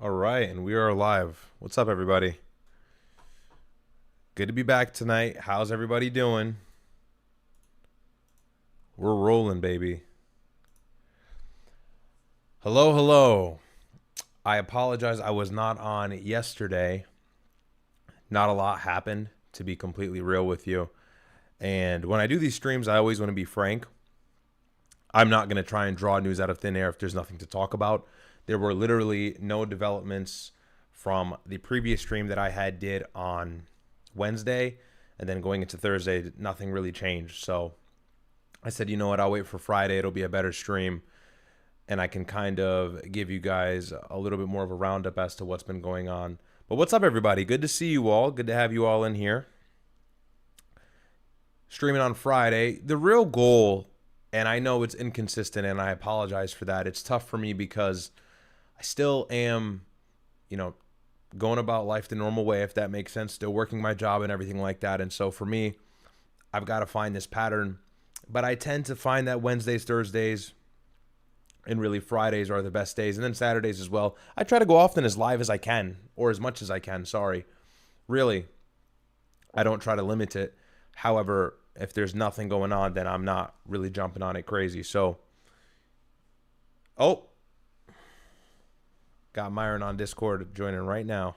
All right, and we are live. What's up, everybody? Good to be back tonight. How's everybody doing? We're rolling, baby. Hello, hello. I apologize. I was not on yesterday. Not a lot happened, to be completely real with you. And when I do these streams, I always want to be frank. I'm not going to try and draw news out of thin air if there's nothing to talk about. There were literally no developments from the previous stream that I did on Wednesday, and then going into Thursday, nothing really changed. So I said, you know what, I'll wait for Friday. It'll be a better stream, and I can kind of give you guys a little bit more of a roundup as to what's been going on. But what's up, everybody? Good to see you all. Good to have you all in here. Streaming on Friday. The real goal, and I know it's inconsistent, and I apologize for that. It's tough for me because I still am, going about life the normal way, if that makes sense, still working my job and everything like that. And so for me, I've got to find this pattern. But I tend to find that Wednesdays, Thursdays, and really Fridays are the best days. And then Saturdays as well. I try to go often as live as I can, or as much as I can, sorry. Really, I don't try to limit it. However, if there's nothing going on, then I'm not really jumping on it crazy. So, got Myron on Discord joining right now.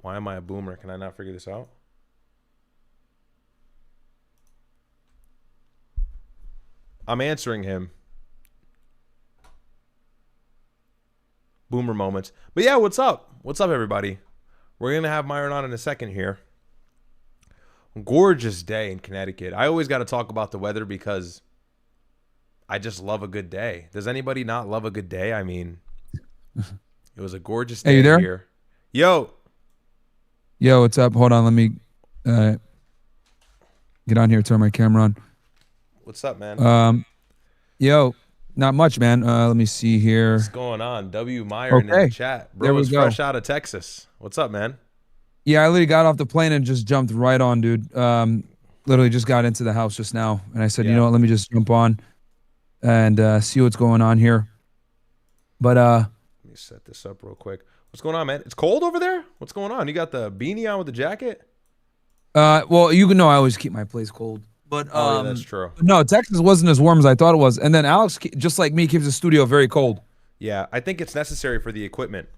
Why am I a boomer? Can I not figure this out? I'm answering him. Boomer moments. But yeah, what's up? What's up, everybody? We're going to have Myron on in a second here. Gorgeous day in Connecticut. I always got to talk about the weather because I just love a good day. Does anybody not love a good day? I mean, it was a gorgeous day here. Yo, what's up? Hold on, let me get on here, turn my camera on. What's up, man? Not much, man. Let me see here. What's going on? Myron in the chat. Bro is fresh out of Texas. What's up, man? Yeah, I literally got off the plane and just jumped right on, dude. Literally just got into the house just now, and I said, you know what, let me just jump on and see what's going on here. But let me set this up real quick. What's going on, man? It's cold over there? What's going on? You got the beanie on with the jacket? Well, you know I always keep my place cold. But yeah, that's true. No, Texas wasn't as warm as I thought it was. And then Alex, just like me, keeps the studio very cold. Yeah, I think it's necessary for the equipment.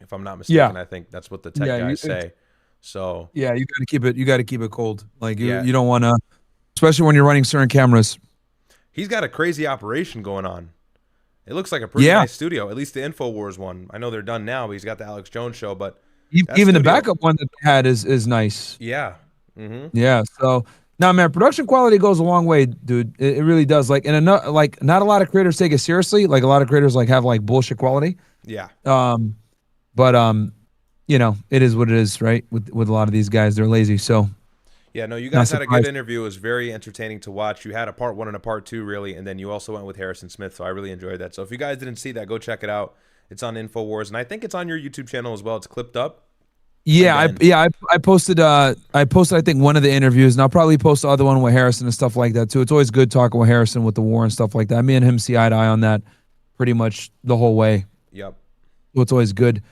If I'm not mistaken, I think that's what the tech guys say. So yeah, you gotta keep it cold. Like you don't want to, especially when you're running certain cameras. He's got a crazy operation going on. It looks like a pretty nice studio, at least the InfoWars one. I know they're done now, but he's got the Alex Jones show. But even the backup one that they had is nice. Yeah. Mm-hmm. Yeah. So now, man, production quality goes a long way, dude. It really does. Like, not a lot of creators take it seriously. Like, a lot of creators have bullshit quality. Yeah. But it is what it is, right? With a lot of these guys, they're lazy. So. Yeah, no, you guys had a good interview. It was very entertaining to watch. You had a part 1 and a part 2, really, and then you also went with Harrison Smith, so I really enjoyed that. So if you guys didn't see that, go check it out. It's on InfoWars, and I think it's on your YouTube channel as well. It's clipped up. Yeah, I posted I think one of the interviews, and I'll probably post the other one with Harrison and stuff like that too. It's always good talking with Harrison with the war and stuff like that. Me and him see eye to eye on that pretty much the whole way. Yep. So it's always good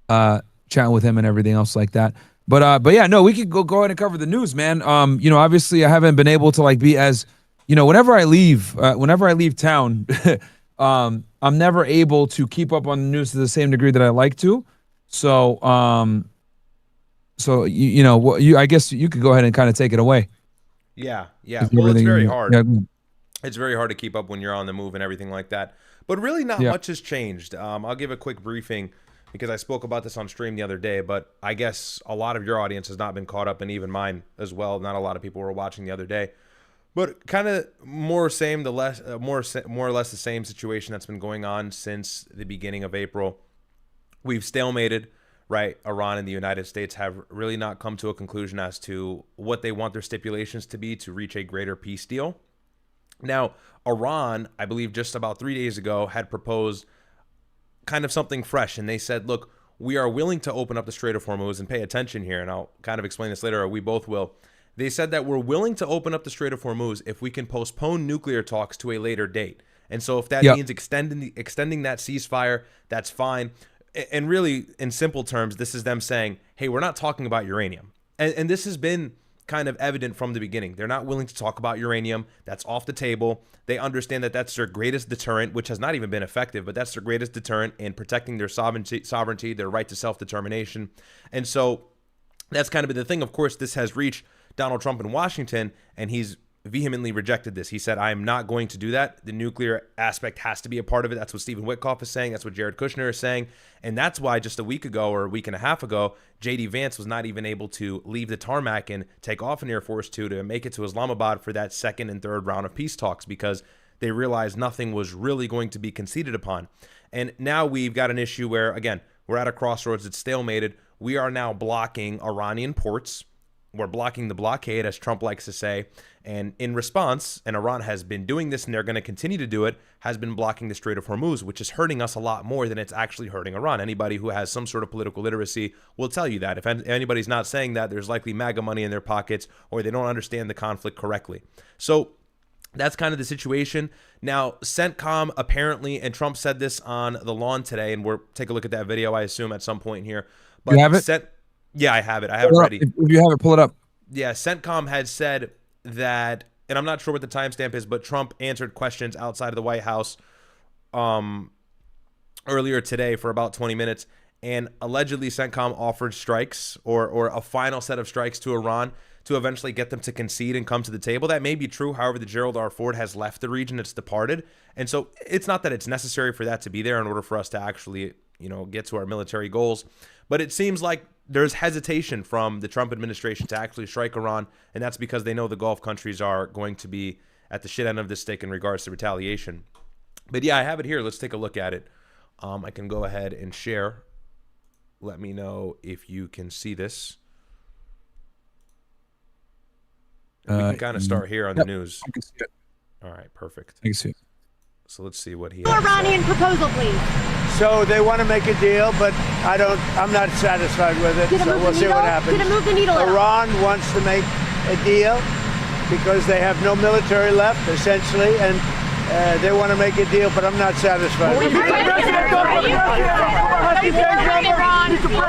chatting with him and everything else like that. But yeah, no, we could go ahead and cover the news, man. Obviously I haven't been able to be as, whenever I leave town, I'm never able to keep up on the news to the same degree that I like to. So, I guess you could go ahead and kind of take it away. Yeah. Well, it's very hard. Yeah. It's very hard to keep up when you're on the move and everything like that. But really not much has changed. I'll give a quick briefing because I spoke about this on stream the other day, but I guess a lot of your audience has not been caught up, and even mine as well. Not a lot of people were watching the other day. But kind of more or less the same situation that's been going on since the beginning of April. We've stalemated, right? Iran and the United States have really not come to a conclusion as to what they want their stipulations to be to reach a greater peace deal. Now, Iran, I believe just about 3 days ago, had proposed kind of something fresh. And they said, look, we are willing to open up the Strait of Hormuz, and pay attention here, and I'll kind of explain this later, or we both will. They said that we're willing to open up the Strait of Hormuz if we can postpone nuclear talks to a later date. And so if that means extending that ceasefire, that's fine. And really, in simple terms, this is them saying, hey, we're not talking about uranium. And this has been kind of evident from the beginning. They're not willing to talk about uranium. That's off the table. They understand that that's their greatest deterrent, which has not even been effective, but that's their greatest deterrent in protecting their sovereignty, their right to self-determination. And so that's kind of been the thing. Of course, this has reached Donald Trump in Washington, and he's vehemently rejected this. He said, I am not going to do that. The nuclear aspect has to be a part of it. That's what Stephen Witkoff is saying. That's what Jared Kushner is saying. And that's why just a week ago or a week and a half ago, J.D. Vance was not even able to leave the tarmac and take off in Air Force Two to make it to Islamabad for that second and third round of peace talks, because they realized nothing was really going to be conceded upon. And now we've got an issue where, again, we're at a crossroads. It's stalemated. We are now blocking Iranian ports. We're blocking the blockade, as Trump likes to say. And in response, and Iran has been doing this and they're going to continue to do it, has been blocking the Strait of Hormuz, which is hurting us a lot more than it's actually hurting Iran. Anybody who has some sort of political literacy will tell you that. If anybody's not saying that, there's likely MAGA money in their pockets, or they don't understand the conflict correctly. So that's kind of the situation. Now, CENTCOM apparently, and Trump said this on the lawn today, and we'll take a look at that video, I assume, at some point here. But you have it? Yeah, I have it. I have it ready. If you have it, pull it up. Yeah, CENTCOM had said that, and I'm not sure what the timestamp is, but Trump answered questions outside of the White House earlier today for about 20 minutes, and allegedly CENTCOM offered strikes or a final set of strikes to Iran to eventually get them to concede and come to the table. That may be true. However, the Gerald R. Ford has left the region. It's departed. And so it's not that it's necessary for that to be there in order for us to actually, get to our military goals. But it seems like there's hesitation from the Trump administration to actually strike Iran, and that's because they know the Gulf countries are going to be at the shit end of the stick in regards to retaliation. But yeah, I have it here. Let's take a look at it. I can go ahead and share. Let me know if you can see this. We can kind of start here on the news. I can see it. All right, perfect. I can see it. So let's see what he has. Iranian proposal, please. So they want to make a deal, but I'm not satisfied with it. So we'll see what happens. Did it move the needle? Iran wants to make a deal because they have no military left, essentially, and they want to make a deal, but I'm not satisfied with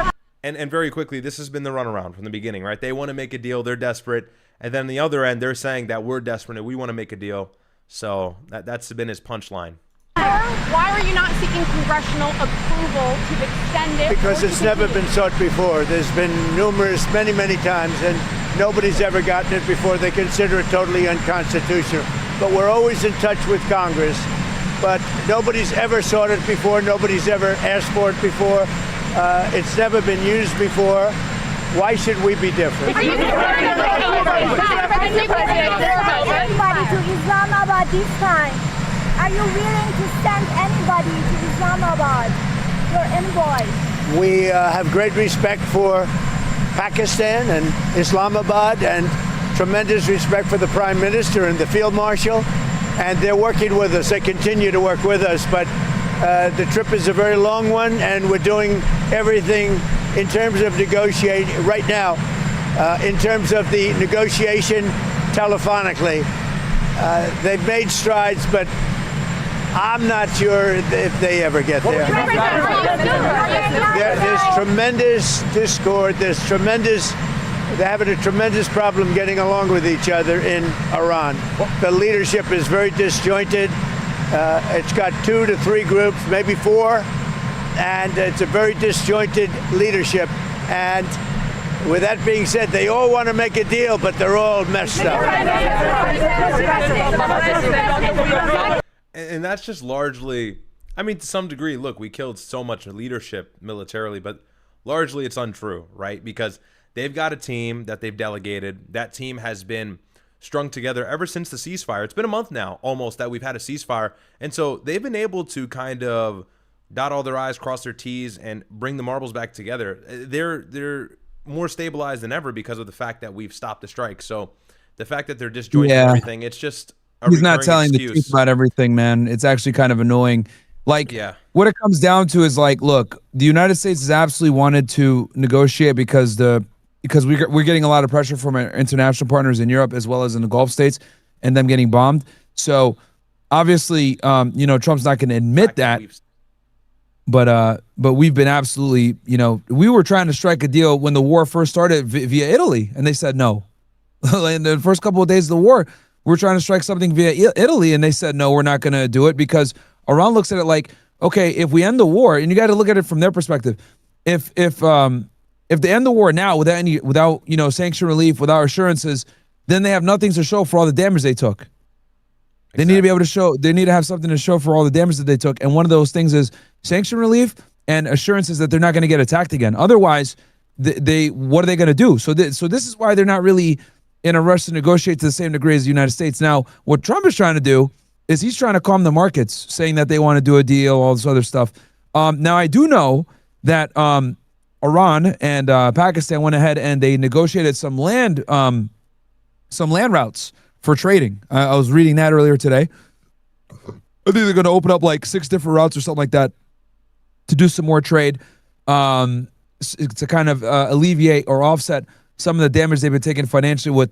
it. And very quickly, this has been the runaround from the beginning, right? They want to make a deal. They're desperate. And then the other end, they're saying that we're desperate and we want to make a deal. So that's been his punchline. Why are you not seeking congressional approval to extend it? Because it's never been sought before. There's been many times, and nobody's ever gotten it before. They consider it totally unconstitutional. But we're always in touch with Congress. But nobody's ever sought it before. Nobody's ever asked for it before. It's never been used before. Why should we be different? Are you anybody to Islamabad this time? Are you willing to send anybody to Islamabad, your envoy? We have great respect for Pakistan and Islamabad, and tremendous respect for the Prime Minister and the Field Marshal, and they're working with us. They continue to work with us, but the trip is a very long one, and we're doing everything in terms of negotiating right now, in terms of the negotiation telephonically. They've made strides, but I'm not sure if they ever get there. There's tremendous discord. They're having a tremendous problem getting along with each other in Iran. The leadership is very disjointed. It's got 2 to 3 groups, maybe 4, and it's a very disjointed leadership. And with that being said, they all want to make a deal, but they're all messed up. And that's just largely, I mean, to some degree, look, we killed so much leadership militarily, but largely it's untrue, right? Because they've got a team that they've delegated. That team has been strung together ever since the ceasefire. It's been a month now, almost, that we've had a ceasefire. And so they've been able to kind of dot all their I's, cross their T's, and bring the marbles back together. They're more stabilized than ever because of the fact that we've stopped the strike. So the fact that they're disjointed and everything, it's just he's not telling the truth about everything, man. It's actually kind of annoying. Like, what it comes down to is, like, look, the United States has absolutely wanted to negotiate because we're getting a lot of pressure from our international partners in Europe as well as in the Gulf states, and them getting bombed. So obviously, you know, Trump's not going to admit that. But we've been absolutely, you know, we were trying to strike a deal when the war first started via Italy, and they said no. In the first couple of days of the war, we were trying to strike something via Italy, and they said no, we're not going to do it, because Iran looks at it like, okay, if we end the war, and you got to look at it from their perspective, if they end the war now without you know, sanction relief, without assurances, then they have nothing to show for all the damage they took. They need to be able to show, they need to have something to show for all the damage that they took. And one of those things is sanction relief and assurances that they're not going to get attacked again. Otherwise, what are they going to do? So this is why they're not really in a rush to negotiate to the same degree as the United States. Now, what Trump is trying to do is he's trying to calm the markets, saying that they want to do a deal, all this other stuff. Now, I do know that Iran and Pakistan went ahead and they negotiated some land routes for trading. I was reading that earlier today. I think they're going to open up like 6 different routes or something like that to do some more trade, to kind of alleviate or offset some of the damage they've been taking financially with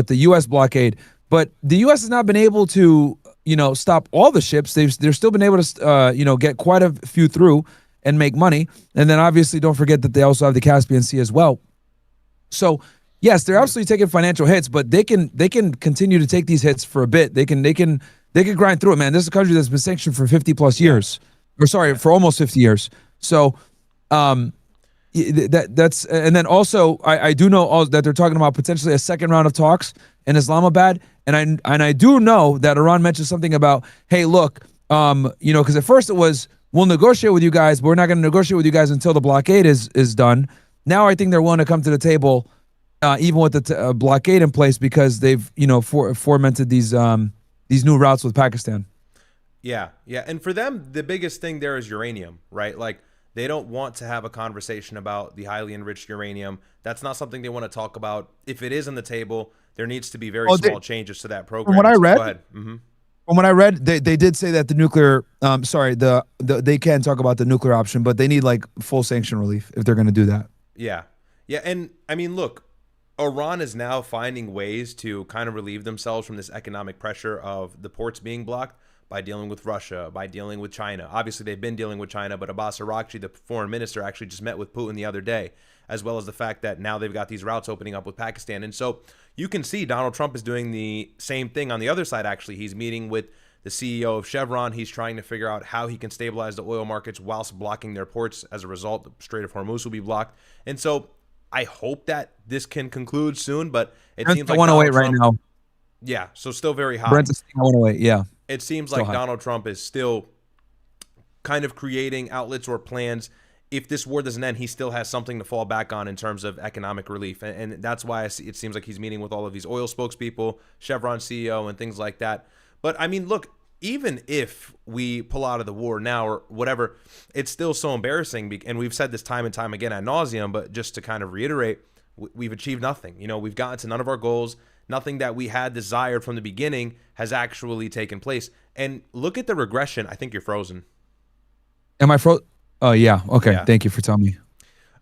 the U.S. blockade. But the U.S. has not been able to, you know, stop all the ships. They've still been able to, you know, get quite a few through and make money. And then obviously don't forget that they also have the Caspian Sea as well. So yes, they're absolutely taking financial hits, but they can continue to take these hits for a bit. They can grind through it, man. This is a country that's been sanctioned for 50 plus years, or sorry, for almost 50 years. So, that's, and then also I do know that they're talking about potentially a second round of talks in Islamabad, and I do know that Iran mentioned something about, hey, look, you know, because at first it was, we'll negotiate with you guys, but we're not going to negotiate with you guys until the blockade is done. Now I think they're willing to come to the table. Even with the blockade in place, because they've, you know, fomented these new routes with Pakistan. Yeah, and for them, the biggest thing there is uranium, right? Like, they don't want to have a conversation about the highly enriched uranium. That's not something they want to talk about. If it is on the table, there needs to be very small changes to that program. From what I read, go ahead. Mm-hmm. From what I read, they did say that the nuclear, they can talk about the nuclear option, but they need like full sanction relief if they're going to do that. Yeah, and I mean, look. Iran is now finding ways to kind of relieve themselves from this economic pressure of the ports being blocked by dealing with Russia, by dealing with China. Obviously, they've been dealing with China, but Abbas Araghchi, the foreign minister, actually just met with Putin the other day, as well as the fact that now they've got these routes opening up with Pakistan. And so you can see Donald Trump is doing the same thing on the other side, actually. He's meeting with the CEO of Chevron. He's trying to figure out how he can stabilize the oil markets whilst blocking their ports. As a result, the Strait of Hormuz will be blocked. And so I hope that this can conclude soon, but it seems like 108 right now. Yeah, so still very high. Brent's 108, yeah. It seems like Donald Trump is still kind of creating outlets or plans. If this war doesn't end, he still has something to fall back on in terms of economic relief. And that's why it seems like he's meeting with all of these oil spokespeople, Chevron CEO, and things like that. But, I mean, look, even if we pull out of the war now or whatever, it's still so embarrassing. And we've said this time and time again ad nauseum, but just to kind of reiterate, we've achieved nothing. You know, we've gotten to none of our goals. Nothing that we had desired from the beginning has actually taken place. And look at the regression. I think you're frozen. Am I frozen? Oh, yeah. Okay. Yeah. Thank you for telling me.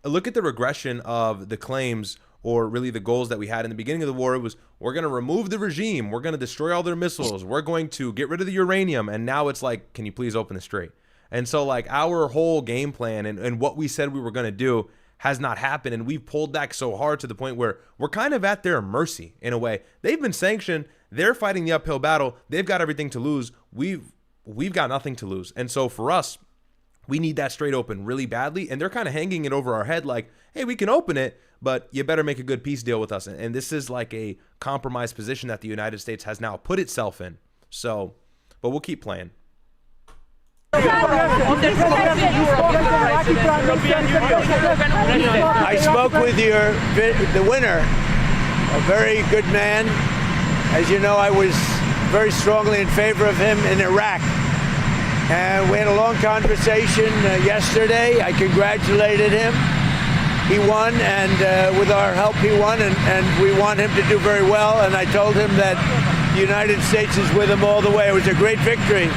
Look at the regression of the claims, or really the goals that we had in the beginning of the war. It was, we're going to remove the regime. We're going to destroy all their missiles. We're going to get rid of the uranium. And now it's like, can you please open the strait? And so like our whole game plan and what we said we were going to do has not happened. And we've pulled back so hard to the point where we're kind of at their mercy in a way. They've been sanctioned. They're fighting the uphill battle. They've got everything to lose. We've got nothing to lose. And so for us, we need that strait open really badly. And they're kind of hanging it over our head like, hey, we can open it, but you better make a good peace deal with us. And this is like a compromised position that the United States has now put itself in. So, but we'll keep playing. I spoke with the winner, a very good man. As you know, I was very strongly in favor of him in Iraq. And we had a long conversation yesterday. I congratulated him. He won, and with our help, he won, and we want him to do very well. And I told him that the United States is with him all the way. It was a great victory.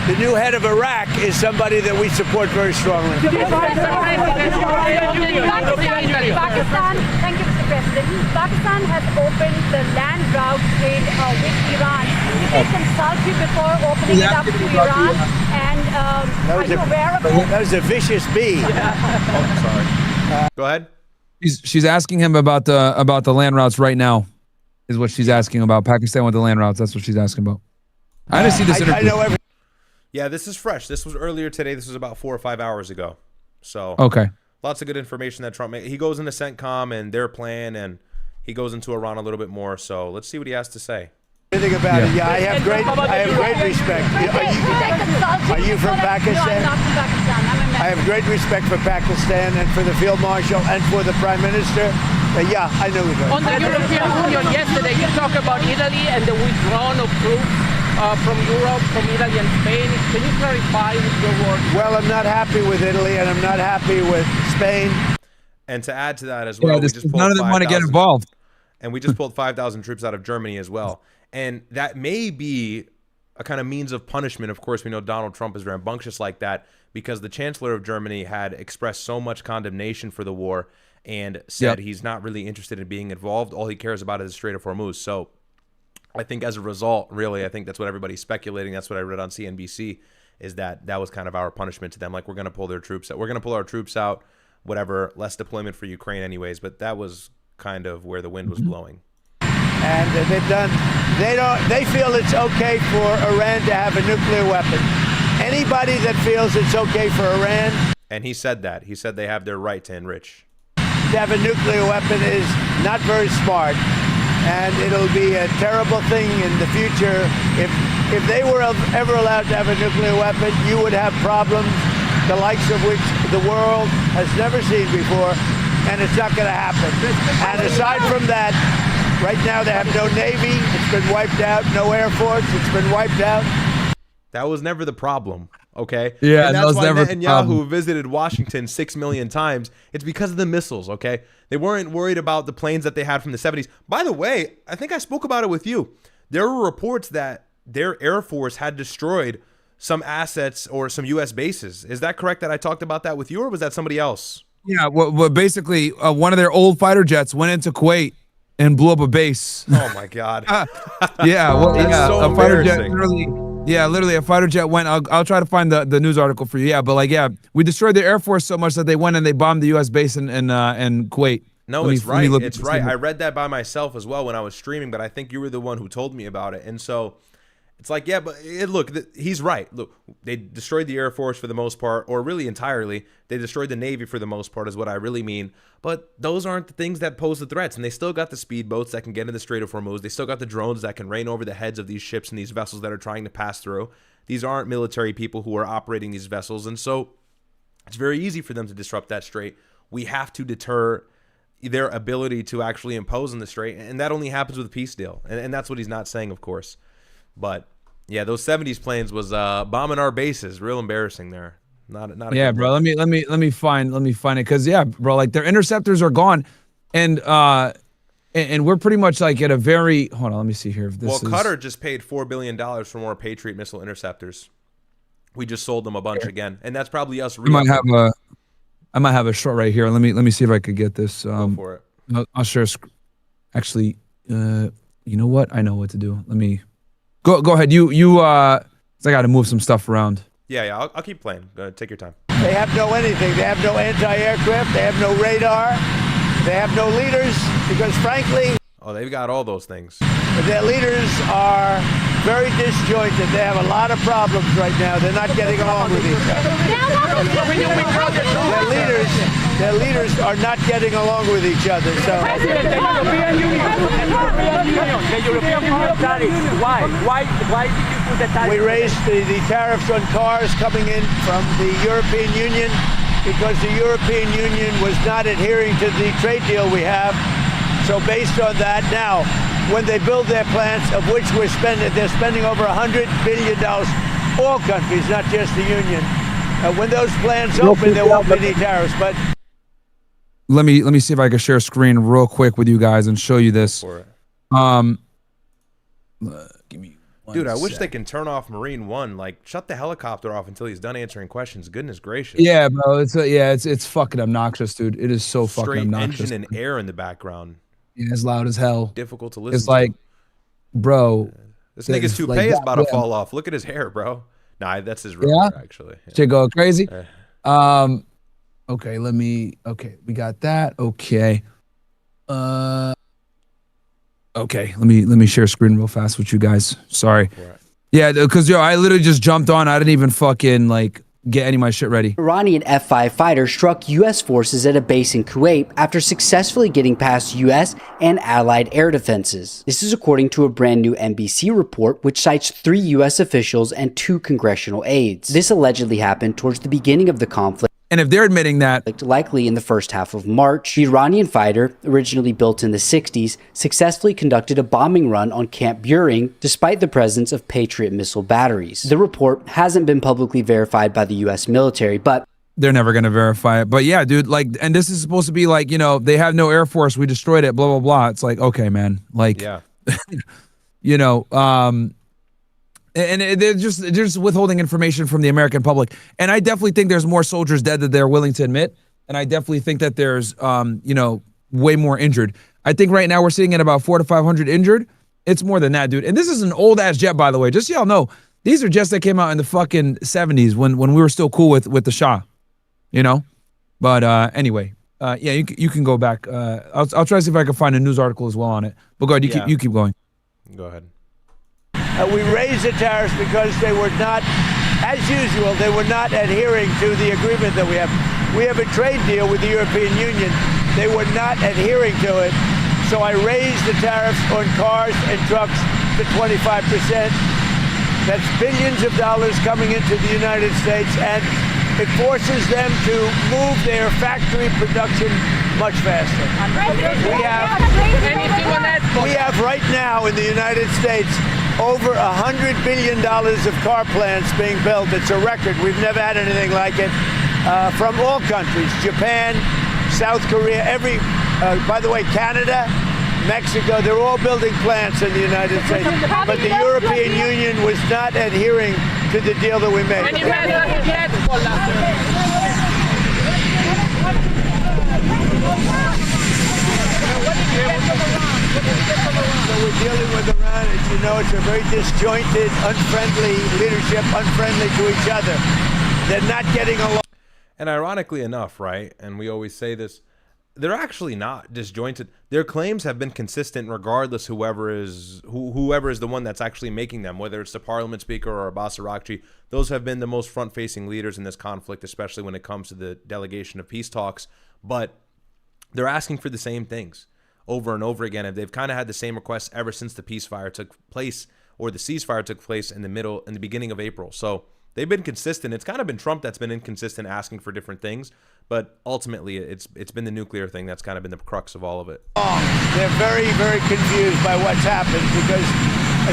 The new head of Iraq is somebody that we support very strongly. Pakistan, thank you, Mr. President. President, Pakistan has opened the land route trade with Iran. Did they consult you before opening it up to Iran? And are you aware of it? That was a vicious bee. Oh, sorry. Go ahead. She's asking him about the land routes right now, is what she's asking about. Pakistan with the land routes. That's what she's asking about. I didn't see this interview. I know everything. Yeah, this is fresh. This was earlier today. This was about 4 or 5 hours ago. So okay. Lots of good information that Trump made. He goes into CENTCOM and their plan, and he goes into Iran a little bit more. So let's see what he has to say. Everything about it. Yeah, I have great respect. Are you from Pakistan? No, I'm not from Pakistan. I'm American. I have great respect for Pakistan and for the Field Marshal and for the Prime Minister. Yeah, I know it. On the European Union yesterday, you talked about Italy and the withdrawal of troops from Europe, from Italy and Spain. Can you clarify with your words? Well, I'm not happy with Italy and I'm not happy with Spain. And to add to that as well, none of them want to get involved. And we just pulled 5,000 troops out of Germany as well. And that may be a kind of means of punishment. Of course, we know Donald Trump is rambunctious like that because the Chancellor of Germany had expressed so much condemnation for the war and said he's not really interested in being involved. All he cares about is the Strait of Hormuz. So I think as a result, really, I think that's what everybody's speculating. That's what I read on CNBC, is that was kind of our punishment to them. Like, we're going to pull their troops out. We're going to pull our troops out, whatever, less deployment for Ukraine anyways. But that was kind of where the wind was blowing. And they feel it's okay for Iran to have a nuclear weapon. Anybody that feels it's okay for Iran. And he said that. He said they have their right to enrich. To have a nuclear weapon is not very smart. And it'll be a terrible thing in the future. If they were ever allowed to have a nuclear weapon, you would have problems the likes of which the world has never seen before. And it's not going to happen. And aside from that, right now they have no Navy. It's been wiped out. No Air Force. It's been wiped out. That was never the problem, okay? Yeah, and that's that was why never Netanyahu visited Washington 6 million times. It's because of the missiles, okay? They weren't worried about the planes that they had from the 70s. By the way, I think I spoke about it with you. There were reports that their Air Force had destroyed some assets or some U.S. bases. Is that correct that I talked about that with you, or was that somebody else? Yeah, well basically, one of their old fighter jets went into Kuwait and blew up a base. Oh, my God. Yeah, well, That's so a fighter jet embarrassing. literally a fighter jet went. I'll try to find the news article for you. Yeah, but we destroyed their Air Force so much that they went and they bombed the U.S. base in Kuwait. No, it's right. It's right. I read that by myself as well when I was streaming, but I think you were the one who told me about it. And so it's like, yeah, but look, he's right. Look, they destroyed the Air Force for the most part, or really entirely. They destroyed the Navy for the most part is what I really mean. But those aren't the things that pose the threats. And they still got the speedboats that can get in the Strait of Hormuz. They still got the drones that can rain over the heads of these ships and these vessels that are trying to pass through. These aren't military people who are operating these vessels. And so it's very easy for them to disrupt that strait. We have to deter their ability to actually impose on the strait. And that only happens with a peace deal. And that's what he's not saying, of course. But yeah, those 70s planes was bombing our bases. Real embarrassing there. Not yeah, bro. Let me find it, because yeah, bro, like their interceptors are gone, and we're pretty much like at a very hold on. Let me see here. If this Qatar just paid $4 billion for more Patriot missile interceptors. We just sold them a bunch again, and that's probably us. I might have a short right here. Let me see if I could get this. Go for it. I'll share. Actually, you know what? I know what to do. Let me go ahead. I got to move some stuff around. Yeah, I'll keep playing. Go ahead, take your time. They have no anything. They have no anti-aircraft. They have no radar. They have no leaders because, frankly, oh, they've got all those things. Their leaders are very disjointed. They have a lot of problems right now. They're not getting along with each other. Their leaders are not getting along with each other. So The European Union tariffs. Why did you put the tariffs? we raised the tariffs on cars coming in from the European Union because the European Union was not adhering to the trade deal we have. So based on that, now, when they build their plants, of which they're spending over $100 billion, all countries, not just the Union. When those plants open, there won't be any tariffs. But let me see if I can share a screen real quick with you guys and show you this. Give me one Dude, I wish sec. they can turn off Marine One. Like, shut the helicopter off until he's done answering questions. Goodness gracious. Yeah, bro. It's fucking obnoxious, dude. It is so fucking Straight obnoxious. engine and air in the background. Yeah, it's loud as hell. Difficult to listen. It's like, bro, this nigga's toupee is about to fall off. Look at his hair, bro. Nah, that's his real hair, actually. Yeah. Shit go crazy. Okay, we got that. Okay. Okay, let me share screen real fast with you guys. Sorry. Right. Yeah, because I literally just jumped on. I didn't even fucking get any of my shit ready. Iranian F-5 fighter struck U.S. forces at a base in Kuwait after successfully getting past U.S. and allied air defenses. This is according to a brand new NBC report, which cites 3 U.S. officials and 2 congressional aides. This allegedly happened towards the beginning of the conflict. And if they're admitting that, likely in the first half of March, the Iranian fighter, originally built in the 60s, successfully conducted a bombing run on Camp Buehring despite the presence of Patriot missile batteries. The report hasn't been publicly verified by the U.S. military, but they're never going to verify it. But yeah, dude, and this is supposed to be they have no Air Force, we destroyed it, blah, blah, blah. It's like, okay, man, yeah. And they're just withholding information from the American public. And I definitely think there's more soldiers dead than they're willing to admit. And I definitely think that there's, way more injured. I think right now we're sitting at about 400 to 500 injured. It's more than that, dude. And this is an old ass jet, by the way. Just so y'all know, these are jets that came out in the fucking 70s when we were still cool with the Shah, But anyway, yeah, you can go back. I'll try to see if I can find a news article as well on it. But go ahead, you keep going. Go ahead. We raised the tariffs because they were not, as usual, they were not adhering to the agreement that we have. We have a trade deal with the European Union. They were not adhering to it. So I raised the tariffs on cars and trucks to 25%. That's billions of dollars coming into the United States, and it forces them to move their factory production much faster. We have right now in the United States over $100 billion of car plants being built. It's a record. We've never had anything like it from all countries, Japan, South Korea, by the way, Canada, Mexico, they're all building plants in the United States. But the European Union was not adhering to the deal that we made. So we're dealing with Iran. As you know, it's a very disjointed, unfriendly leadership, unfriendly to each other. They're not getting along. And ironically enough, right, and we always say this, they're actually not disjointed. Their claims have been consistent regardless whoever is the one that's actually making them, whether it's the parliament speaker or Abbas Araghchi. Those have been the most front-facing leaders in this conflict, especially when it comes to the delegation of peace talks. But they're asking for the same things over and over again, and they've kind of had the same requests ever since the ceasefire took place in the beginning of April. So they've been consistent. It's kind of been Trump that's been inconsistent, asking for different things, but ultimately it's been the nuclear thing that's kind of been the crux of all of it. They're very, very confused by what's happened because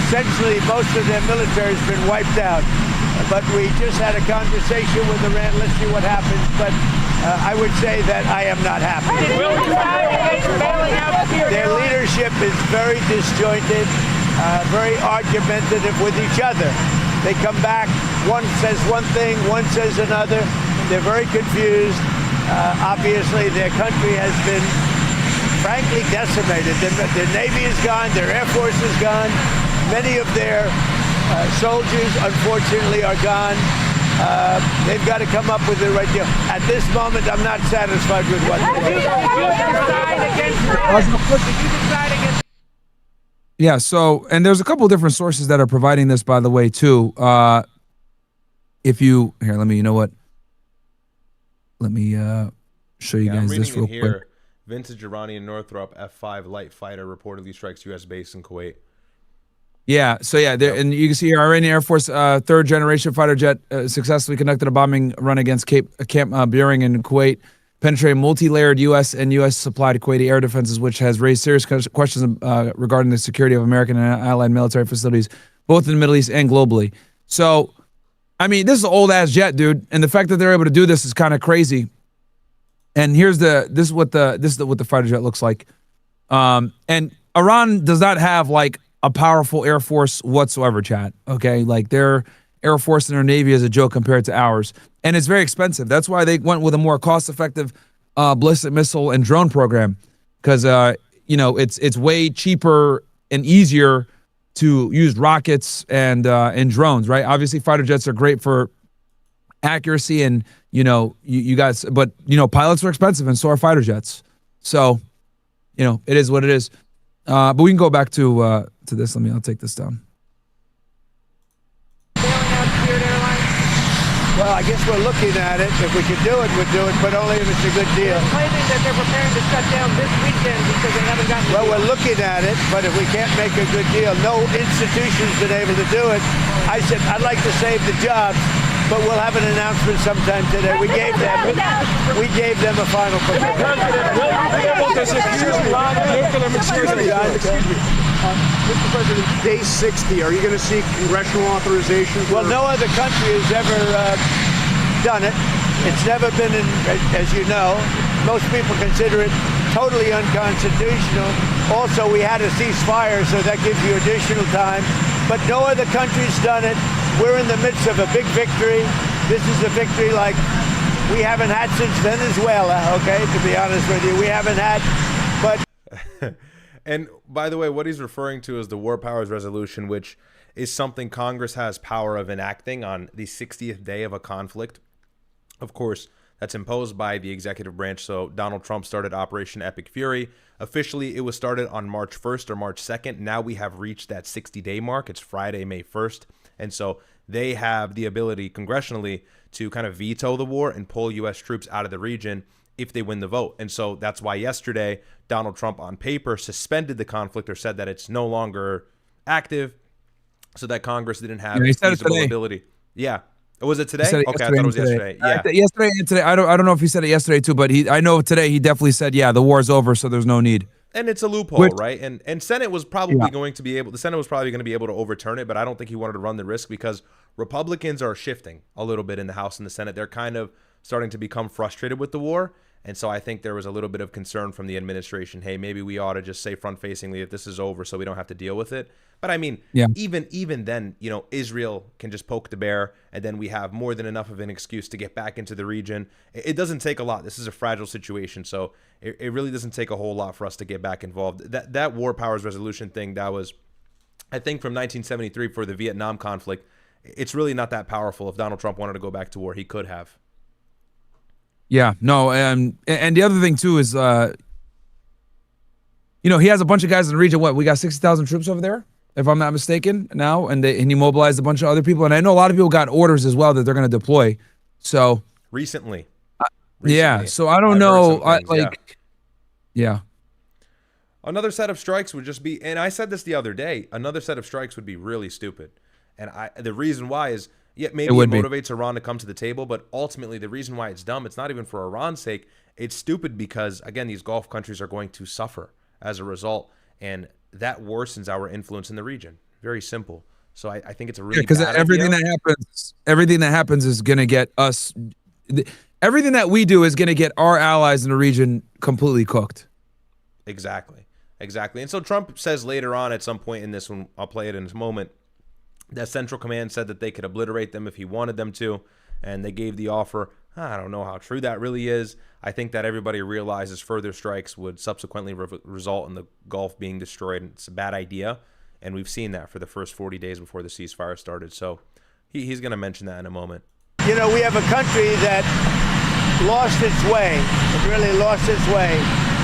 essentially most of their military has been wiped out. But we just had a conversation with Iran. Let's see what happens. But I would say that I am not happy. Their leadership is very disjointed, very argumentative with each other. They come back, one says one thing, one says another. They're very confused. Obviously, their country has been, frankly, decimated. Their Navy is gone, their Air Force is gone. Many of their soldiers, unfortunately, are gone. They've got to come up with the right deal. At this moment, I'm not satisfied with what they're doing. Yeah, so, and there's a couple of different sources that are providing this, by the way, too. Let me show you guys this real quick. Vintage Iranian Northrop F-5 light fighter reportedly strikes U.S. base in Kuwait. Yeah, so yeah, and you can see here, Iranian Air Force third generation fighter jet successfully conducted a bombing run against Camp Buehring in Kuwait, penetrating multi-layered U.S. and U.S. supplied Kuwaiti air defenses, which has raised serious questions regarding the security of American and allied military facilities, both in the Middle East and globally. So, I mean, this is an old ass jet, dude, and the fact that they're able to do this is kind of crazy. And this is what the fighter jet looks like. And Iran does not have like a powerful air force whatsoever, chat. Okay, like their air force and their navy is a joke compared to ours, and it's very expensive. That's why they went with a more cost-effective ballistic missile and drone program, because you know, it's way cheaper and easier to use rockets and drones, right? Obviously, fighter jets are great for accuracy, and you know, you guys, but you know, pilots are expensive, and so are fighter jets. So, you know, it is what it is. But we can go back to this. I'll take this down. Well, I guess we're looking at it. If we could do it, we'd do it, but only if it's a good deal. They're claiming that they're preparing to shut down this weekend because they haven't gotten. Well, we're looking at it, but if we can't make a good deal, no institution's been able to do it. I said I'd like to save the jobs, but we'll have an announcement sometime today. We gave them a final commitment. Mr. President, day 60, are you going to seek congressional authorization? Well, no other country has ever done it. It's never been, as you know, most people consider it totally unconstitutional. Also, we had a ceasefire, so that gives you additional time. But no other country's done it. We're in the midst of a big victory. This is a victory like we haven't had since Venezuela, okay, to be honest with you. We haven't had, but... And by the way, what he's referring to is the War Powers Resolution, which is something Congress has power of enacting on the 60th day of a conflict. Of course, that's imposed by the executive branch. So Donald Trump started Operation Epic Fury. Officially, it was started on March 1st or March 2nd. Now we have reached that 60-day mark. It's Friday, May 1st. And so they have the ability congressionally to kind of veto the war and pull U.S. troops out of the region if they win the vote. And so that's why yesterday Donald Trump on paper suspended the conflict, or said that it's no longer active, so that Congress didn't have feasible ability. Yeah. Was it today? Okay, I thought it was yesterday. Yeah. Yesterday and today. I don't know if he said it yesterday too, but I know today he definitely said, yeah, the war's over, so there's no need. And it's a loophole, right? And Senate was probably going to be able, the Senate was probably going to be able to overturn it, but I don't think he wanted to run the risk because Republicans are shifting a little bit in the House and the Senate. They're kind of starting to become frustrated with the war. And so I think there was a little bit of concern from the administration. Hey, maybe we ought to just say front-facingly if this is over so we don't have to deal with it. But I mean, even then, you know, Israel can just poke the bear, and then we have more than enough of an excuse to get back into the region. It doesn't take a lot. This is a fragile situation, so it really doesn't take a whole lot for us to get back involved. That War Powers Resolution thing, that was, I think, from 1973 for the Vietnam conflict. It's really not that powerful. If Donald Trump wanted to go back to war, he could have. Yeah, no, and the other thing too is, you know, he has a bunch of guys in the region. What, we got 60,000 troops over there, if I'm not mistaken, now, and he mobilized a bunch of other people, and I know a lot of people got orders as well that they're going to deploy. So recently, yeah. So I don't know, yeah. Another set of strikes would just be, and I said this the other day, another set of strikes would be really stupid, and the reason why is. Yeah, maybe it motivates Iran to come to the table, but ultimately the reason why it's dumb, it's not even for Iran's sake. It's stupid because, again, these Gulf countries are going to suffer as a result, and that worsens our influence in the region. Very simple. So I think it's a really because everything that happens is going to get us. Everything that we do is going to get our allies in the region completely cooked. Exactly. And so Trump says later on at some point in this one, I'll play it in a moment, that Central Command said that they could obliterate them if he wanted them to, and they gave the offer. I don't know how true that really is. I think that everybody realizes further strikes would subsequently result in the Gulf being destroyed, and it's a bad idea, and we've seen that for the first 40 days before the ceasefire started. So he's going to mention that in a moment. You know, we have a country that lost its way. It really lost its way.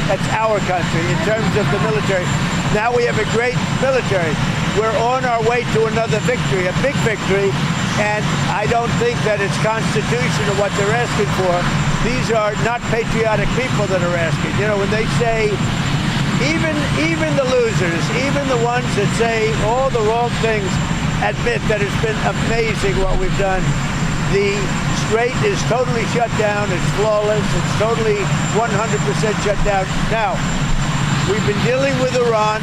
That's our country in terms of the military. Now we have a great military. We're on our way to another victory, a big victory, and I don't think that it's constitutional what they're asking for. These are not patriotic people that are asking. You know, when they say, even the losers, even the ones that say all the wrong things, admit that it's been amazing what we've done. The strait is totally shut down. It's flawless. It's totally 100% shut down. Now, we've been dealing with Iran.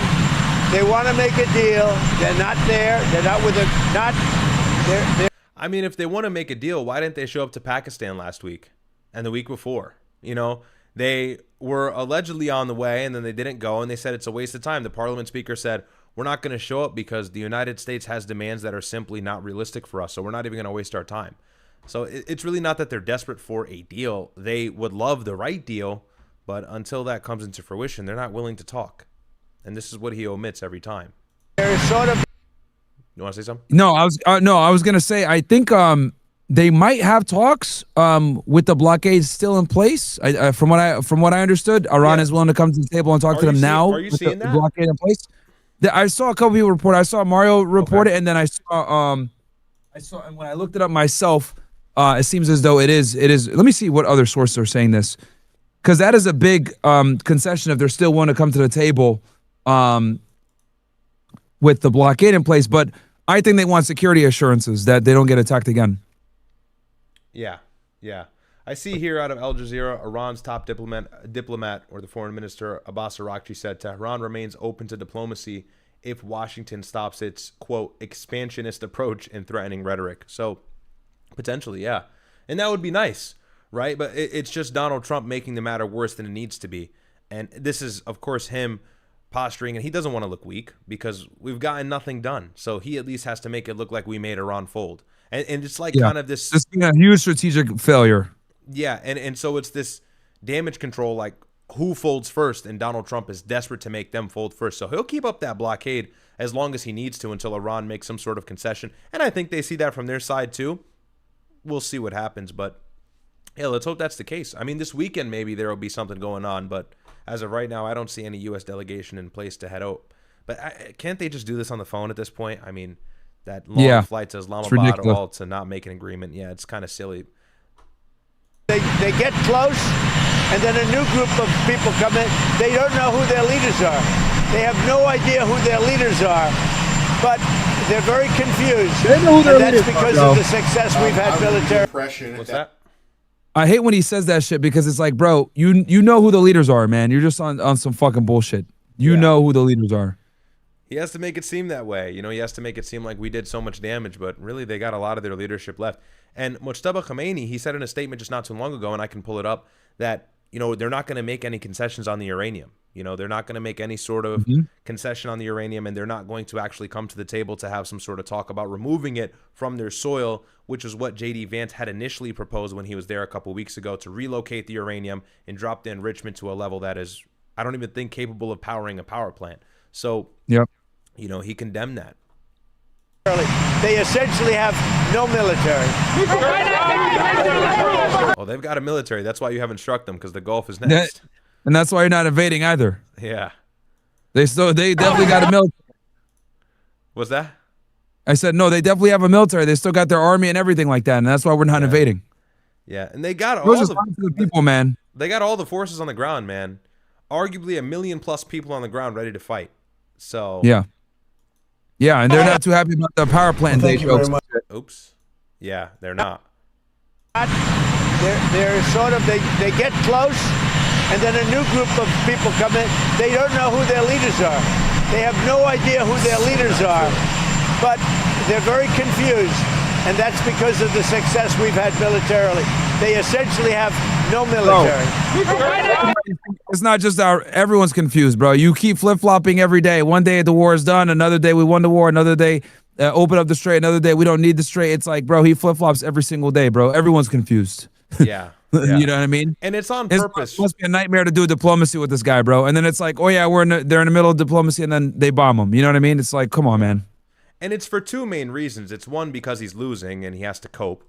They want to make a deal. They're not there. They're not with they're I mean, if they want to make a deal, why didn't they show up to Pakistan last week and the week before? You know, they were allegedly on the way and then they didn't go, and they said it's a waste of time. The parliament speaker said, we're not going to show up because the United States has demands that are simply not realistic for us, so we're not even going to waste our time. So it's really not that they're desperate for a deal. They would love the right deal, but until that comes into fruition, they're not willing to talk. And this is what he omits every time. There's sort of. You want to say something? No, I was gonna say I think they might have talks with the blockade still in place. From what I understood, Iran is willing to come to the table and talk to them now. Are you seeing that? The blockade in place? I saw a couple people report. I saw Mario report it, and then I saw and when I looked it up myself, it seems as though it is. Let me see what other sources are saying this, because that is a big concession if they're still willing to come to the table with the blockade in place. But I think they want security assurances that they don't get attacked again. Yeah. I see here out of Al Jazeera, Iran's top diplomat, or the foreign minister, Abbas Araghchi, said Tehran remains open to diplomacy if Washington stops its, quote, expansionist approach and threatening rhetoric. So, potentially, yeah. And that would be nice, right? But it's just Donald Trump making the matter worse than it needs to be. And this is, of course, him posturing, and he doesn't want to look weak because we've gotten nothing done. So he at least has to make it look like we made Iran fold. And it's like kind of this... It's been a huge strategic failure. Yeah, and so it's this damage control, like who folds first, and Donald Trump is desperate to make them fold first. So he'll keep up that blockade as long as he needs to until Iran makes some sort of concession. And I think they see that from their side too. We'll see what happens, but yeah, let's hope that's the case. I mean, this weekend maybe there will be something going on, but as of right now, I don't see any U.S. delegation in place to head out. But can't they just do this on the phone at this point? I mean, that long flight to Islamabad all to not make an agreement. Yeah, it's kind of silly. They get close, and then a new group of people come in. They don't know who their leaders are. They have no idea who their leaders are, but they're very confused. They know who their leaders are. That's because of the success we've had military. What's that? I hate when he says that shit because it's like, bro, you know who the leaders are, man. You're just on some fucking bullshit. You know who the leaders are. He has to make it seem that way. You know, he has to make it seem like we did so much damage, but really they got a lot of their leadership left. And Mujtaba Khomeini, he said in a statement just not too long ago, and I can pull it up, that, you know, they're not going to make any concessions on the uranium. You know, they're not going to make any sort of concession on the uranium, and they're not going to actually come to the table to have some sort of talk about removing it from their soil, which is what J.D. Vance had initially proposed when he was there a couple weeks ago, to relocate the uranium and drop the enrichment to a level that is, I don't even think, capable of powering a power plant. So, you know, he condemned that. They essentially have no military. Well, they've got a military. That's why you haven't struck them, because the Gulf is next. And that's why you're not invading either. Yeah. They definitely got a military. What's that? I said, no, they definitely have a military. They still got their army and everything like that, and that's why we're not invading. Yeah, and they got all the people, man. They got all the forces on the ground, man. Arguably 1 million+ people on the ground ready to fight. So yeah, and they're not too happy about the power plant. Thank you very much. Oops. Yeah, they're not. They're sort of, they get close, and then a new group of people come in. They don't know who their leaders are. They have no idea who their leaders are, but they're very confused, and that's because of the success we've had militarily. They essentially have no military. It's not just everyone's confused, bro. You keep flip-flopping every day. One day the war is done, another day we won the war, another day open up the strait, another day we don't need the strait. It's like, bro, he flip-flops every single day, bro. Everyone's confused. Yeah. You know what I mean? And it's on purpose. It must be a nightmare to do diplomacy with this guy, bro. And then it's like, oh yeah, they're in the middle of diplomacy, and then they bomb him. You know what I mean? It's like, come on, man. And it's for two main reasons. It's one, because he's losing and he has to cope.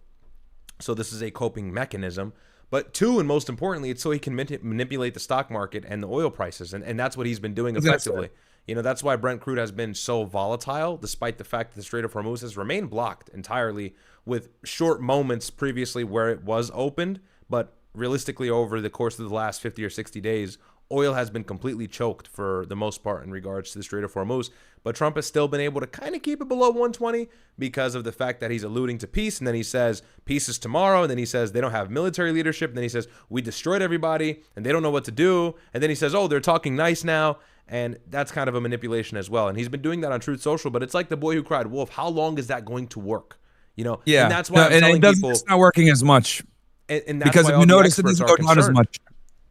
So this is a coping mechanism. But two, and most importantly, it's so he can manipulate the stock market and the oil prices. And that's what he's been doing effectively. You know, that's why Brent crude has been so volatile, despite the fact that the Strait of Hormuz has remained blocked entirely, with short moments previously where it was opened. But realistically, over the course of the last 50 or 60 days, oil has been completely choked for the most part in regards to the Strait of Hormuz. But Trump has still been able to kind of keep it below 120 because of the fact that he's alluding to peace. And then he says peace is tomorrow. And then he says they don't have military leadership. And then he says we destroyed everybody and they don't know what to do. And then he says, oh, they're talking nice now. And that's kind of a manipulation as well. And he's been doing that on Truth Social. But it's like the boy who cried wolf. How long is that going to work? You know? Yeah. And that's why I'm telling people it's not working as much. And that's because why if you notice, it doesn't go down as much.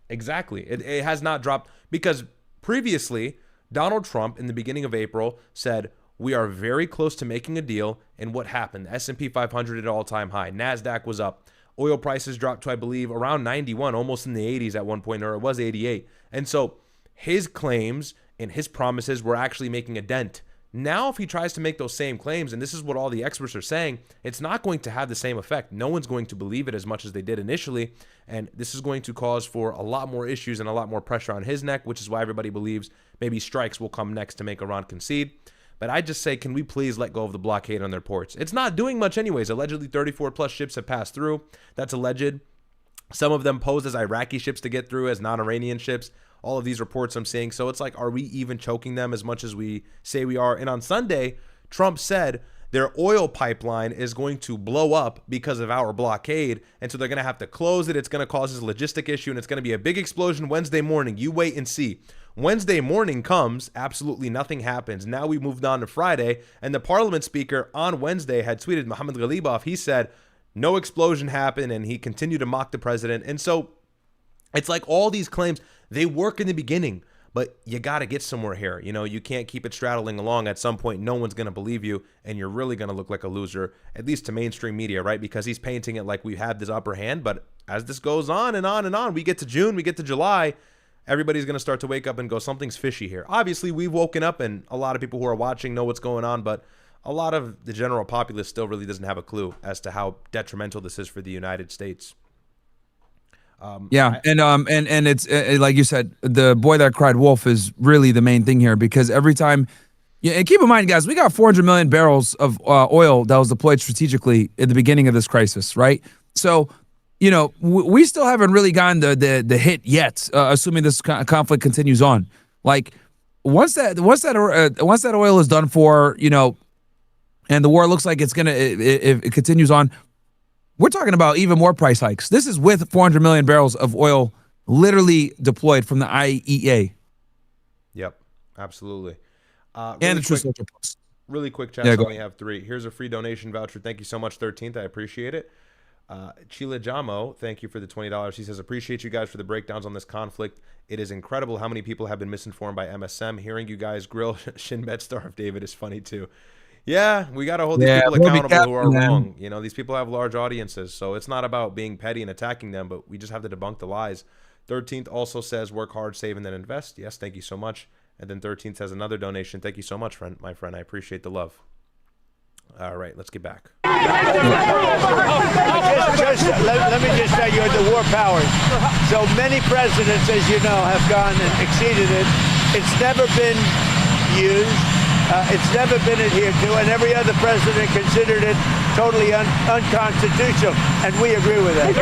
Exactly. It has not dropped, because previously Donald Trump in the beginning of April said, we are very close to making a deal. And what happened? The S&P 500 at all-time high. NASDAQ was up. Oil prices dropped to, I believe, around 91, almost in the 80s at one point, or it was 88. And so his claims and his promises were actually making a dent. Now, if he tries to make those same claims, and this is what all the experts are saying, it's not going to have the same effect. No one's going to believe it as much as they did initially, and this is going to cause for a lot more issues and a lot more pressure on his neck, which is why everybody believes maybe strikes will come next to make Iran concede. But I just say, can we please let go of the blockade on their ports? It's not doing much anyways. Allegedly, 34 plus ships have passed through. That's alleged. Some of them posed as Iraqi ships to get through, as non-Iranian ships. All of these reports I'm seeing. So it's like, are we even choking them as much as we say we are? And on Sunday, Trump said their oil pipeline is going to blow up because of our blockade. And so they're going to have to close it. It's going to cause this logistic issue, and it's going to be a big explosion Wednesday morning. You wait and see. Wednesday morning comes, absolutely nothing happens. Now we moved on to Friday, and the parliament speaker on Wednesday had tweeted Mohammed Ghalibaf. He said no explosion happened, and he continued to mock the president. And so it's like all these claims, they work in the beginning, but you got to get somewhere here. You know, you can't keep it straddling along. At some point, no one's going to believe you, and you're really going to look like a loser, at least to mainstream media, right? Because he's painting it like we have this upper hand. But as this goes on and on and on, we get to June, we get to July, everybody's going to start to wake up and go, something's fishy here. Obviously, we've woken up, and a lot of people who are watching know what's going on, but a lot of the general populace still really doesn't have a clue as to how detrimental this is for the United States. And it's like you said, the boy that cried wolf is really the main thing here, because every time, and keep in mind, guys, we got 400 million barrels of oil that was deployed strategically at the beginning of this crisis, right? So, you know, we still haven't really gotten the hit yet, assuming this conflict continues on. Like once that oil is done for, you know, and the war looks like it's gonna, if it continues on, we're talking about even more price hikes. This is with 400 million barrels of oil literally deployed from the IEA. Yep, absolutely. And the True Social Post. Really quick, chat. I only have 3. Here's a free donation voucher. Thank you so much, 13th. I appreciate it. Chila Jamo, thank you for the $20. He says, appreciate you guys for the breakdowns on this conflict. It is incredible how many people have been misinformed by MSM. Hearing you guys grill Shin Bet Star of David is funny too. Yeah, we got to hold these people accountable who are wrong. You know, these people have large audiences, so it's not about being petty and attacking them, but we just have to debunk the lies. 13th also says, work hard, save, and then invest. Yes, thank you so much. And then 13th has another donation. Thank you so much, my friend. I appreciate the love. All right, let's get back. Let me just tell you, the war powers. So many presidents, as you know, have gone and exceeded it. It's never been used. It's never been adhered to, and every other president considered it totally unconstitutional, and we agree with that.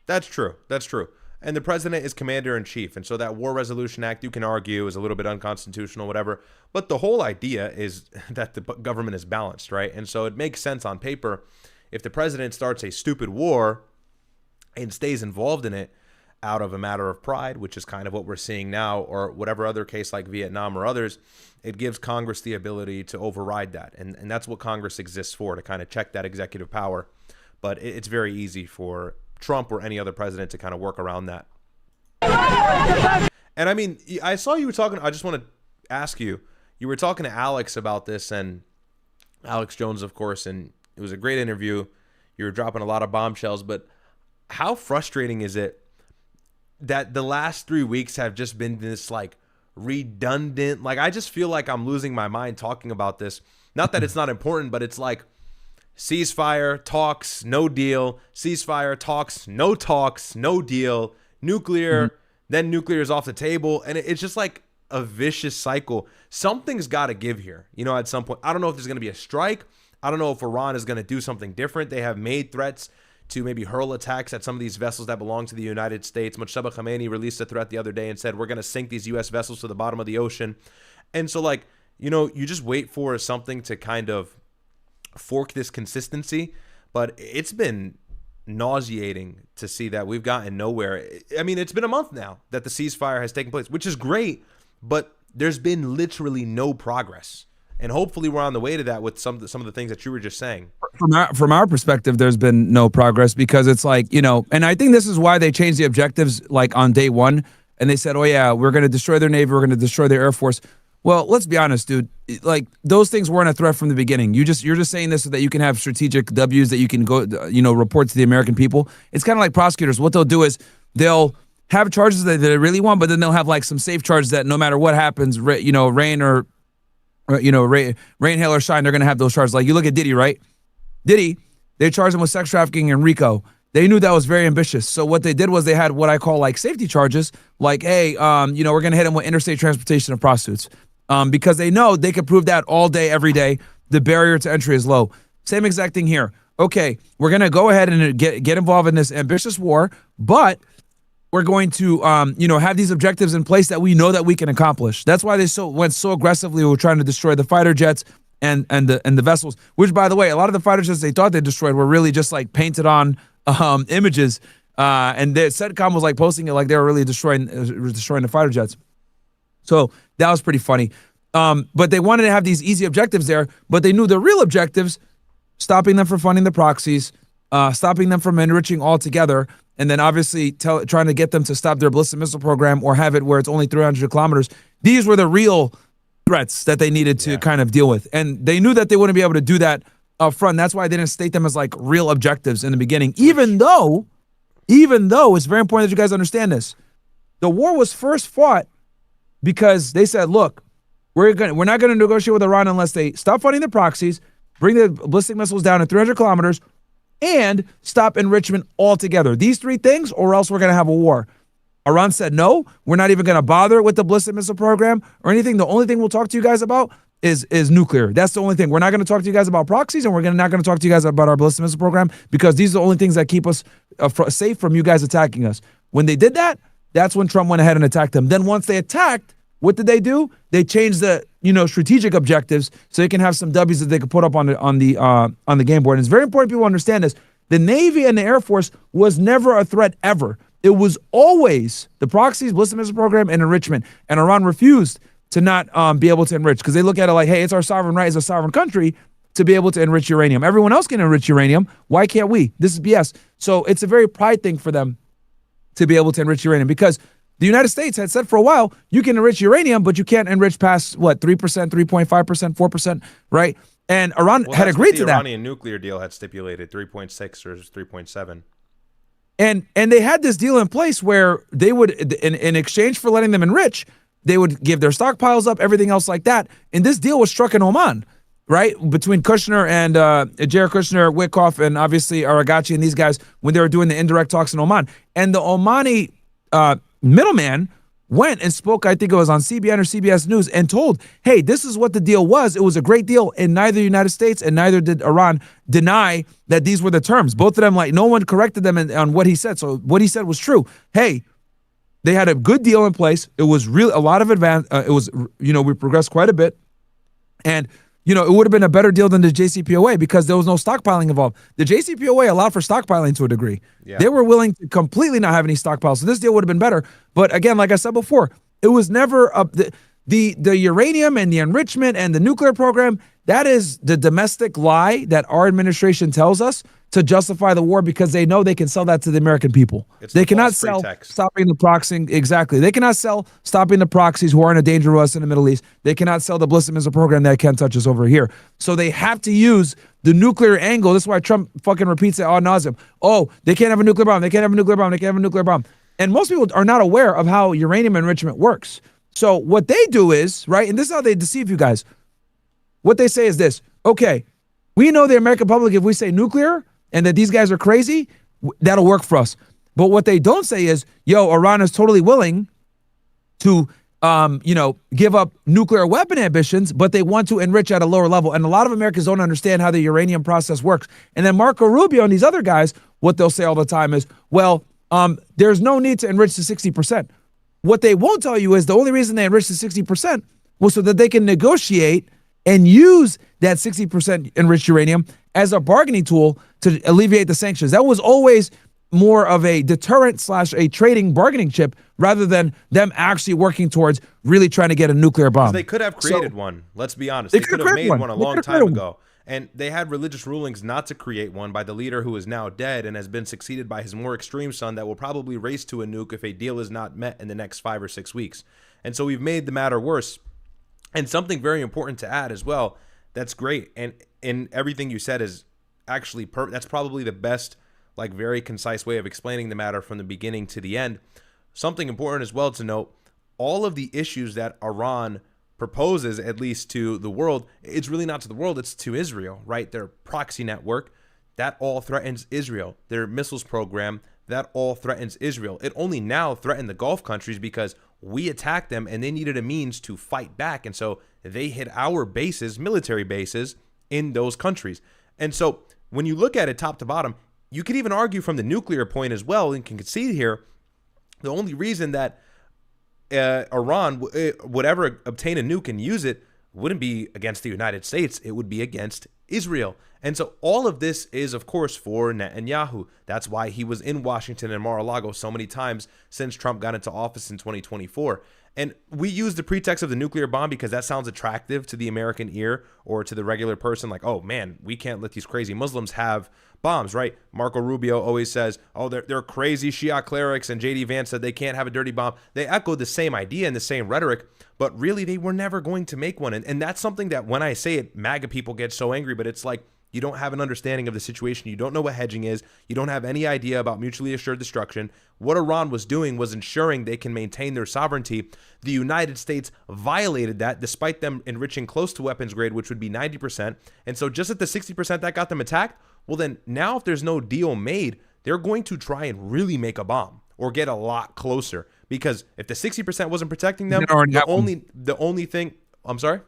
That's true. That's true. And the president is commander-in-chief, and so that War Resolution Act, you can argue, is a little bit unconstitutional, whatever. But the whole idea is that the government is balanced, right? And so it makes sense on paper. If the president starts a stupid war and stays involved in it out of a matter of pride, which is kind of what we're seeing now, or whatever other case like Vietnam or others, it gives Congress the ability to override that. And that's what Congress exists for, to kind of check that executive power. But it's very easy for Trump or any other president to kind of work around that. And I mean, I saw you were talking, I just want to ask you, you were talking to Alex about this, and Alex Jones, of course, and it was a great interview. You were dropping a lot of bombshells, but how frustrating is it that the last 3 weeks have just been this like redundant, like I just feel like I'm losing my mind talking about this. Not that it's not important, but it's like ceasefire, talks, no deal, ceasefire, talks, no deal, nuclear, then nuclear is off the table. And it's just like a vicious cycle. Something's got to give here, you know, at some point. I don't know if there's going to be a strike. I don't know if Iran is going to do something different. They have made threats to maybe hurl attacks at some of these vessels that belong to the United States. Mujtaba Khamenei released a threat the other day and said, we're going to sink these U.S. vessels to the bottom of the ocean. And so, like, you know, you just wait for something to kind of fork this consistency. But it's been nauseating to see that we've gotten nowhere. I mean, it's been a month now that the ceasefire has taken place, which is great, but there's been literally no progress. And hopefully we're on the way to that with some of the things that you were just saying. From our perspective, there's been no progress, because it's like, you know, and I think this is why they changed the objectives like on day one, and they said, oh yeah, we're going to destroy their Navy, we're going to destroy their Air Force. Well, let's be honest, dude. Like, those things weren't a threat from the beginning. You're just saying this so that you can have strategic W's that you can go, you know, report to the American people. It's kind of like prosecutors. What they'll do is they'll have charges that they really want, but then they'll have like some safe charges that no matter what happens, rain, hail or shine, they're going to have those charges. Like you look at Diddy, right? Diddy, they charged him with sex trafficking and RICO. They knew that was very ambitious. So what they did was they had what I call like safety charges, like, hey, we're going to hit him with interstate transportation of prostitutes, because they know they could prove that all day, every day. The barrier to entry is low. Same exact thing here. Okay, we're going to go ahead and get involved in this ambitious war, but we're going to, have these objectives in place that we know that we can accomplish. That's why they went so aggressively. We were trying to destroy the fighter jets and the vessels, which, by the way, a lot of the fighter jets they thought they destroyed were really just like painted on images. And the CENTCOM was like posting it like they were really destroying the fighter jets. So that was pretty funny. But they wanted to have these easy objectives there, but they knew the real objectives, stopping them from funding the proxies, stopping them from enriching altogether, and then obviously trying to get them to stop their ballistic missile program or have it where it's only 300 kilometers. These were the real threats that they needed to kind of deal with. And they knew that they wouldn't be able to do that up front. That's why they didn't state them as like real objectives in the beginning, even though it's very important that you guys understand this. The war was first fought because they said, look, we're not going to negotiate with Iran unless they stop funding the proxies, bring the ballistic missiles down to 300 kilometers, and stop enrichment altogether. These three things, or else we're going to have a war. Iran said, no, we're not even going to bother with the ballistic missile program or anything. The only thing we'll talk to you guys about is nuclear. That's the only thing. We're not going to talk to you guys about proxies, and we're not going to talk to you guys about our ballistic missile program, because these are the only things that keep us safe from you guys attacking us. When they did that, that's when Trump went ahead and attacked them. Then once they attacked, what did they do? They changed the strategic objectives so they can have some W's that they could put up on the game board. And it's very important people understand this. The Navy and the Air Force was never a threat ever. It was always the proxies, ballistic missile program, and enrichment. And Iran refused to not be able to enrich, because they look at it like, hey, it's our sovereign right as a sovereign country to be able to enrich uranium. Everyone else can enrich uranium. Why can't we? This is BS. So it's a very pride thing for them to be able to enrich uranium, because the United States had said for a while, you can enrich uranium, but you can't enrich past, 3%, 3.5%, 4%, right? And Iran had agreed to that. The Iranian nuclear deal had stipulated 3.6 or 3.7. And they had this deal in place where they would, in exchange for letting them enrich, they would give their stockpiles up, everything else like that. And this deal was struck in Oman, right? Between Kushner and Jared Kushner, Witkoff, and obviously Aragachi and these guys when they were doing the indirect talks in Oman. And the Omani middleman went and spoke, I think it was on CBN or CBS News, and told, hey, this is what the deal was. It was a great deal, and neither the United States and neither did Iran deny that these were the terms. Both of them, like, no one corrected them on what he said. So what he said was true. Hey, they had a good deal in place. It was really a lot of advance. We progressed quite a bit. And, it would have been a better deal than the JCPOA because there was no stockpiling involved. The JCPOA allowed for stockpiling to a degree. Yeah. They were willing to completely not have any stockpiles. So this deal would have been better. But again, like I said before, it was never the uranium and the enrichment and the nuclear program. That is the domestic lie that our administration tells us to justify the war, because they know they can sell that to the American people. They cannot sell stopping the proxying. Exactly. They cannot sell stopping the proxies who are in a danger to us in the Middle East. They cannot sell the ballistic missile program that can't touch us over here. So they have to use the nuclear angle. This is why Trump fucking repeats it ad nauseum. Oh, they can't have a nuclear bomb. They can't have a nuclear bomb. They can't have a nuclear bomb. And most people are not aware of how uranium enrichment works. So what they do is, right, and this is how they deceive you guys. What they say is this: okay, we know the American public, if we say nuclear and that these guys are crazy, that'll work for us. But what they don't say is, Iran is totally willing to, give up nuclear weapon ambitions, but they want to enrich at a lower level. And a lot of Americans don't understand how the uranium process works. And then Marco Rubio and these other guys, what they'll say all the time is, there's no need to enrich to 60%. What they won't tell you is the only reason they enriched to 60% was so that they can negotiate and use that 60% enriched uranium as a bargaining tool to alleviate the sanctions. That was always more of a deterrent / a trading bargaining chip rather than them actually working towards really trying to get a nuclear bomb. They could have created one. Let's be honest. They could have made one a long time ago. And they had religious rulings not to create one by the leader who is now dead and has been succeeded by his more extreme son that will probably race to a nuke if a deal is not met in the next 5 or 6 weeks. And so we've made the matter worse. And something very important to add as well, that's great. And in everything you said is actually that's probably the best, very concise way of explaining the matter from the beginning to the end. something important as well to note, all of the issues that Iran proposes, at least to the world, it's really not to the world, it's to Israel, right? Their proxy network, that all threatens Israel. Their missiles program, that all threatens Israel. It only now threatened the Gulf countries because we attacked them and they needed a means to fight back. And so they hit our bases, military bases, in those countries. And so when you look at it top to bottom, you could even argue from the nuclear point as well, and can concede here, the only reason that Iran would ever obtain a nuke and use it wouldn't be against the United States. It would be against Israel. And so all of this is, of course, for Netanyahu. That's why he was in Washington and Mar-a-Lago so many times since Trump got into office in 2024. And we use the pretext of the nuclear bomb because that sounds attractive to the American ear or to the regular person. Like, oh, man, we can't let these crazy Muslims have bombs, right? Marco Rubio always says, oh, they're crazy Shia clerics, and J.D. Vance said they can't have a dirty bomb. They echoed the same idea and the same rhetoric, but really they were never going to make one. And that's something that when I say it, MAGA people get so angry, but it's like, you don't have an understanding of the situation. You don't know what hedging is. You don't have any idea about mutually assured destruction. What Iran was doing was ensuring they can maintain their sovereignty. The United States violated that despite them enriching close to weapons grade, which would be 90%. And so just at the 60% that got them attacked, well then now if there's no deal made, they're going to try and really make a bomb or get a lot closer. Because if the 60% wasn't protecting them, the only thing, I'm sorry?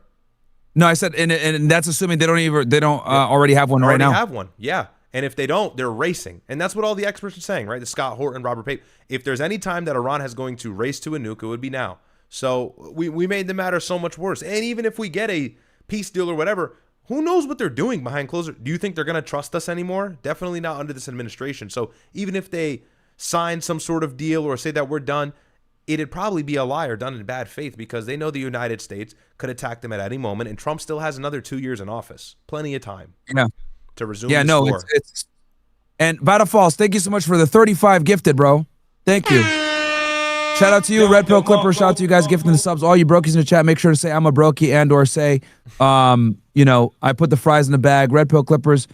No, I said, and that's assuming they don't already have one right now. Already have one, yeah. And if they don't, they're racing, and that's what all the experts are saying, right? The Scott Horton, Robert Pape. If there's any time that Iran is going to race to a nuke, it would be now. So we made the matter so much worse. And even if we get a peace deal or whatever, who knows what they're doing behind closed? Do you think they're going to trust us anymore? Definitely not under this administration. So even if they sign some sort of deal or say that we're done, it'd probably be a lie or done in bad faith because they know the United States could attack them at any moment, and Trump still has another 2 years in office. Plenty of time to resume this war. And Vada Falls, thank you so much for the 35 gifted, bro. Thank you. Shout out to you, Red Pill Clipper. Shout out to you guys gifting the subs. All you brokies in the chat, make sure to say I'm a brokey and or say, I put the fries in the bag. Red Pill Clippers,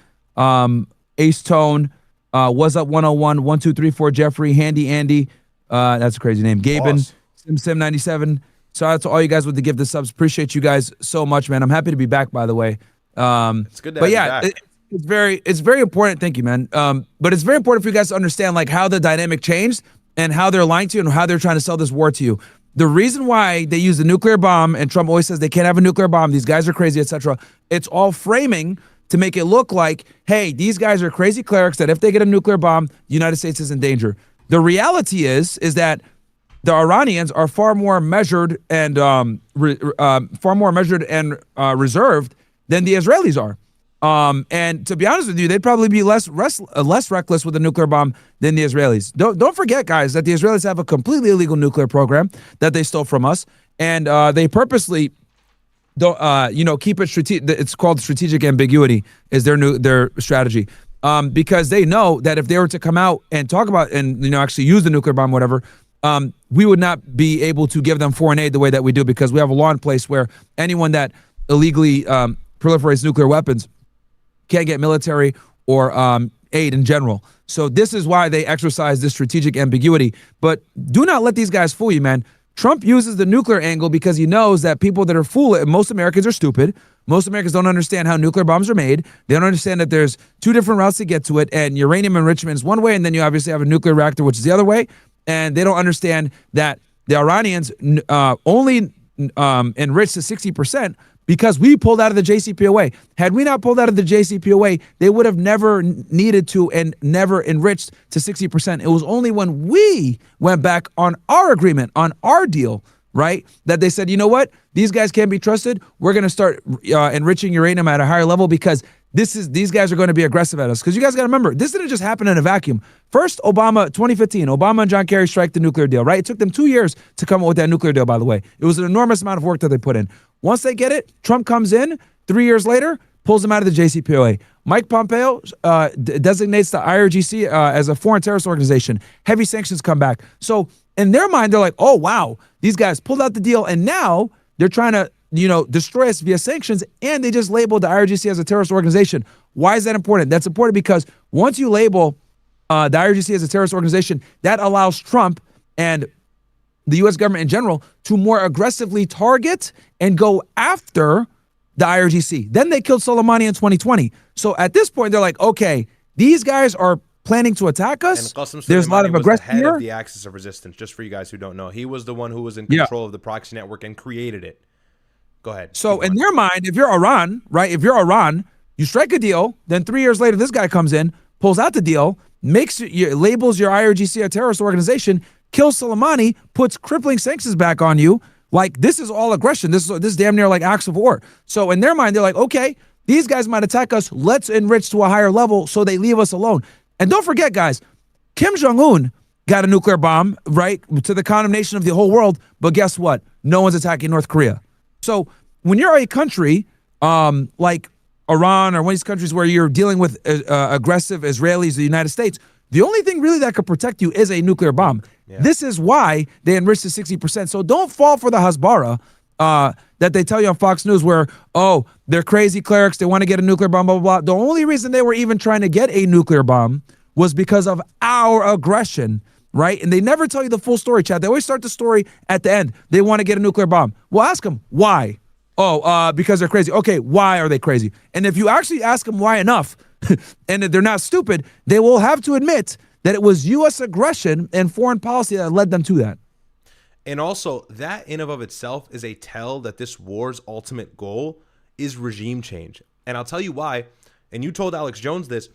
Ace Tone, Was Up 101, 1234 Jeffrey, Handy Andy. That's a crazy name. Gaben, Sim97. Shout out to all you guys with the gift of subs. Appreciate you guys so much, man. I'm happy to be back, by the way. It's good to have you back. It's very important. Thank you, man. But it's very important for you guys to understand like how the dynamic changed and how they're lying to you and how they're trying to sell this war to you. The reason why they use the nuclear bomb, and Trump always says they can't have a nuclear bomb, these guys are crazy, etc. It's all framing to make it look like, hey, these guys are crazy clerics that if they get a nuclear bomb, the United States is in danger. The reality is that the Iranians are far more measured and reserved than the Israelis are. And to be honest with you, they'd probably be less reckless with a nuclear bomb than the Israelis. Don't forget, guys, that the Israelis have a completely illegal nuclear program that they stole from us, and they purposely don't, keep it strategic. It's called strategic ambiguity is their strategy. Because they know that if they were to come out and talk about and actually use the nuclear bomb, whatever, we would not be able to give them foreign aid the way that we do because we have a law in place where anyone that illegally proliferates nuclear weapons can't get military or aid in general. So this is why they exercise this strategic ambiguity. But do not let these guys fool you, man. Trump uses the nuclear angle because he knows that people that are foolish, most Americans are stupid. Most Americans don't understand how nuclear bombs are made. They don't understand that there's two different routes to get to it, and uranium enrichment is one way, and then you obviously have a nuclear reactor, which is the other way. And they don't understand that the Iranians only enriched to 60% because we pulled out of the JCPOA. Had we not pulled out of the JCPOA, they would have never needed to and never enriched to 60%. It was only when we went back on our agreement, on our deal, right, that they said, you know what? These guys can't be trusted. We're going to start enriching uranium at a higher level because these guys are going to be aggressive at us. Because you guys got to remember, this didn't just happen in a vacuum. First, 2015, Obama and John Kerry strike the nuclear deal, right? It took them 2 years to come up with that nuclear deal, by the way. It was an enormous amount of work that they put in. Once they get it, Trump comes in 3 years later, pulls them out of the JCPOA. Mike Pompeo designates the IRGC as a foreign terrorist organization. Heavy sanctions come back. So in their mind, they're like, oh, wow, these guys pulled out the deal, and now they're trying to destroy us via sanctions, and they just labeled the IRGC as a terrorist organization. Why is that important? That's important because once you label the IRGC as a terrorist organization, that allows Trump and the U.S. government in general, to more aggressively target and go after the IRGC. Then they killed Soleimani in 2020. So at this point, they're like, okay, these guys are planning to attack us. There's a lot of aggression head here. Of the axis of resistance, just for you guys who don't know. He was the one who was in control of the proxy network and created it. Go ahead. So in their mind, if you're Iran, right, if you're Iran, you strike a deal, then 3 years later, this guy comes in, pulls out the deal, labels your IRGC a terrorist organization, kills Soleimani, puts crippling sanctions back on you. Like, this is all aggression. This is damn near like acts of war. So in their mind, they're like, okay, these guys might attack us. Let's enrich to a higher level so they leave us alone. And don't forget, guys, Kim Jong-un got a nuclear bomb, right, to the condemnation of the whole world. But guess what? No one's attacking North Korea. So when you're a country like Iran or one of these countries where you're dealing with aggressive Israelis, the United States, the only thing really that could protect you is a nuclear bomb. Yeah. This is why they enriched to 60%. So don't fall for the Hasbara that they tell you on Fox News where, oh, they're crazy clerics, they want to get a nuclear bomb, blah, blah, blah. The only reason they were even trying to get a nuclear bomb was because of our aggression, right? And they never tell you the full story, Chad. They always start the story at the end. They want to get a nuclear bomb. Well, ask them, why? Oh, because they're crazy. Okay, why are they crazy? And if you actually ask them why enough, and they're not stupid, they will have to admit that it was U.S. aggression and foreign policy that led them to that. And also, that in and of itself is a tell that this war's ultimate goal is regime change. And I'll tell you why. And you told Alex Jones this.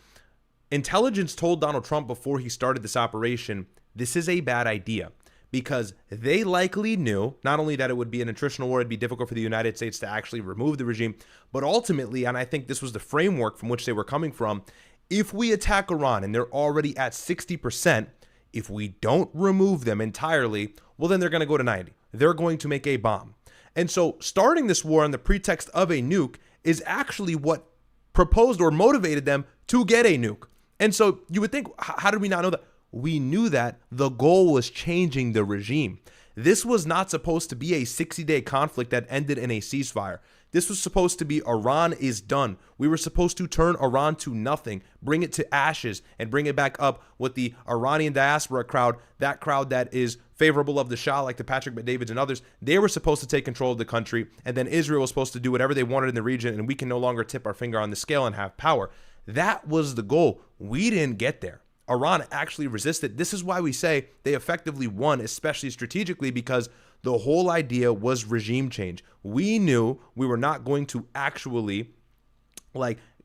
Intelligence told Donald Trump before he started this operation, this is a bad idea. Because they likely knew not only that it would be an attritional war, it'd be difficult for the United States to actually remove the regime, but ultimately, and I think this was the framework from which they were coming from, if we attack Iran and they're already at 60%, if we don't remove them entirely, well, then they're going to go to 90. They're going to make a bomb. And so starting this war on the pretext of a nuke is actually what proposed or motivated them to get a nuke. And so you would think, how did we not know that? We knew that the goal was changing the regime. This was not supposed to be a 60-day conflict that ended in a ceasefire. This was supposed to be Iran is done. We were supposed to turn Iran to nothing, bring it to ashes, and bring it back up with the Iranian diaspora crowd, that crowd that is favorable of the Shah, like the Patrick McDavids and others. They were supposed to take control of the country, and then Israel was supposed to do whatever they wanted in the region, and we can no longer tip our finger on the scale and have power. That was the goal. We didn't get there. Iran actually resisted. This is why we say they effectively won, especially strategically, because the whole idea was regime change. We knew we were not going to actually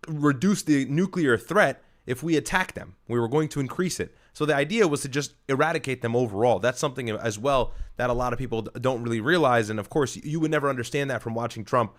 reduce the nuclear threat if we attack them. We were going to increase it. So the idea was to just eradicate them overall. That's something as well that a lot of people don't really realize. And of course, you would never understand that from watching Trump,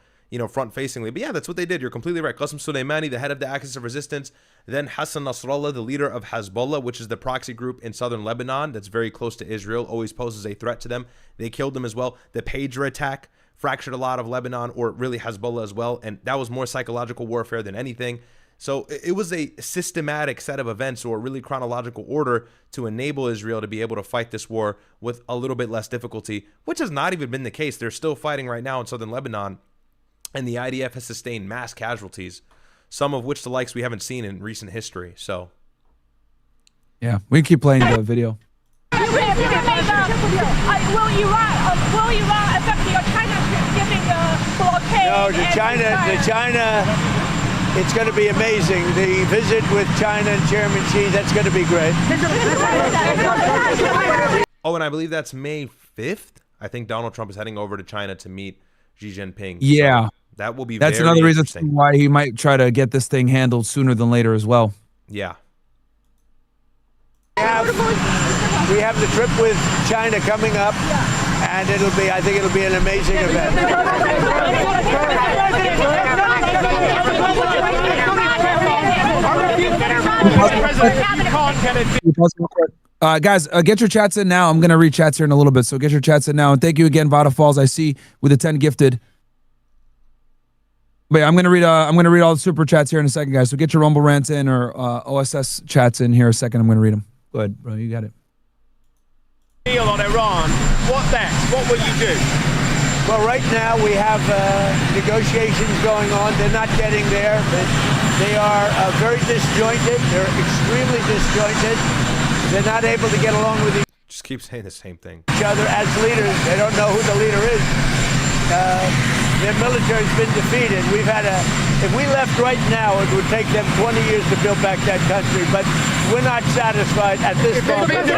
front-facingly. But yeah, that's what they did. You're completely right. Qasem Soleimani, the head of the Axis of Resistance, then Hassan Nasrallah, the leader of Hezbollah, which is the proxy group in southern Lebanon that's very close to Israel, always poses a threat to them. They killed him as well. The Pager attack fractured a lot of Lebanon, or really Hezbollah as well, and that was more psychological warfare than anything. So it was a systematic set of events, or really chronological order, to enable Israel to be able to fight this war with a little bit less difficulty, which has not even been the case. They're still fighting right now in southern Lebanon, and the IDF has sustained mass casualties, some of which the likes we haven't seen in recent history. So, yeah, we can keep playing the video. Will Iran affect your China giving blockade? No, the China, it's going to be amazing. The visit with China and Chairman Xi, that's going to be great. Oh, and I believe that's May 5th. I think Donald Trump is heading over to China to meet Xi Jinping. Yeah. So that will be That's very another reason interesting. why he might try to get this thing handled sooner than later as well. Yeah. We have the trip with China coming up, and I think it'll be an amazing event. Guys, get your chats in now. I'm going to read chats here in a little bit, so get your chats in now. And thank you again, Vada Falls. I see with the 10 gifted. But yeah, I'm gonna read all the super chats here in a second, guys. So get your Rumble rants in or OSS chats in here a second. I'm gonna read them. Go ahead, bro. You got it. Deal on Iran. What next? What will you do? Well, right now we have negotiations going on. They're not getting there, but they are very disjointed. They're extremely disjointed. They're not able to get along with each other. Just keep saying the same thing. Each other as leaders. They don't know who the leader is. Their military's been defeated. If we left right now, it would take them 20 years to build back that country, but we're not satisfied at this moment.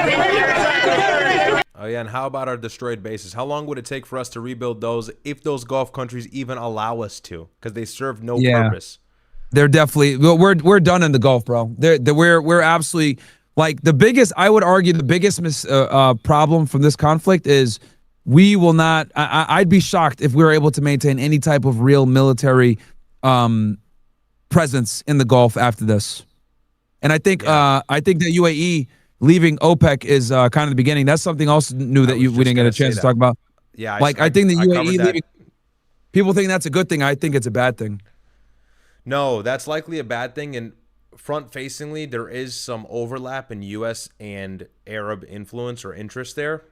Oh yeah, and how about our destroyed bases? How long would it take for us to rebuild those if those Gulf countries even allow us to? Because they serve no purpose. They're definitely, we're done in the Gulf, bro. We're absolutely, like, the biggest, I would argue the biggest problem from this conflict is we will not, I'd be shocked if we were able to maintain any type of real military presence in the Gulf after this. And I think that UAE leaving OPEC is kind of the beginning. That's something else new that we didn't get a chance to talk about. Yeah, I think the UAE leaving, people think that's a good thing. I think it's a bad thing. No, that's likely a bad thing. And front-facingly, there is some overlap in U.S. and Arab influence or interest there.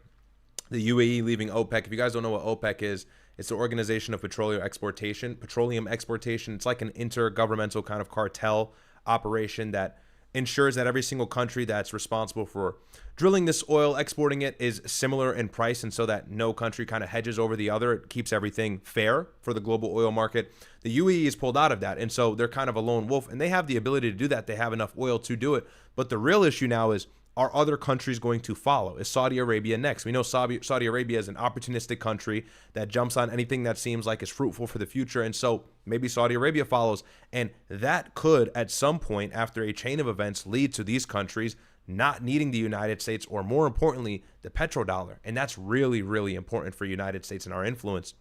The UAE leaving OPEC. If you guys don't know what OPEC is, it's the Organization of Petroleum Exportation. It's like an intergovernmental kind of cartel operation that ensures that every single country that's responsible for drilling this oil, exporting it, is similar in price, and so that no country kind of hedges over the other. It keeps everything fair for the global oil market. The UAE is pulled out of that, and so they're kind of a lone wolf, and they have the ability to do that. They have enough oil to do it. But the real issue now is, are other countries going to follow? Is Saudi Arabia next? We know Saudi Arabia is an opportunistic country that jumps on anything that seems like is fruitful for the future. And so maybe Saudi Arabia follows. And that could, at some point after a chain of events, lead to these countries not needing the United States, or more importantly, the petrodollar. And that's really, really important for the United States and our influence.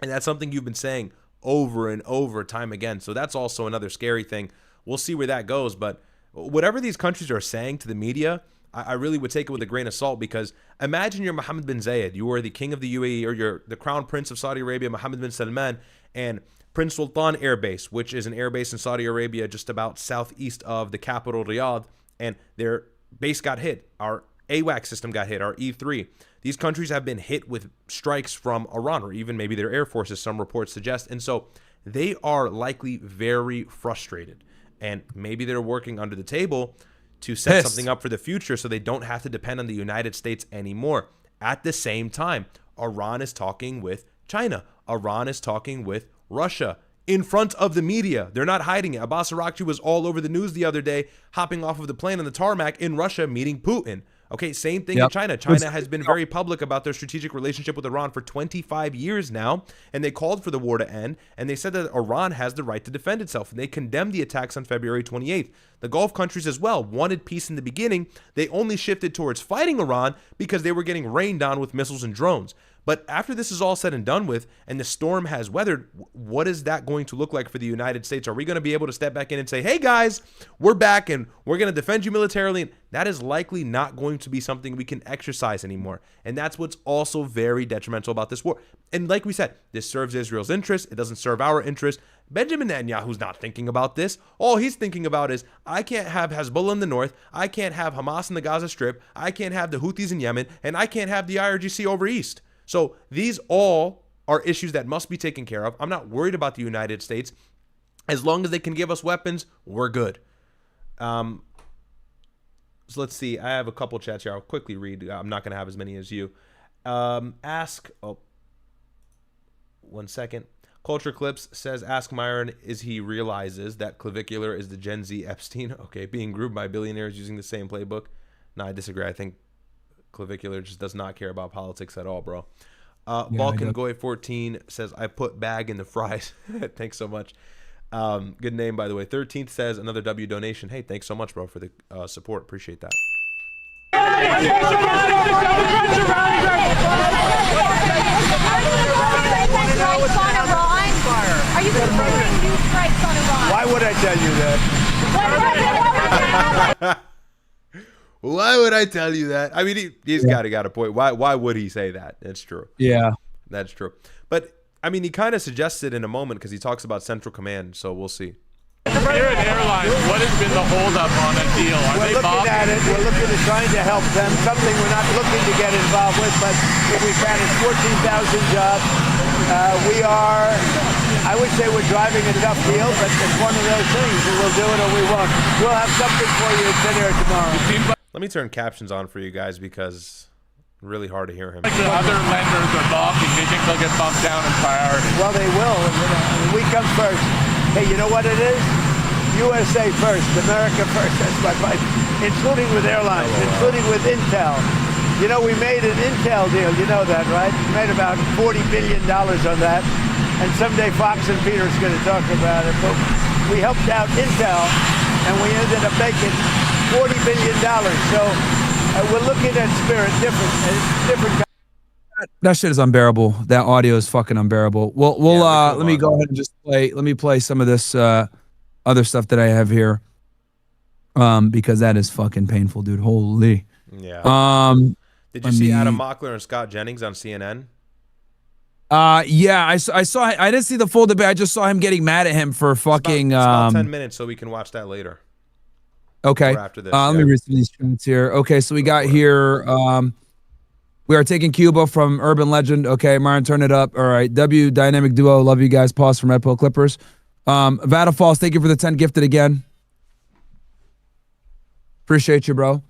And that's something you've been saying over and over time again. So that's also another scary thing. We'll see where that goes. But whatever these countries are saying to the media, I really would take it with a grain of salt, because imagine you're Mohammed bin Zayed, you are the king of the UAE, or you're the crown prince of Saudi Arabia, Mohammed bin Salman, and Prince Sultan Air Base, which is an air base in Saudi Arabia just about southeast of the capital Riyadh, and their base got hit. Our AWACS system got hit, our E3. These countries have been hit with strikes from Iran, or even maybe their air forces, some reports suggest, and so they are likely very frustrated. And maybe they're working under the table to set something up for the future so they don't have to depend on the United States anymore. At the same time, Iran is talking with China. Iran is talking with Russia in front of the media. They're not hiding it. Abbas Araghchi was all over the news the other day, hopping off of the plane on the tarmac in Russia, meeting Putin. Okay, same thing in China. China has been very public about their strategic relationship with Iran for 25 years now, and they called for the war to end, and they said that Iran has the right to defend itself, and they condemned the attacks on February 28th. The Gulf countries as well wanted peace in the beginning. They only shifted towards fighting Iran because they were getting rained on with missiles and drones. But after this is all said and done with, and the storm has weathered, what is that going to look like for the United States? Are we going to be able to step back in and say, hey guys, we're back and we're going to defend you militarily? And that is likely not going to be something we can exercise anymore. And that's what's also very detrimental about this war. And like we said, this serves Israel's interest. It doesn't serve our interest. Benjamin Netanyahu's not thinking about this. All he's thinking about is, I can't have Hezbollah in the north. I can't have Hamas in the Gaza Strip. I can't have the Houthis in Yemen. And I can't have the IRGC over east. So these all are issues that must be taken care of. I'm not worried about the United States. As long as they can give us weapons, we're good. So let's see. I have a couple chats here. I'll quickly read. I'm not going to have as many as you. One second. Culture Clips says, ask Myron, is he realizes that clavicular is the Gen Z Epstein? Okay, being groomed by billionaires using the same playbook. No, I disagree. I think clavicular just does not care about politics at all, bro. Balkan Goy 14 says, I put bag in the fries. Thanks so much. Good name, by the way. 13th says, another W donation. Hey, thanks so much, bro, for the support. Appreciate that. Are you considering new strikes on Iran? Why would I tell you that? Why would I tell you that? I mean, he's got a point. Why would he say that? That's true. Yeah. That's true. But, I mean, he kind of suggests it in a moment because he talks about Central Command, so we'll see. Spirit Airlines, what has been the holdup on a deal? We're looking at it. We're looking at trying to help them. Something we're not looking to get involved with, but if we can, it's 14,000 jobs. We are, I would say we're driving a tough deal, but it's one of those things. We'll do it or we won't. We'll have something for you at dinner tomorrow. Let me turn captions on for you guys because Really hard to hear him. Like the other lenders are balking. Do you think they'll get bumped down in priority? Well, they will. We come first. Hey, you know what it is? USA first, America first. That's my point. Including with airlines, including with Intel. You know, we made an Intel deal. You know that, right? We made about $40 billion on that. And someday Fox and Peter's going to talk about it. But we helped out Intel, and we ended up making $40 billion. So we're looking at Spirit different. That shit is unbearable. That audio is fucking unbearable. We'll let me go ahead and just play. Let me play some of this other stuff that I have here, because that is fucking painful, dude. Holy. Yeah. Did you see Adam Mockler and Scott Jennings on CNN? Yeah, I saw. I didn't see the full debate. I just saw him getting mad at him for fucking. It's about 10 minutes, so we can watch that later. Okay. After this, let me read some of these chats here. Okay, so we got here. We are taking Cuba from Urban Legend. Okay, Myron, turn it up. All right, W Dynamic Duo. Love you guys. Pause from Red Pill Clippers. Vada Falls, thank you for the 10 gifted again. Appreciate you, bro.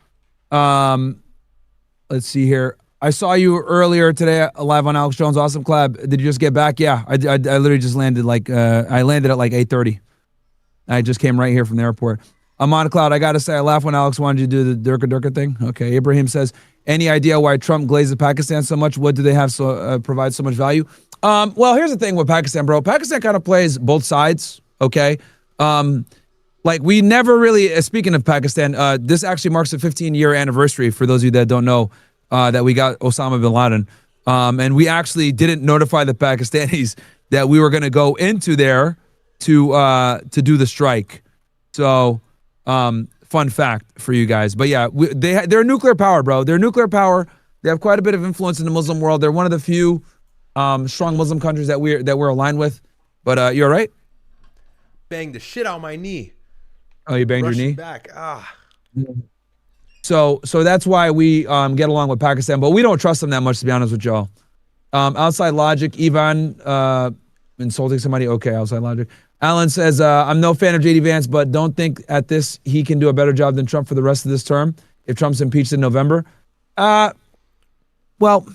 Let's see here. I saw you earlier today live on Alex Jones. Awesome collab. Did you just get back? Yeah, I literally just landed I landed at like 8:30. I just came right here from the airport. I'm on cloud. I got to say, I laugh when Alex wanted you to do the Durka Durka thing. Okay. Ibrahim says, any idea why Trump glazes Pakistan so much? What do they have provide so much value? Well, here's the thing with Pakistan, bro. Pakistan kind of plays both sides. Okay. Like we never really, speaking of Pakistan, this actually marks the 15-year anniversary for those of you that don't know, that we got Osama bin Laden. And we actually didn't notify the Pakistanis that we were going to go into there to do the strike. So, fun fact for you guys. But yeah, they're a nuclear power, bro. They're a nuclear power. They have quite a bit of influence in the Muslim world. They're one of the few strong Muslim countries that we're aligned with. But you all right? Banged the shit out of my knee. Oh, you banged your knee? Back. So that's why we get along with Pakistan, but we don't trust them that much, to be honest with y'all. Outside logic, Ivan insulting somebody. Okay, outside logic. Alan says, I'm no fan of JD Vance, but don't think at this he can do a better job than Trump for the rest of this term if Trump's impeached in November. Well, I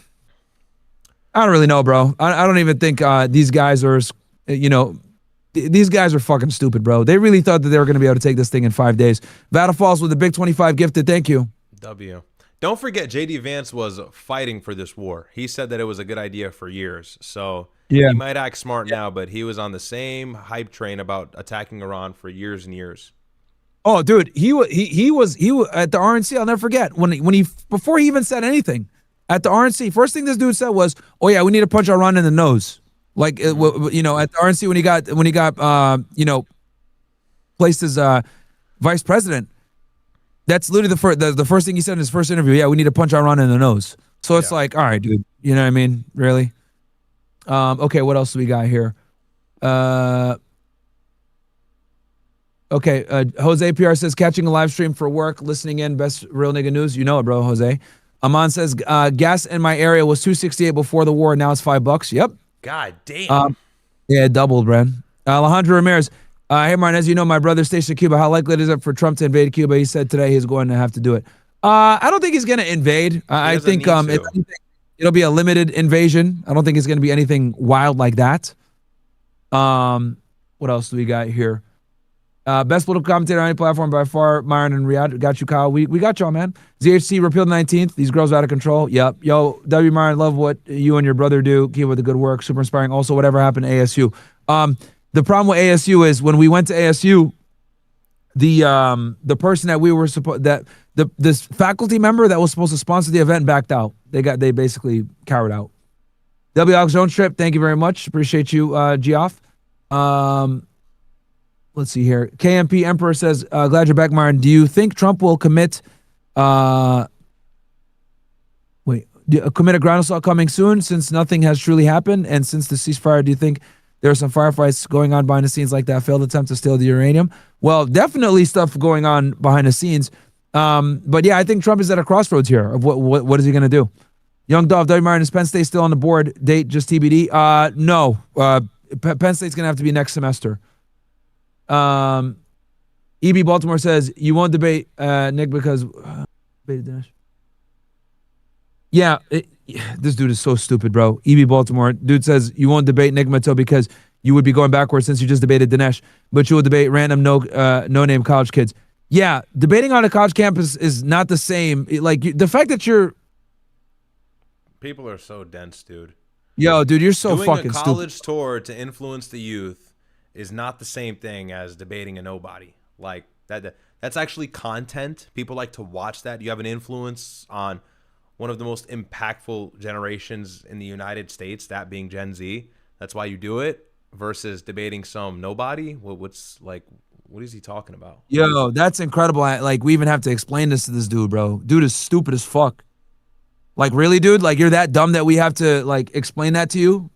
don't really know, bro. I don't even think these guys are, these guys are fucking stupid, bro. They really thought that they were going to be able to take this thing in 5 days. Vada Falls with the big 25 gifted. Thank you. W. Don't forget, JD Vance was fighting for this war. He said that it was a good idea for years. So he might act smart now, but he was on the same hype train about attacking Iran for years and years. Oh, dude, he was at the RNC. I'll never forget when he before he even said anything at the RNC. First thing this dude said was, "Oh yeah, we need to punch Iran in the nose." Like at the RNC when he got placed as vice president. That's literally the first thing he said in his first interview. Yeah, we need to punch Iran in the nose. So it's like, all right, dude. You know what I mean? Really? Okay, what else do we got here? Okay, Jose PR says, catching a live stream for work, listening in, best real nigga news. You know it, bro, Jose. Aman says, gas in my area was $2.68 before the war. Now it's $5. Yep. God damn. Yeah, it doubled, Bren. Alejandro Ramirez. Hey, Martin, as you know, my brother stationed in Cuba. How likely is it for Trump to invade Cuba? He said today he's going to have to do it. I don't think he's going to invade. I think it'll be a limited invasion. I don't think it's going to be anything wild like that. What else do we got here? Best political commentator on any platform by far, Myron and Riyadh. Got you, Kyle. We got y'all, man. ZHC repealed the 19th. These girls are out of control. Yep. Yo, W. Myron, love what you and your brother do. Keep with the good work. Super inspiring. Also, whatever happened to ASU. The problem with ASU is when we went to ASU, the person that we were this faculty member that was supposed to sponsor the event backed out. They basically cowered out. W. Alex Jones trip. Thank you very much. Appreciate you, Geoff. Let's see here. KMP Emperor says, glad you're back, Myron. Do you think Trump will commit a ground assault coming soon since nothing has truly happened? And since the ceasefire, do you think there are some firefights going on behind the scenes like that failed attempt to steal the uranium? Well, definitely stuff going on behind the scenes. But yeah, I think Trump is at a crossroads here of what is he going to do? Young Dove, W. Myron, is Penn State still on the board? Date just TBD? No. Penn State's going to have to be next semester. EB Baltimore says, you won't debate Nick because Yeah, this dude is so stupid, bro. EB Baltimore. Dude says, you won't debate Nick Mato because you would be going backwards since you just debated Dinesh, but you will debate random no-name college kids. Yeah, debating on a college campus is not the same. Like, the fact that you're... People are so dense, dude. Yo, dude, you're so Doing fucking a college stupid. tour to influence the youth is not the same thing as debating a nobody. Like, that's actually content. People like to watch that. You have an influence on one of the most impactful generations in the United States, that being Gen Z. That's why you do it, versus debating some nobody. What's like, what is he talking about? Yo, that's incredible. Like, we even have to explain this to this dude, bro. Dude is stupid as fuck. Like, really, dude? Like, you're that dumb that we have to, like, explain that to you?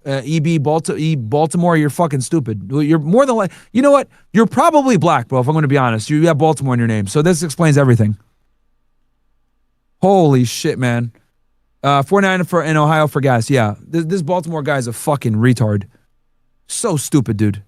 Baltimore, you're fucking stupid. You're more than like, you know what? You're probably black, bro, if I'm going to be honest. You have Baltimore in your name. So this explains everything. Holy shit, man. 49 for in Ohio for gas. Yeah, this Baltimore guy is a fucking retard. So stupid, dude.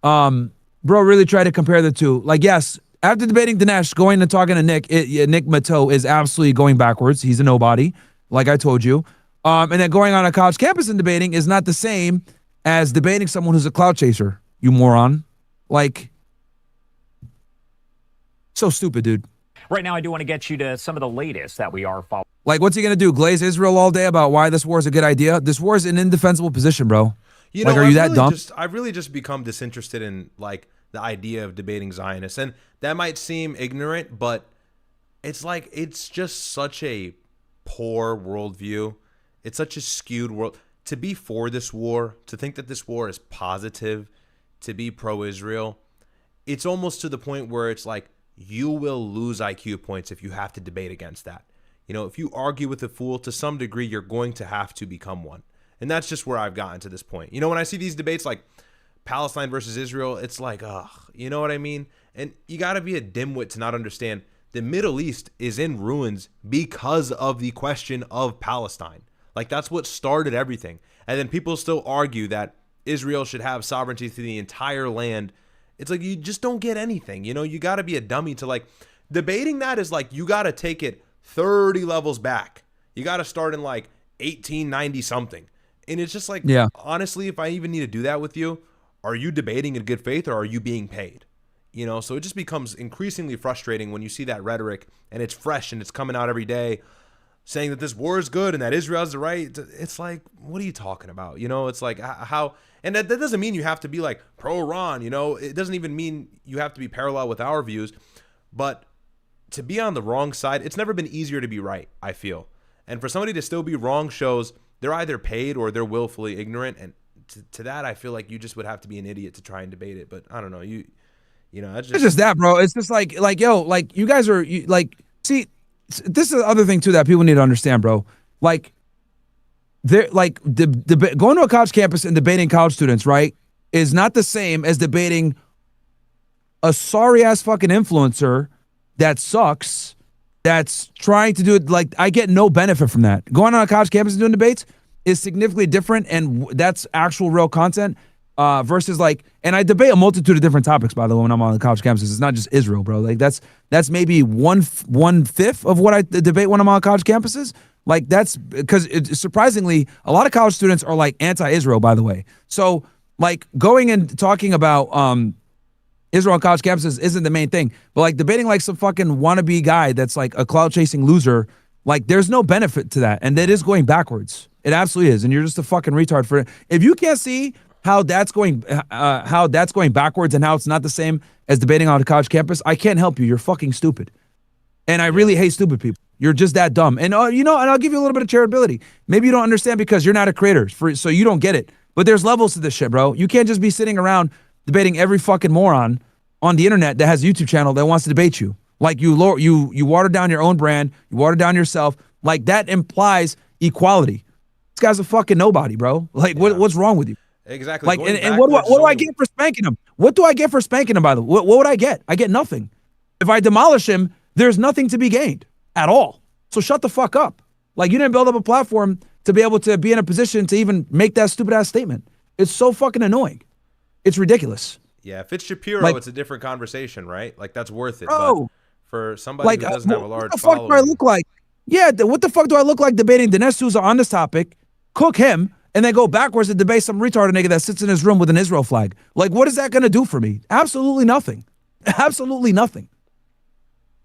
Bro, really try to compare the two. Like, yes, after debating Dinesh, going and talking to Nick Mato is absolutely going backwards. He's a nobody, like I told you. And then going on a college campus and debating is not the same as debating someone who's a cloud chaser, you moron. Like, so stupid, dude. Right now, I do want to get you to some of the latest that we are following. Like, what's he going to do? Glaze Israel all day about why this war is a good idea? This war is an indefensible position, bro. You know, like, are you that dumb? I've really just become disinterested in, like, the idea of debating Zionists. And that might seem ignorant, but it's like, it's just such a poor worldview. It's such a skewed world. To be for this war, to think that this war is positive, to be pro-Israel, it's almost to the point where it's like, you will lose IQ points if you have to debate against that. You know, if you argue with a fool, to some degree, you're going to have to become one. And that's just where I've gotten to this point. You know, when I see these debates like Palestine versus Israel, it's like, ugh, you know what I mean? And you got to be a dimwit to not understand the Middle East is in ruins because of the question of Palestine. Like, that's what started everything. And then people still argue that Israel should have sovereignty to the entire land. It's like, you just don't get anything. You know, you got to be a dummy to, like, debating that is like, you got to take it 30 levels back. You got to start in like 1890 something. And it's just like, yeah, honestly, if I even need to do that with you, are you debating in good faith or are you being paid? You know, so it just becomes increasingly frustrating when you see that rhetoric and it's fresh and it's coming out every day saying that this war is good and that Israel has the right. It's like, what are you talking about? You know, it's like how, and that doesn't mean you have to be like pro-Iran, you know, it doesn't even mean you have to be parallel with our views, but to be on the wrong side, it's never been easier to be right, I feel. And for somebody to still be wrong shows they're either paid or they're willfully ignorant. And to that, I feel like you just would have to be an idiot to try and debate it. But I don't know, you know, it's just that, bro. It's just like, yo, like, you guys are like, see, this is the other thing too that people need to understand, bro. Like, they're like going to a college campus and debating college students, right, is not the same as debating a sorry ass fucking influencer that sucks, that's trying to do it. Like, I get no benefit from that. Going on a college campus and doing debates is significantly different, and that's actual real content versus like, and I debate a multitude of different topics, by the way, when I'm on the college campuses. It's not just Israel, bro. Like, that's maybe one fifth of what I debate when I'm on college campuses. Like, that's because surprisingly, a lot of college students are like anti-Israel, by the way. So like, going and talking about Israel on college campuses isn't the main thing, but like debating like some fucking wannabe guy that's like a cloud chasing loser, like, there's no benefit to that. And that is going backwards. It absolutely is. And you're just a fucking retard for it. If you can't see how that's going backwards and how it's not the same as debating on a college campus, I can't help you. You're fucking stupid. And I really hate stupid people. You're just that dumb. And you know, and I'll give you a little bit of charitability. Maybe you don't understand because you're not a creator, so you don't get it. But there's levels to this shit, bro. You can't just be sitting around debating every fucking moron on the internet that has a YouTube channel that wants to debate you. Like, you water down your own brand, you water down yourself. Like, that implies equality. This guy's a fucking nobody, bro. Like, what's wrong with you? Exactly. Like, and what do I get for spanking him? What do I get for spanking him, by the way? What would I get? I get nothing. If I demolish him, there's nothing to be gained at all. So shut the fuck up. Like, you didn't build up a platform to be able to be in a position to even make that stupid ass statement. It's so fucking annoying. It's ridiculous. Yeah, if it's Shapiro, like, it's a different conversation, right? Like, that's worth it. Bro, but for somebody like, who doesn't have a large what the fuck following, do I look like? Yeah, what the fuck do I look like debating Dinesh D'Souza on this topic, cook him, and then go backwards to debate some retarded nigga that sits in his room with an Israel flag? Like, what is that going to do for me? Absolutely nothing. Absolutely nothing.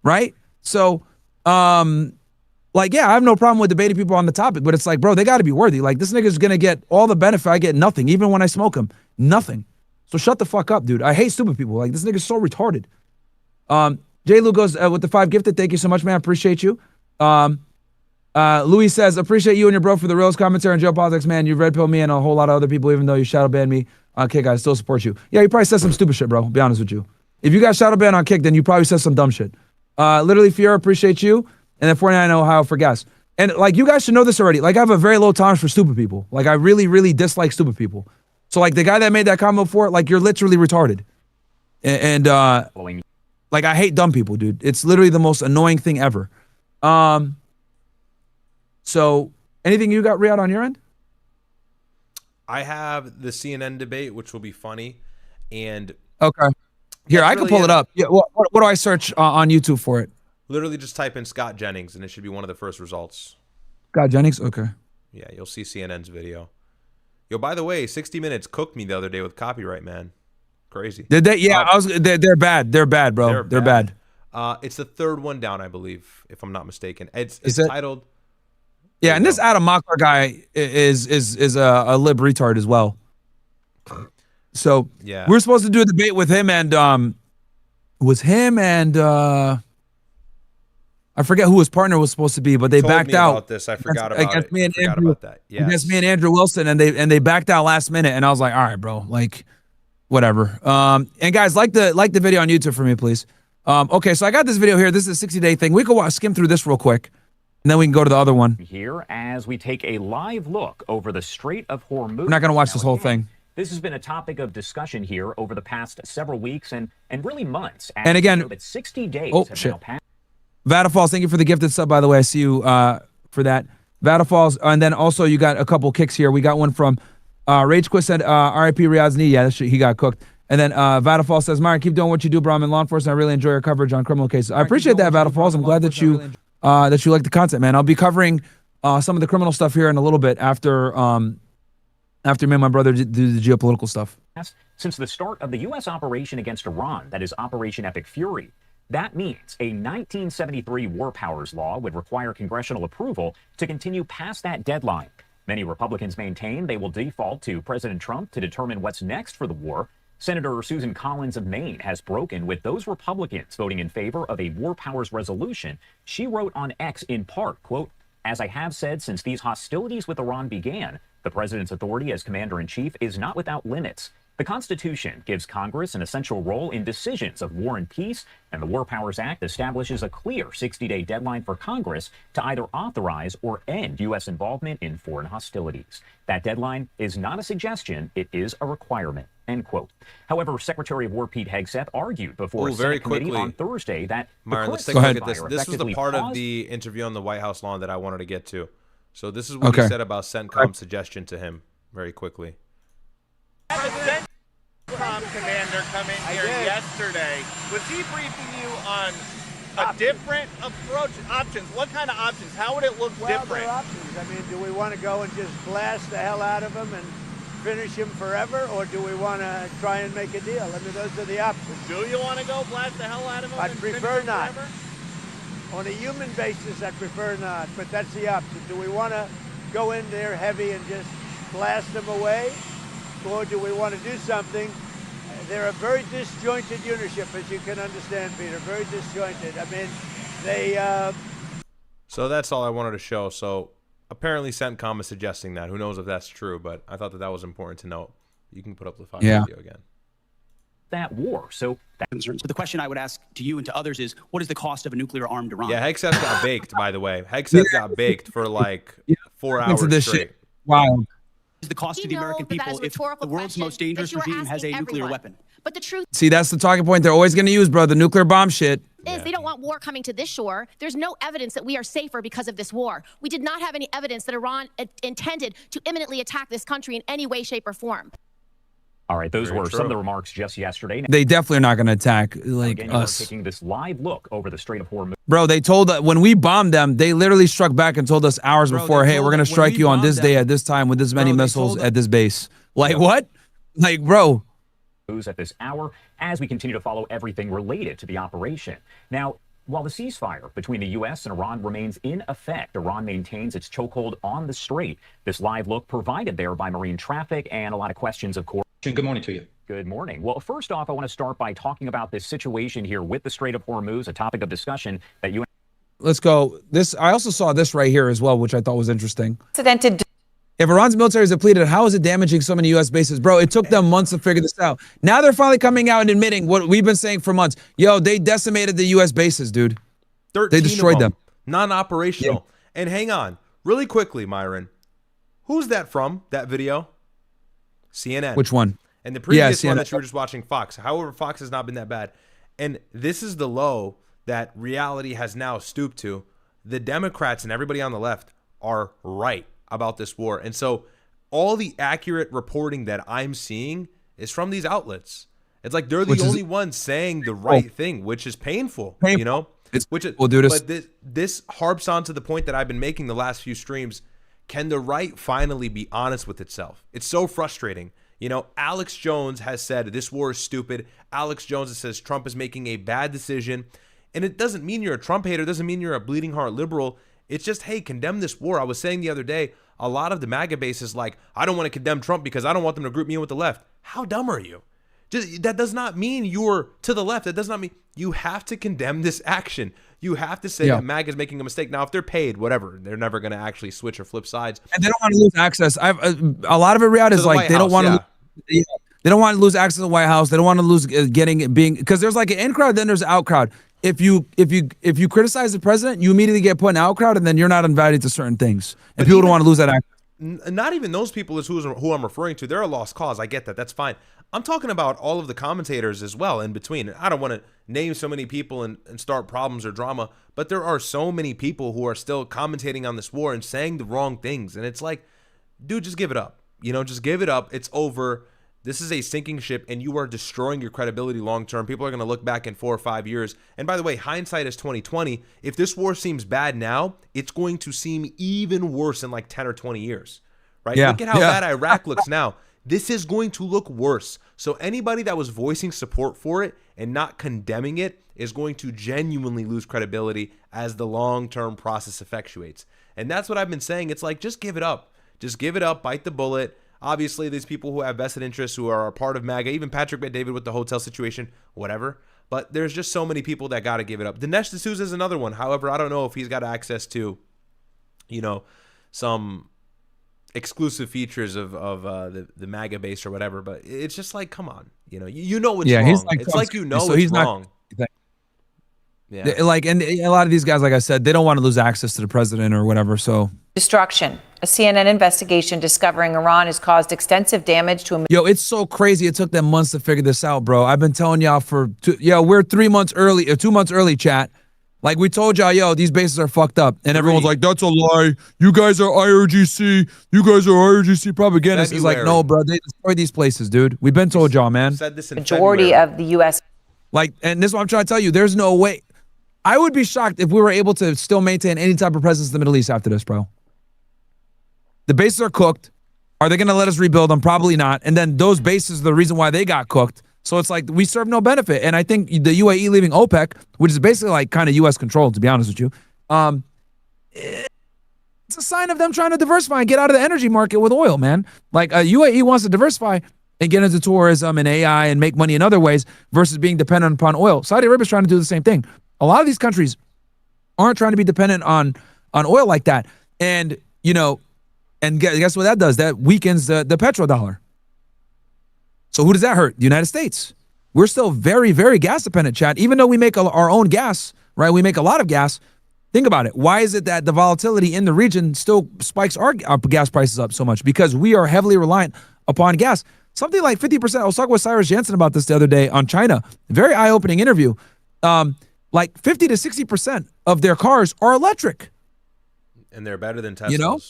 Right? So, like, yeah, I have no problem with debating people on the topic, but it's like, bro, they got to be worthy. Like, this nigga's going to get all the benefit. I get nothing, even when I smoke him. Nothing. So shut the fuck up, dude. I hate stupid people. Like, this nigga's so retarded. J. Lou goes with the 5 gifted. Thank you so much, man. I appreciate you. Louis says, appreciate you and your bro for the reals commentary on geopolitics, man. You red pill me and a whole lot of other people, even though you shadow banned me on Kick. I still support you. Yeah, you probably said some stupid shit, bro. I'll be honest with you. If you got shadow banned on Kick, then you probably said some dumb shit. Literally, Fiora, appreciate you. And then 49 Ohio for gas. And like, you guys should know this already. Like, I have a very low tolerance for stupid people. Like, I really, really dislike stupid people. So like, the guy that made that comment before, like, you're literally retarded. And like, I hate dumb people, dude. It's literally the most annoying thing ever. So anything you got, Riyadh, on your end? I have the CNN debate, which will be funny. And okay, here, I can pull it up. Yeah, what do I search on YouTube for it? Literally just type in Scott Jennings and it should be one of the first results. Scott Jennings? Okay. Yeah, you'll see CNN's video. Yo, by the way, 60 Minutes cooked me the other day with copyright, man. Crazy. Did they? Yeah, they're bad. They're bad, bro. They're bad. It's the third one down, I believe, if I'm not mistaken. It's titled. Yeah, and this Adam Mockler guy is a lib retard as well. So yeah, we're supposed to do a debate with him and it was him and I forget who his partner was supposed to be, but they backed out. About this. I forgot about it. Me and Andrew, about that. Yes. Against me and Andrew Wilson, and they backed out last minute, and I was like, all right, bro, like, whatever. And guys, like the video on YouTube for me, please. Okay, so I got this video here. This is a 60-day thing. We can skim through this real quick, and then we can go to the other one. Here, as we take a live look over the Strait of Hormuz. We're not gonna watch this whole thing. This has been a topic of discussion here over the past several weeks and really months. And again, that 60 days have now passed. Vatafalls, thank you for the gifted sub, by the way. I see you for that. Vatafalls, and then also you got a couple kicks here. We got one from Rage Quist said, RIP Riyadh's knee. Yeah, he got cooked. And then Vatafall says, Myron, keep doing what you do, bro. I'm in law enforcement. I really enjoy your coverage on criminal cases. I appreciate that, Vatafalls. I'm glad that you like the content, man. I'll be covering some of the criminal stuff here in a little bit after me and my brother do the geopolitical stuff. Since the start of the U.S. operation against Iran, that is Operation Epic Fury, that means a 1973 War Powers Law would require congressional approval to continue past that deadline. Many Republicans maintain they will default to President Trump to determine what's next for the war. Senator Susan Collins of Maine has broken with those Republicans voting in favor of a War Powers resolution. She wrote on X in part, quote, "As I have said since these hostilities with Iran began, the president's authority as commander-in-chief is not without limits. The Constitution gives Congress an essential role in decisions of war and peace, and the War Powers Act establishes a clear 60-day deadline for Congress to either authorize or end U.S. involvement in foreign hostilities. That deadline is not a suggestion, it is a requirement." End quote. However, Secretary of War Pete Hegseth argued before a Senate committee on Thursday that Myron, let's take a look at this. This was the part of the interview on the White House lawn that I wanted to get to. So this is what he said about CENTCOM's suggestion to him very quickly. Commander come in here yesterday. Was he briefing you on a different approach? Options. What kind of options? How would it look different? There are options. I mean, do we want to go and just blast the hell out of him and finish him forever, or do we want to try and make a deal? I mean, those are the options. Do you want to go blast the hell out of him? I'd prefer not. On a human basis, I prefer not, but that's the option. Do we want to go in there heavy and just blast them away, or do we want to do something? They're a very disjointed unitship, as you can understand, Peter. Very disjointed. I mean, they... So that's all I wanted to show. So apparently CENTCOM is suggesting that. Who knows if that's true, but I thought that was important to note. You can put up the video again. That war. So that concerns. But the question I would ask to you and to others is, what is the cost of a nuclear-armed Iran? Yeah, Hegseth got baked, by the way. Hegseth got baked for like 4 hours straight. Shit. Wow. Is the cost to the American people if the world's most dangerous regime has a nuclear weapon? But the truth, see, that's the talking point they're always going to use, bro. The nuclear bomb shit. Is they don't want war coming to this shore. There's no evidence that we are safer because of this war. We did not have any evidence that Iran intended to imminently attack this country in any way, shape, or form. All right, those were some of the remarks just yesterday. They definitely are not going to attack like again, us. Taking this live look over the Strait of Hormuz. Bro, they told when we bombed them, they literally struck back and told us hours before, hey, we're going to strike you on this day at this time with this many missiles at this base. Like what? Like, bro. At this hour as we continue to follow everything related to the operation. Now, while the ceasefire between the U.S. and Iran remains in effect, Iran maintains its chokehold on the strait. This live look provided there by marine traffic and a lot of questions, of course. Good morning to you. Good morning. Well, first off, I want to start by talking about this situation here with the Strait of Hormuz, a topic of discussion that you... Let's go. I also saw this right here as well, which I thought was interesting. Precedented. If Iran's military is depleted, how is it damaging so many U.S. bases? Bro, it took them months to figure this out. Now they're finally coming out and admitting what we've been saying for months. Yo, they decimated the U.S. bases, dude. 13 they destroyed them. Non-operational. Yeah. And hang on, really quickly, Myron. Who's that from, that video? CNN. Which one? And the previous one that you were just watching, Fox. However, Fox has not been that bad. And this is the low that reality has now stooped to. The Democrats and everybody on the left are right about this war. And so all the accurate reporting that I'm seeing is from these outlets. It's like they're the only ones saying the right thing, which is painful. You know? But this harps on to the point that I've been making the last few streams. Can the right finally be honest with itself? It's so frustrating. You know, Alex Jones has said this war is stupid. Alex Jones says Trump is making a bad decision. And it doesn't mean you're a Trump hater. It doesn't mean you're a bleeding heart liberal. It's just, hey, condemn this war. I was saying the other day, a lot of the MAGA base is like, I don't want to condemn Trump because I don't want them to group me in with the left. How dumb are you? That does not mean you're to the left. That does not mean you have to condemn this action. You have to say that MAGA is making a mistake. Now, if they're paid, whatever, they're never going to actually switch or flip sides. And they don't want to lose access. A lot of it, Riyadh, is like they don't want to. They don't want to lose access to the White House. They don't want to lose because there's like an in crowd, then there's an out crowd. If you criticize the president, you immediately get put in out crowd, and then you're not invited to certain things. And people don't want to lose that access. Not even those people is who I'm referring to. They're a lost cause. I get that. That's fine. I'm talking about all of the commentators as well in between. I don't want to name so many people and start problems or drama, but there are so many people who are still commentating on this war and saying the wrong things. And it's like, dude, just give it up. You know, just give it up. It's over. This is a sinking ship, and you are destroying your credibility long term. People are going to look back in 4 or 5 years. And by the way, hindsight is 20/20. If this war seems bad now, it's going to seem even worse in like 10 or 20 years, right? Look at how bad Iraq looks now. This is going to look worse. So anybody that was voicing support for it and not condemning it is going to genuinely lose credibility as the long-term process effectuates. And that's what I've been saying. It's like, just give it up. Just give it up, bite the bullet. Obviously, there's people who have vested interests who are a part of MAGA, even Patrick Bet-David with the hotel situation, whatever. But there's just so many people that got to give it up. Dinesh D'Souza is another one. However, I don't know if he's got access to, you know, some exclusive features of the MAGA base or whatever. But it's just like, come on. You know, you know what's wrong. He's like, it's like you know so it's he's wrong. Yeah. Like, and a lot of these guys, like I said, they don't want to lose access to the president or whatever. So Destruction. A CNN investigation discovering Iran has caused extensive damage to. Yo, it's so crazy. It took them months to figure this out, bro. I've been telling y'all we're 3 months early, 2 months early, chat. Like we told y'all, yo, these bases are fucked up. And everyone's like, that's a lie. You guys are IRGC. You guys are IRGC propagandists. It's like, no, bro, they destroyed these places, dude. We've been told y'all, man. Said this in majority February. of the U.S. Like, and this is what I'm trying to tell you. There's no way. I would be shocked if we were able to still maintain any type of presence in the Middle East after this, bro. The bases are cooked. Are they going to let us rebuild them? Probably not. And then those bases are the reason why they got cooked. So it's like we serve no benefit. And I think the UAE leaving OPEC, which is basically like kind of U.S. controlled, to be honest with you, it's a sign of them trying to diversify and get out of the energy market with oil, man. Like UAE wants to diversify and get into tourism and AI and make money in other ways versus being dependent upon oil. Saudi Arabia is trying to do the same thing. A lot of these countries aren't trying to be dependent on oil like that. And, you know, and guess what that does? That weakens the petrodollar. So who does that hurt? The United States. We're still very, very gas dependent, chat. Even though we make our own gas, right? We make a lot of gas. Think about it. Why is it that the volatility in the region still spikes our gas prices up so much? Because we are heavily reliant upon gas. Something like 50%. I was talking with Cyrus Jansen about this the other day on China. Very eye-opening interview. Like 50 to 60% of their cars are electric. And they're better than Teslas. You know?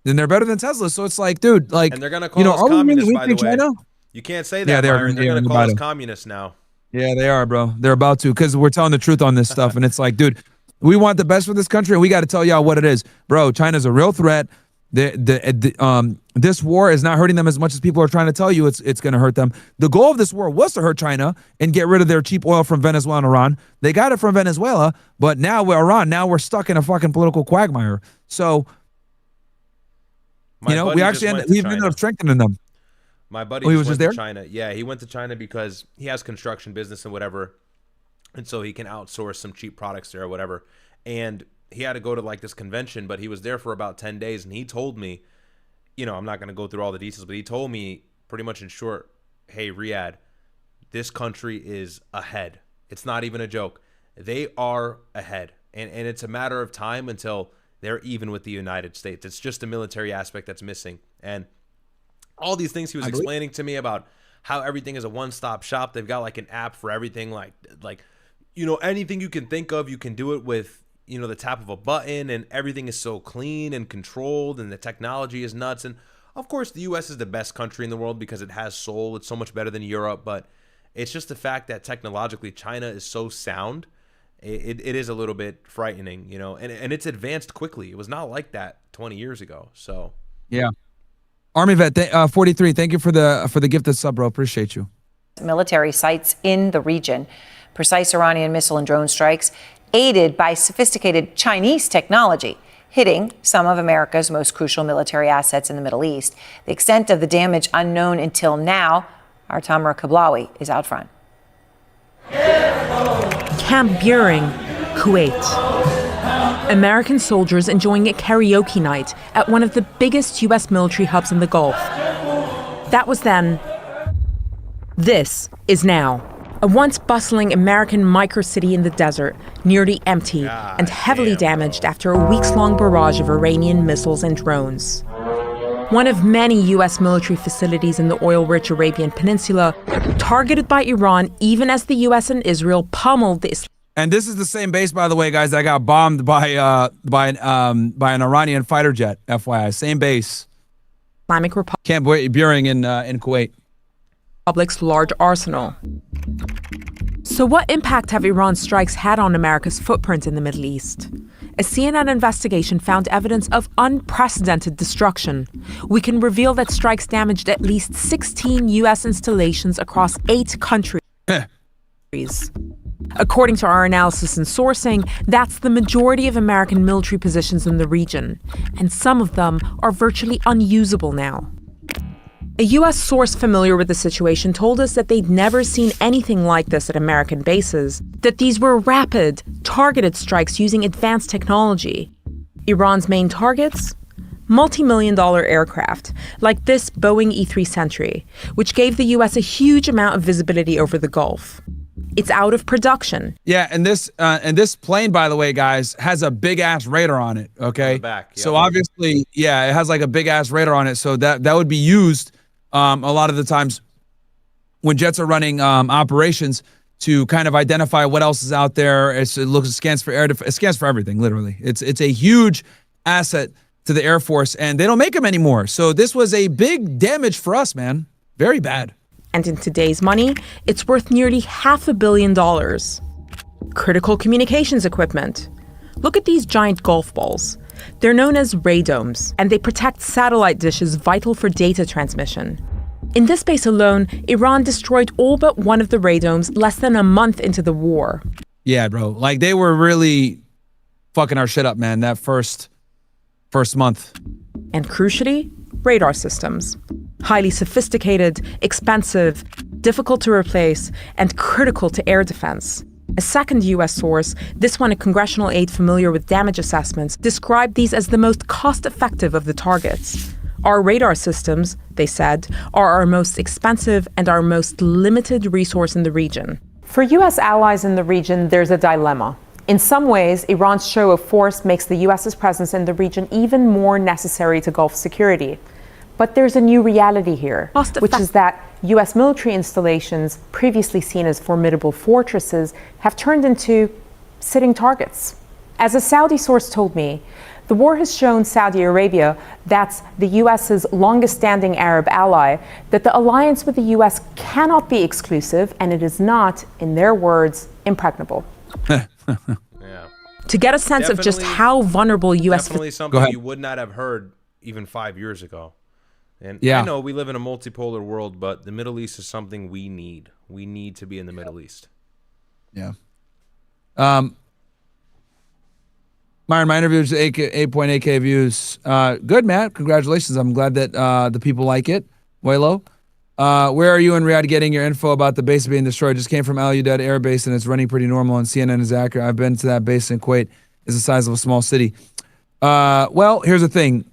Then they're better than Tesla. So it's like, dude, like, and they're gonna call us communists, by the way. China? You can't say that, Myron. They're going to call us communists now. Yeah, they are, bro. They're about to, because we're telling the truth on this stuff. And it's like, dude, we want the best for this country, and we got to tell y'all what it is. Bro, China's a real threat. This war is not hurting them as much as people are trying to tell you it's going to hurt them. The goal of this war was to hurt China and get rid of their cheap oil from Venezuela and Iran. They got it from Venezuela, but now we're Iran. Now we're stuck in a fucking political quagmire. So, we ended up strengthening them. My buddy went to China. Yeah, he went to China because he has construction business and whatever, and so he can outsource some cheap products there or whatever. And he had to go to like this convention, but he was there for about 10 days, and he told me, I'm not going to go through all the details, but he told me pretty much in short, hey, Riyadh, this country is ahead. It's not even a joke. They are ahead, and it's a matter of time until they're even with the United States. It's just the military aspect that's missing. And all these things he was explaining to me about how everything is a one-stop shop. They've got like an app for everything, like anything you can think of, you can do it with the tap of a button, and everything is so clean and controlled, and the technology is nuts. And of course the US is the best country in the world because it has soul. It's so much better than Europe, but it's just the fact that technologically China is so sound. It is a little bit frightening, and it's advanced quickly. It was not like that 20 years ago. So yeah. Army Vet 43, thank you for the gift of sub, bro. Appreciate you. Military sites in the region. Precise Iranian missile and drone strikes aided by sophisticated Chinese technology, hitting some of America's most crucial military assets in the Middle East. The extent of the damage unknown until now. Our Tamara Kablawi is out front. Camp Buehring, Kuwait. American soldiers enjoying a karaoke night at one of the biggest U.S. military hubs in the Gulf. That was then. This is now. A once bustling American microcity in the desert, nearly empty and heavily damaged after a weeks-long barrage of Iranian missiles and drones. One of many U.S. military facilities in the oil-rich Arabian Peninsula, targeted by Iran even as the U.S. and Israel pummeled the Islamic. And this is the same base, by the way, guys, that got bombed by an Iranian fighter jet. FYI, same base. Islamic Republic. Camp Buehring in Kuwait. Republic's large arsenal. So what impact have Iran's strikes had on America's footprint in the Middle East? A CNN investigation found evidence of unprecedented destruction. We can reveal that strikes damaged at least 16 U.S. installations across 8 countries. According to our analysis and sourcing, that's the majority of American military positions in the region, and some of them are virtually unusable now. A U.S. source familiar with the situation told us that they'd never seen anything like this at American bases, that these were rapid, targeted strikes using advanced technology. Iran's main targets? Multi-million-dollar aircraft, like this Boeing E-3 Sentry, which gave the U.S. a huge amount of visibility over the Gulf. It's out of production. Yeah, and this plane, by the way, guys, has a big-ass radar on it, okay? On the back, yeah. So obviously, yeah, it has like a big-ass radar on it, so that would be used a lot of the times when jets are running operations to kind of identify what else is out there. It scans for it scans for everything, literally. It's a huge asset to the Air Force, and they don't make them anymore. So this was a big damage for us, man. Very bad. And in today's money, it's worth nearly $500 million. Critical communications equipment. Look at these giant golf balls. They're known as radomes, and they protect satellite dishes vital for data transmission. In this base alone, Iran destroyed all but one of the radomes less than a month into the war. Yeah, bro. Like, they were really fucking our shit up, man, that first month. And crucially, radar systems. Highly sophisticated, expensive, difficult to replace, and critical to air defense. A second U.S. source, this one a congressional aide familiar with damage assessments, described these as the most cost-effective of the targets. Our radar systems, they said, are our most expensive and our most limited resource in the region. For U.S. allies in the region, there's a dilemma. In some ways, Iran's show of force makes the U.S.'s presence in the region even more necessary to Gulf security. But there's a new reality here, which is that U.S. military installations, previously seen as formidable fortresses, have turned into sitting targets. As a Saudi source told me, The war has shown Saudi Arabia, that's the US's longest-standing Arab ally, that the alliance with the US cannot be exclusive, and it is not, in their words, impregnable. To get a sense of just how vulnerable U.S. Definitely something you would not have heard even 5 years ago. And I know we live in a multipolar world, but the Middle East is something we need. We need to be in the Middle East. Yeah. Myron, my interview is 8.8K views. Good, Matt. Congratulations. I'm glad that the people like it. Waylo. Where are you in Riyadh getting your info about the base being destroyed? Just came from Al Udeid Air Base, and it's running pretty normal, and CNN is accurate. I've been to that base in Kuwait. It's the size of a small city. Well, here's the thing.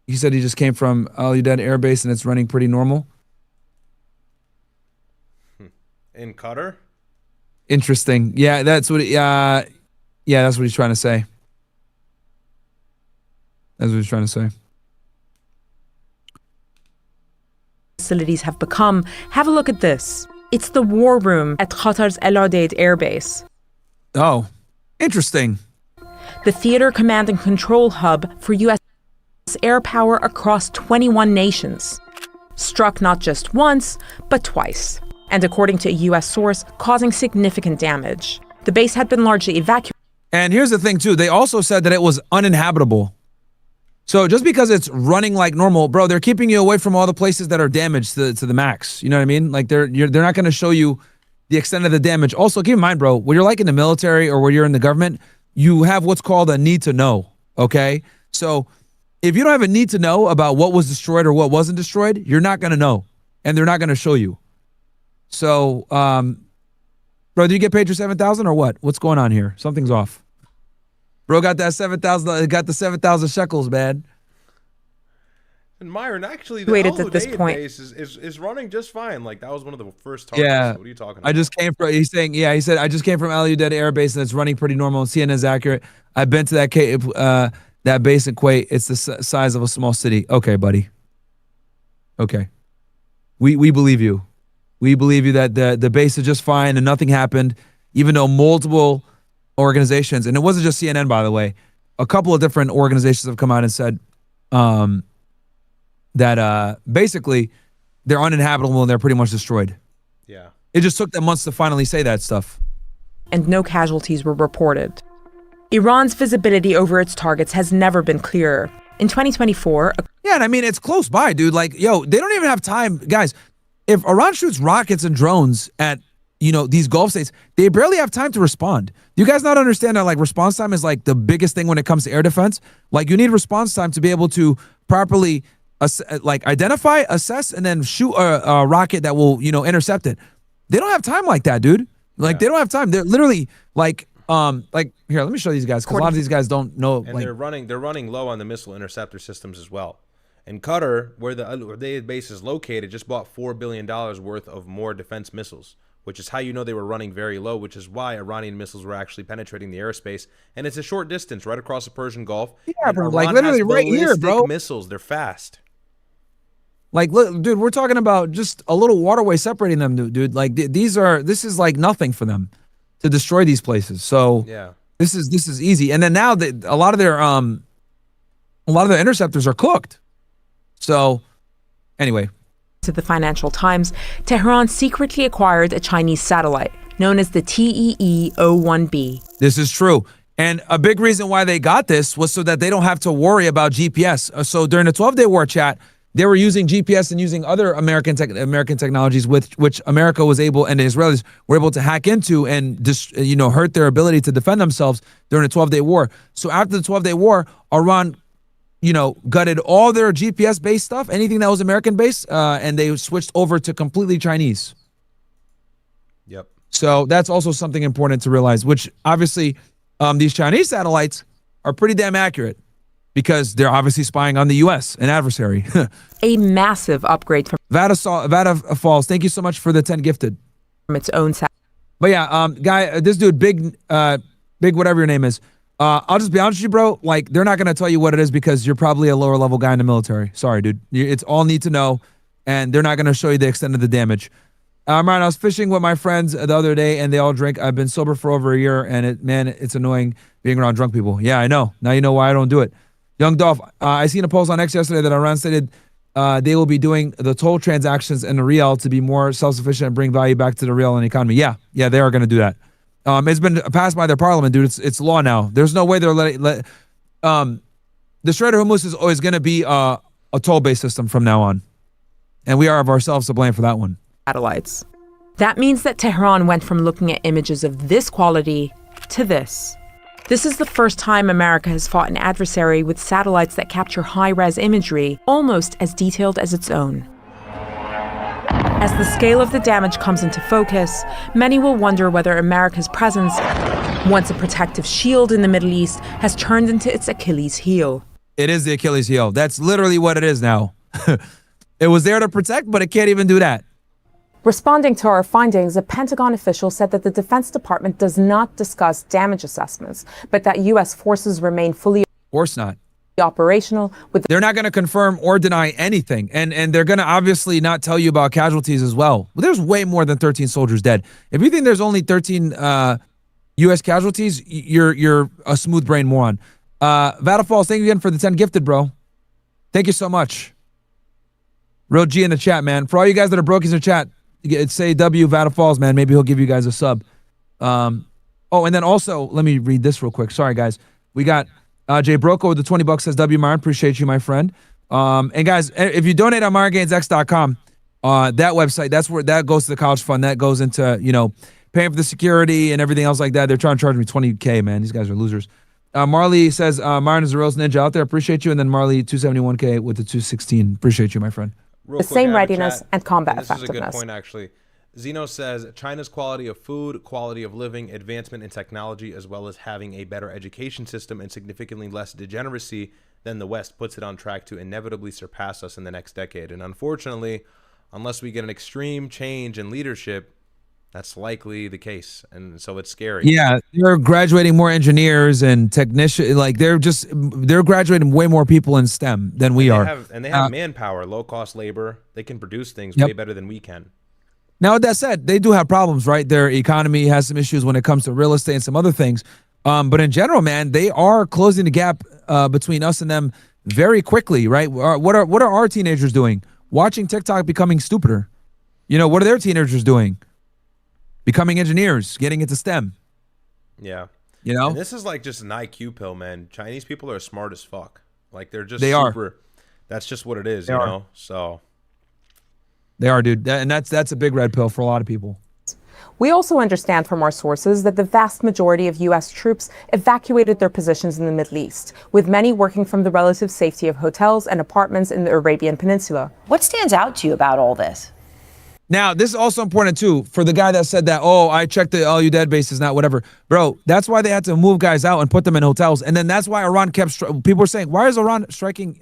He said he just came from Al Udeid Air Base, and it's running pretty normal. In Qatar? Interesting. Yeah, that's what that's what he's trying to say. That's what he's trying to say. Facilities have become. Have a look at this. It's the war room at Qatar's Al Udeid Air Base. Oh, interesting. The theater, command, and control hub for U.S. air power across 21 nations. Struck not just once, but twice. And according to a U.S. source, causing significant damage. The base had been largely evacuated. And here's the thing, too. They also said that it was uninhabitable. So just because it's running like normal, bro, they're keeping you away from all the places that are damaged to the max. You know what I mean? Like they're not going to show you the extent of the damage. Also, keep in mind, bro, when you're like in the military or when you're in the government, you have what's called a need to know. Okay, so if you don't have a need to know about what was destroyed or what wasn't destroyed, you're not going to know, and they're not going to show you. So, bro, do you get paid your 7,000 or what? What's going on here? Something's off. Bro got that 7,000. Got the 7,000 shekels, man. And Myron, actually, the Al Udeid base is running just fine. Like that was one of the first targets. Yeah. What are you talking about? I just came from. He's saying, he said I just came from Al Udeid Air Base and it's running pretty normal. CNN is accurate. I've been to that base in Kuwait. It's the size of a small city. Okay, buddy. Okay. We believe you. We believe you that the base is just fine and nothing happened, even though multiple organizations, and it wasn't just CNN, by the way, a couple of different organizations have come out and said that basically they're uninhabitable and they're pretty much destroyed. Yeah. It just took them months to finally say that stuff. And no casualties were reported. Iran's visibility over its targets has never been clearer. In 2024... Yeah, and I mean, it's close by, dude. Like, yo, they don't even have time. Guys, if Iran shoots rockets and drones at these Gulf states, they barely have time to respond. Do you guys not understand that, like, response time is, like, the biggest thing when it comes to air defense? Like, you need response time to be able to properly, identify, assess, and then shoot a rocket that will, intercept it. They don't have time like that, dude. Like, they don't have time. They're literally, here, let me show these guys, because a lot of these guys don't know. And they're running low on the missile interceptor systems as well. And Qatar, where the Al Udeid base is located, just bought $4 billion worth of more defense missiles, which is how you know they were running very low, which is why Iranian missiles were actually penetrating the airspace. And it's a short distance, right across the Persian Gulf. Yeah, bro, like literally right here, bro. Missiles, they're fast. Like, look, dude, we're talking about just a little waterway separating them, dude. Like, this is like nothing for them to destroy these places. So yeah, this is easy. And then now a lot of their interceptors are cooked. So anyway. To the Financial Times, Tehran secretly acquired a Chinese satellite known as the TEE-01B. This is true. And a big reason why they got this was so that they don't have to worry about GPS. So during the 12-day war chat, they were using GPS and using other American technologies with which America was able, and the Israelis were able to hack into and hurt their ability to defend themselves during the 12-day war. So after the 12-day war, Iran gutted all their GPS-based stuff, anything that was American-based, and they switched over to completely Chinese. Yep. So that's also something important to realize, which obviously these Chinese satellites are pretty damn accurate because they're obviously spying on the U.S., an adversary. A massive upgrade from Vada Falls, thank you so much for the 10 gifted. From its own satellite. But yeah, guy, this dude, big whatever your name is, I'll just be honest with you, bro. Like, they're not going to tell you what it is because you're probably a lower level guy in the military. Sorry, dude. It's all need to know, and they're not going to show you the extent of the damage. Ryan, I was fishing with my friends the other day, and they all drink. I've been sober for over a year, and it's annoying being around drunk people. Yeah, I know. Now you know why I don't do it. Young Dolph, I seen a post on X yesterday that Iran stated they will be doing the toll transactions in the real to be more self-sufficient and bring value back to the real and economy. Yeah, they are going to do that. It's been passed by their parliament, dude. It's law now. There's no way they're the Strait of Hormuz is always going to be a toll-based system from now on. And we are of ourselves to blame for that one. Satellites. That means that Tehran went from looking at images of this quality to this. This is the first time America has fought an adversary with satellites that capture high-res imagery almost as detailed as its own. As the scale of the damage comes into focus, many will wonder whether America's presence, once a protective shield in the Middle East, has turned into its Achilles heel. It is the Achilles heel. That's literally what it is now. It was there to protect, but it can't even do that. Responding to our findings, a Pentagon official said that the Defense Department does not discuss damage assessments, but that U.S. forces remain fully operational. They're not going to confirm or deny anything, and they're going to obviously not tell you about casualties as well. But there's way more than 13 soldiers dead. If you think there's only 13 U.S. casualties, you're a smooth brain moron. Vattle Falls, thank you again for the 10 gifted, bro. Thank you so much. Real G in the chat, man. For all you guys that are brokies in the chat, say W Vattle Falls, man. Maybe he'll give you guys a sub. Oh, and then also, let me read this real quick. Sorry, guys. We got Jay Broco with the 20 bucks says, W Myron, appreciate you, my friend. And guys, if you donate on MyronGainsX.com, that website, that's where that goes to the college fund. That goes into, paying for the security and everything else like that. They're trying to charge me $20K, man. These guys are losers. Marley says, Myron is a real ninja out there. Appreciate you. And then Marley, 271K with the 216. Appreciate you, my friend. The same readiness and combat effectiveness. This is a good point, actually. Zeno says, China's quality of food, quality of living, advancement in technology, as well as having a better education system and significantly less degeneracy than the West puts it on track to inevitably surpass us in the next decade. And unfortunately, unless we get an extreme change in leadership, that's likely the case. And so it's scary. Yeah, they're graduating more engineers and technicians. Like they're graduating way more people in STEM than we are. They have manpower, low-cost labor. They can produce things way better than we can. Now, with that said, they do have problems, right? Their economy has some issues when it comes to real estate and some other things. But in general, man, they are closing the gap between us and them very quickly, right? What are our teenagers doing? Watching TikTok, becoming stupider. What are their teenagers doing? Becoming engineers, getting into STEM. Yeah. And this is like just an IQ pill, man. Chinese people are smart as fuck. Like they're just super. That's just what it is, So they are, dude. And that's a big red pill for a lot of people. We also understand from our sources that the vast majority of U.S. troops evacuated their positions in the Middle East, with many working from the relative safety of hotels and apartments in the Arabian Peninsula. What stands out to you about all this? Now, this is also important, too, for the guy that said that, I checked the all you dead bases, not whatever. Bro, that's why they had to move guys out and put them in hotels. And then that's why Iran kept, people were saying, why is Iran striking,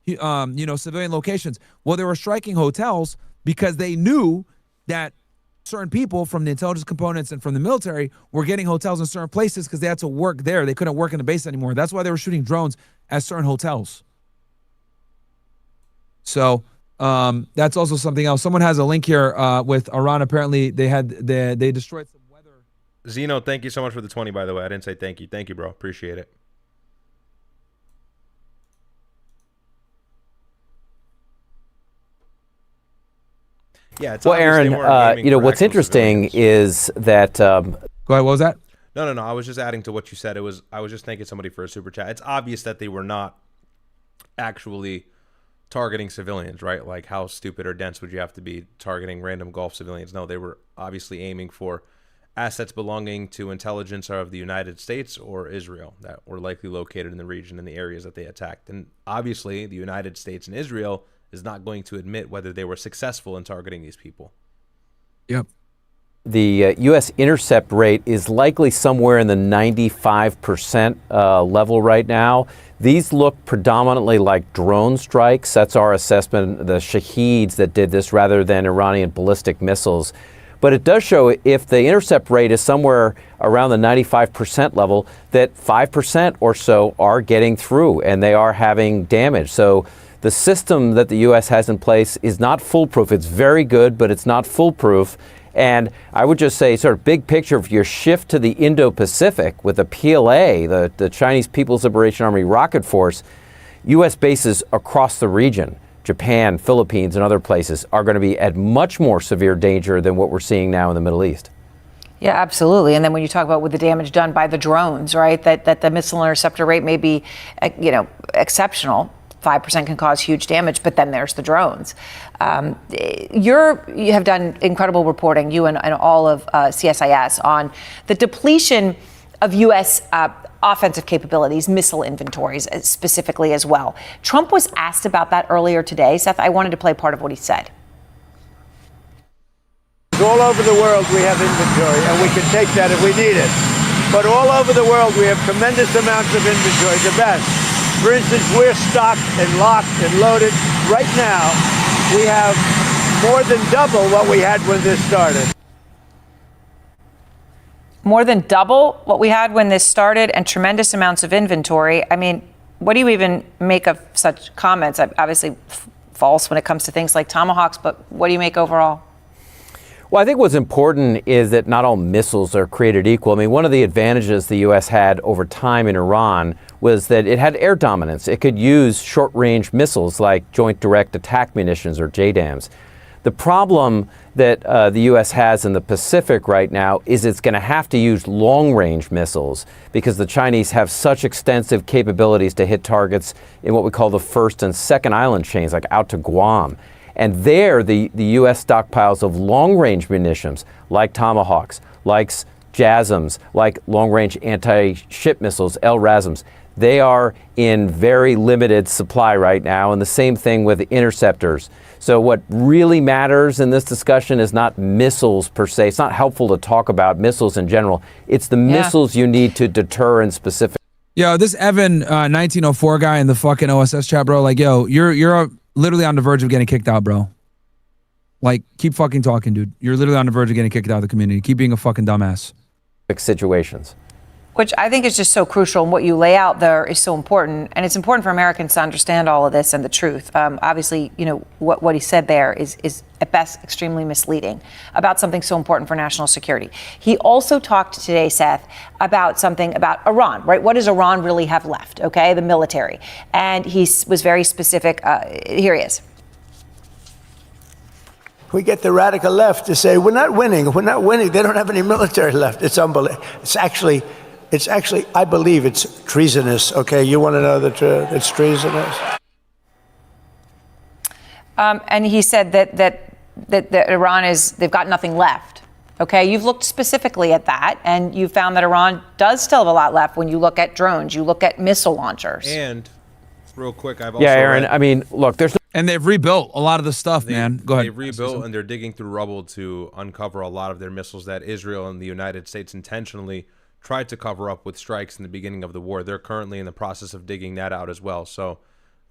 civilian locations? Well, they were striking hotels because they knew that certain people from the intelligence components and from the military were getting hotels in certain places because they had to work there. They couldn't work in the base anymore. That's why they were shooting drones at certain hotels. So that's also something else. Someone has a link here with Iran. Apparently, they destroyed some weather. Zeno, thank you so much for the 20, by the way. I didn't say thank you. Thank you, bro. Appreciate it. Yeah, it's Aaron, what's interesting is that. Go ahead. What was that? No. I was just adding to what you said. I was just thanking somebody for a super chat. It's obvious that they were not actually targeting civilians, right? Like, how stupid or dense would you have to be targeting random Gulf civilians? No, they were obviously aiming for assets belonging to intelligence of the United States or Israel that were likely located in the region and the areas that they attacked. And obviously, the United States and Israel is not going to admit whether they were successful in targeting these people. Yep. The U.S. intercept rate is likely somewhere in the 95% level right now. These look predominantly like drone strikes. That's our assessment, the Shaheeds that did this rather than Iranian ballistic missiles. But it does show if the intercept rate is somewhere around the 95% level, that 5% or so are getting through and they are having damage. So the system that the U.S. has in place is not foolproof. It's very good, but it's not foolproof. And I would just say, sort of big picture, if you shift to the Indo-Pacific with the PLA, the Chinese People's Liberation Army Rocket Force, U.S. bases across the region, Japan, Philippines, and other places, are going to be at much more severe danger than what we're seeing now in the Middle East. Yeah, absolutely. And then when you talk about with the damage done by the drones, right, that the missile interceptor rate may be, exceptional. 5% can cause huge damage, but then there's the drones. You have done incredible reporting, you and all of CSIS, on the depletion of U.S. Offensive capabilities, missile inventories specifically as well. Trump was asked about that earlier today. Seth, I wanted to play part of what he said. All over the world we have inventory, and we can take that if we need it. But all over the world we have tremendous amounts of inventory, the best. For instance, we're stocked and locked and loaded. Right now, we have more than double what we had when this started. More than double what we had when this started, and tremendous amounts of inventory. I mean, what do you even make of such comments? Obviously false when it comes to things like Tomahawks, but what do you make overall? Well, I think what's important is that not all missiles are created equal. I mean, one of the advantages the U.S. had over time in Iran was that it had air dominance. It could use short-range missiles like Joint Direct Attack Munitions, or JDAMs. The problem that the U.S. has in the Pacific right now is it's going to have to use long-range missiles because the Chinese have such extensive capabilities to hit targets in what we call the first and second island chains, like out to Guam. And there, the U.S. stockpiles of long-range munitions, like Tomahawks, like JASSMs, like long-range anti-ship missiles, LRASMs, they are in very limited supply right now, and the same thing with interceptors. So what really matters in this discussion is not missiles per se. It's not helpful to talk about missiles in general. It's the missiles you need to deter in specific. Yo, this Evan 1904 guy in the fucking OSS chat, bro, like, yo, you're literally on the verge of getting kicked out, bro. Like, keep fucking talking, dude. You're literally on the verge of getting kicked out of the community. Keep being a fucking dumbass. Situations. Which I think is just so crucial, and what you lay out there is so important, and it's important for Americans to understand all of this and the truth. Obviously, what he said there is at best extremely misleading about something so important for national security. He also talked today, Seth, about something about Iran, right? What does Iran really have left? Okay, the military, and he was very specific. Here he is. We get the radical left to say we're not winning. We're not winning. They don't have any military left. It's unbelievable. It's actually, I believe it's treasonous. Okay, you want to know the truth? It's treasonous. And he said that Iran they've got nothing left. Okay, you've looked specifically at that, and you found that Iran does still have a lot left when you look at drones, you look at missile launchers. And real quick, I've also Aaron, I mean, look, and they've rebuilt a lot of the stuff, man. Go ahead. They've rebuilt, and they're digging through rubble to uncover a lot of their missiles that Israel and the United States intentionally tried to cover up with strikes in the beginning of the war. They're currently in the process of digging that out as well. So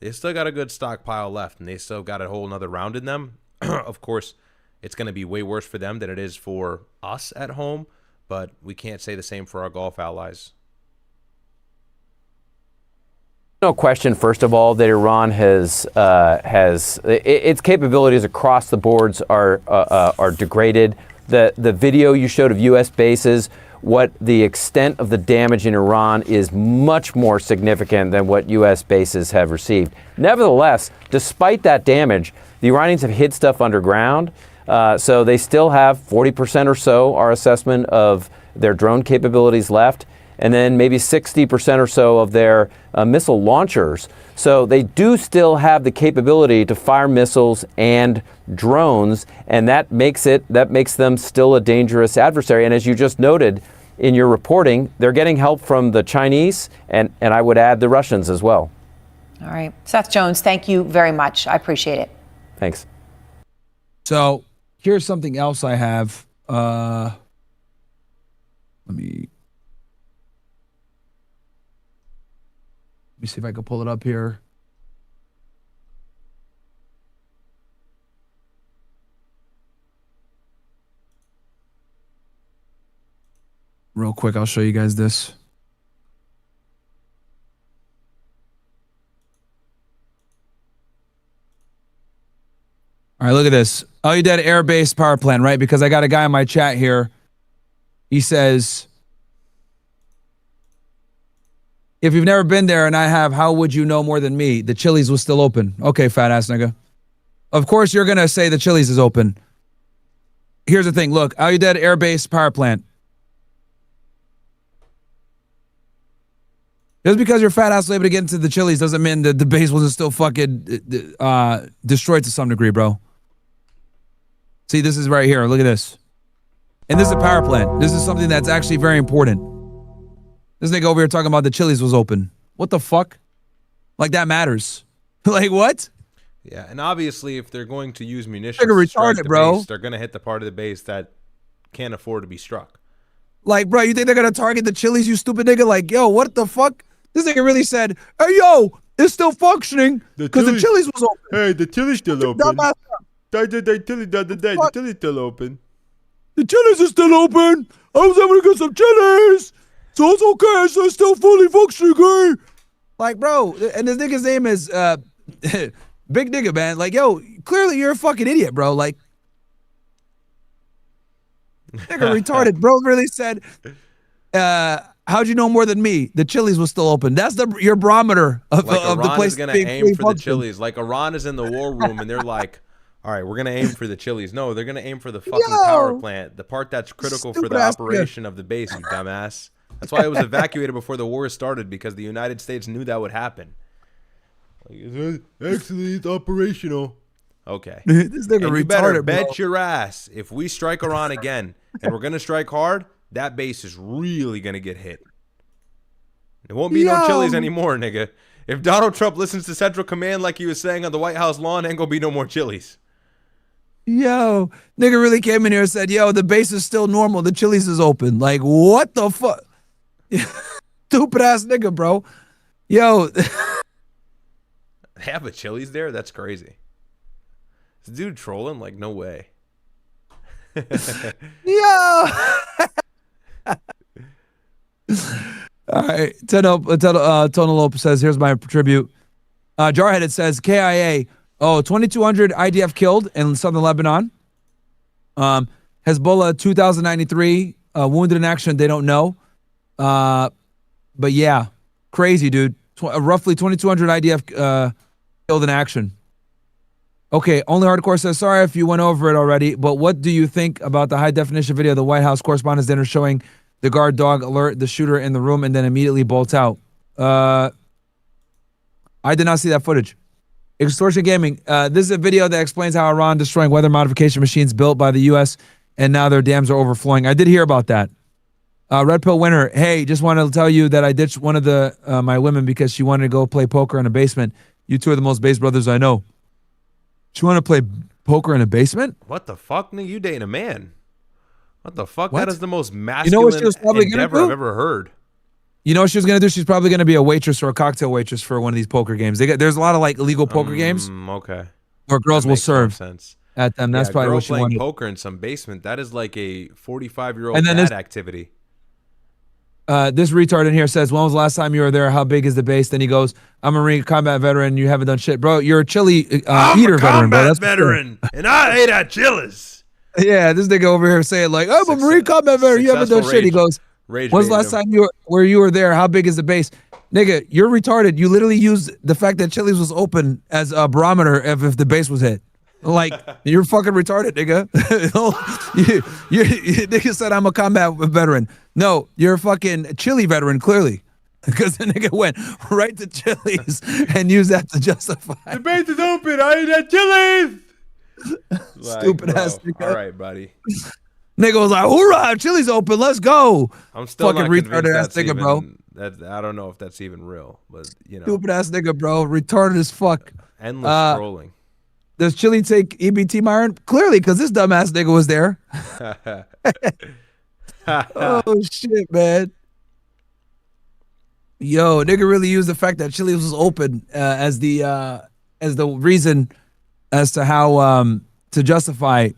they still got a good stockpile left, and they still got a whole nother round in them. Of course, it's going to be way worse for them than it is for us at home, but we can't say the same for our Gulf allies. No question, first of all, that Iran has its capabilities across the boards are degraded. The video you showed of U.S. bases, what the extent of the damage in Iran is much more significant than what U.S. bases have received. Nevertheless, despite that damage, the Iranians have hid stuff underground, so they still have 40% or so, our assessment, of their drone capabilities left, and then maybe 60% or so of their missile launchers. So they do still have the capability to fire missiles and drones, and that makes them still a dangerous adversary. And as you just noted in your reporting, they're getting help from the Chinese, and I would add the Russians as well. All right. Seth Jones, thank you very much. I appreciate it. Thanks. So here's something else I have. Let me see if I can pull it up here. Real quick, I'll show you guys this. All right, look at this. Al-Udeid Air Base power plant, right? Because I got a guy in my chat here. He says, If you've never been there and I have, how would you know more than me? The Chili's was still open. Okay, fat ass nigga. Of course you're going to say the Chili's is open. Here's the thing. Look, Al Udeid Air Base Power Plant. Just because your fat ass was able to get into the Chili's doesn't mean that the base wasn't still fucking destroyed to some degree, bro. See, this is right here. Look at this. And this is a power plant. This is something that's actually very important. This nigga over here talking about the Chili's was open. What the fuck? Like, that matters. Like, what? Yeah, and obviously, if they're going to use munitions They're to strike retarded, the bro. base, they're going to hit the part of the base that can't afford to be struck. Like, bro, you think they're going to target the Chili's, you stupid nigga? Like, yo, what the fuck? This nigga really said, hey, yo, it's still functioning because the Chili's was open. Hey, the Chili's still open. The Chili's still open. The Chili's is still open. I was able to get some Chili's. So it's okay. So it's still fully functioning, okay? Like, bro, and this nigga's name is Big Nigga, man. Like, yo, clearly you're a fucking idiot, bro. Like, nigga retarded. Bro really said, how'd you know more than me? The Chili's was still open. That's your barometer of, like of the Iran place is going to aim for the Chili's. Like, Iran is in the war room, and they're like, all right, we're going to aim for the Chili's. No, they're going to aim for the fucking power plant, the part that's critical for the operation of the base, you dumbass. That's why it was evacuated before the war started, because the United States knew that would happen. Like, actually, it's operational. Okay. This nigga and you better retarded, bet bro. your ass, if we strike Iran again, and we're going to strike hard, that base is really going to get hit. There won't be no Chili's anymore, nigga. If Donald Trump listens to Central Command like he was saying on the White House lawn, ain't going to be no more Chili's. Yo, nigga really came in here and said, yo, the base is still normal. The Chili's is open. Like, what the fuck? Stupid ass nigga, bro. Yo. They have a Chili's there? That's crazy. Is this dude trolling? Like, no way. Yo. All right. Tono Lopez says, here's my tribute. Jarhead, it says, KIA. 2,200 IDF killed in southern Lebanon. Hezbollah 2,093 wounded in action. They don't know. But yeah, crazy, dude. Roughly 2,200 IDF killed in action. Okay, Only Hardcore says, sorry if you went over it already, but what do you think about the high-definition video of the White House Correspondents' Dinner showing the guard dog alert the shooter in the room and then immediately bolts out? I did not see that footage. Extortion Gaming. This is a video that explains how Iran destroying weather modification machines built by the U.S. and now their dams are overflowing. I did hear about that. Red Pill Winner. Hey, just wanted to tell you that I ditched one of the my women because she wanted to go play poker in a basement. You two are the most base brothers I know. She want to play poker in a basement? What the fuck, nigga? You dating a man? What the fuck? What? That is the most masculine You know what she was probably endeavor gonna do? I've ever heard. You know what she was gonna do? She's probably gonna be a waitress or a cocktail waitress for one of these poker games. There's a lot of like illegal poker games. Okay. Where girls That will makes serve sense. at them. That's probably girl what she playing wanted. poker in some basement. That is like a 45-year-old And then dad this- activity. This retard in here says, when was the last time you were there? How big is the base? Then he goes, I'm a Marine combat veteran. You haven't done shit. Bro, you're a chili eater veteran, bro. That's veteran, and I ate at Chili's. Yeah, this nigga over here saying like, I'm a Marine combat veteran. You haven't done shit. He goes, Rage when's the last time you were there? How big is the base? Nigga, you're retarded. You literally used the fact that Chili's was open as a barometer if the base was hit. Like, you're fucking retarded, nigga. you nigga said I'm a combat veteran. No, you're a fucking Chili veteran, clearly. Because the nigga went right to Chili's and used that to justify. The base is open. I ate at Chili's. Stupid ass nigga. All right, buddy. Nigga was like, hoorah, Chili's open, let's go. I'm still fucking not retarded ass convinced nigga, bro. I don't know if that's even real, but you know. Stupid ass nigga, bro. Retarded as fuck. Endless scrolling. Does Chili take EBT, Myron? Clearly, because this dumbass nigga was there. Oh, shit, man. Yo, nigga really used the fact that Chili was open as the reason as to how to justify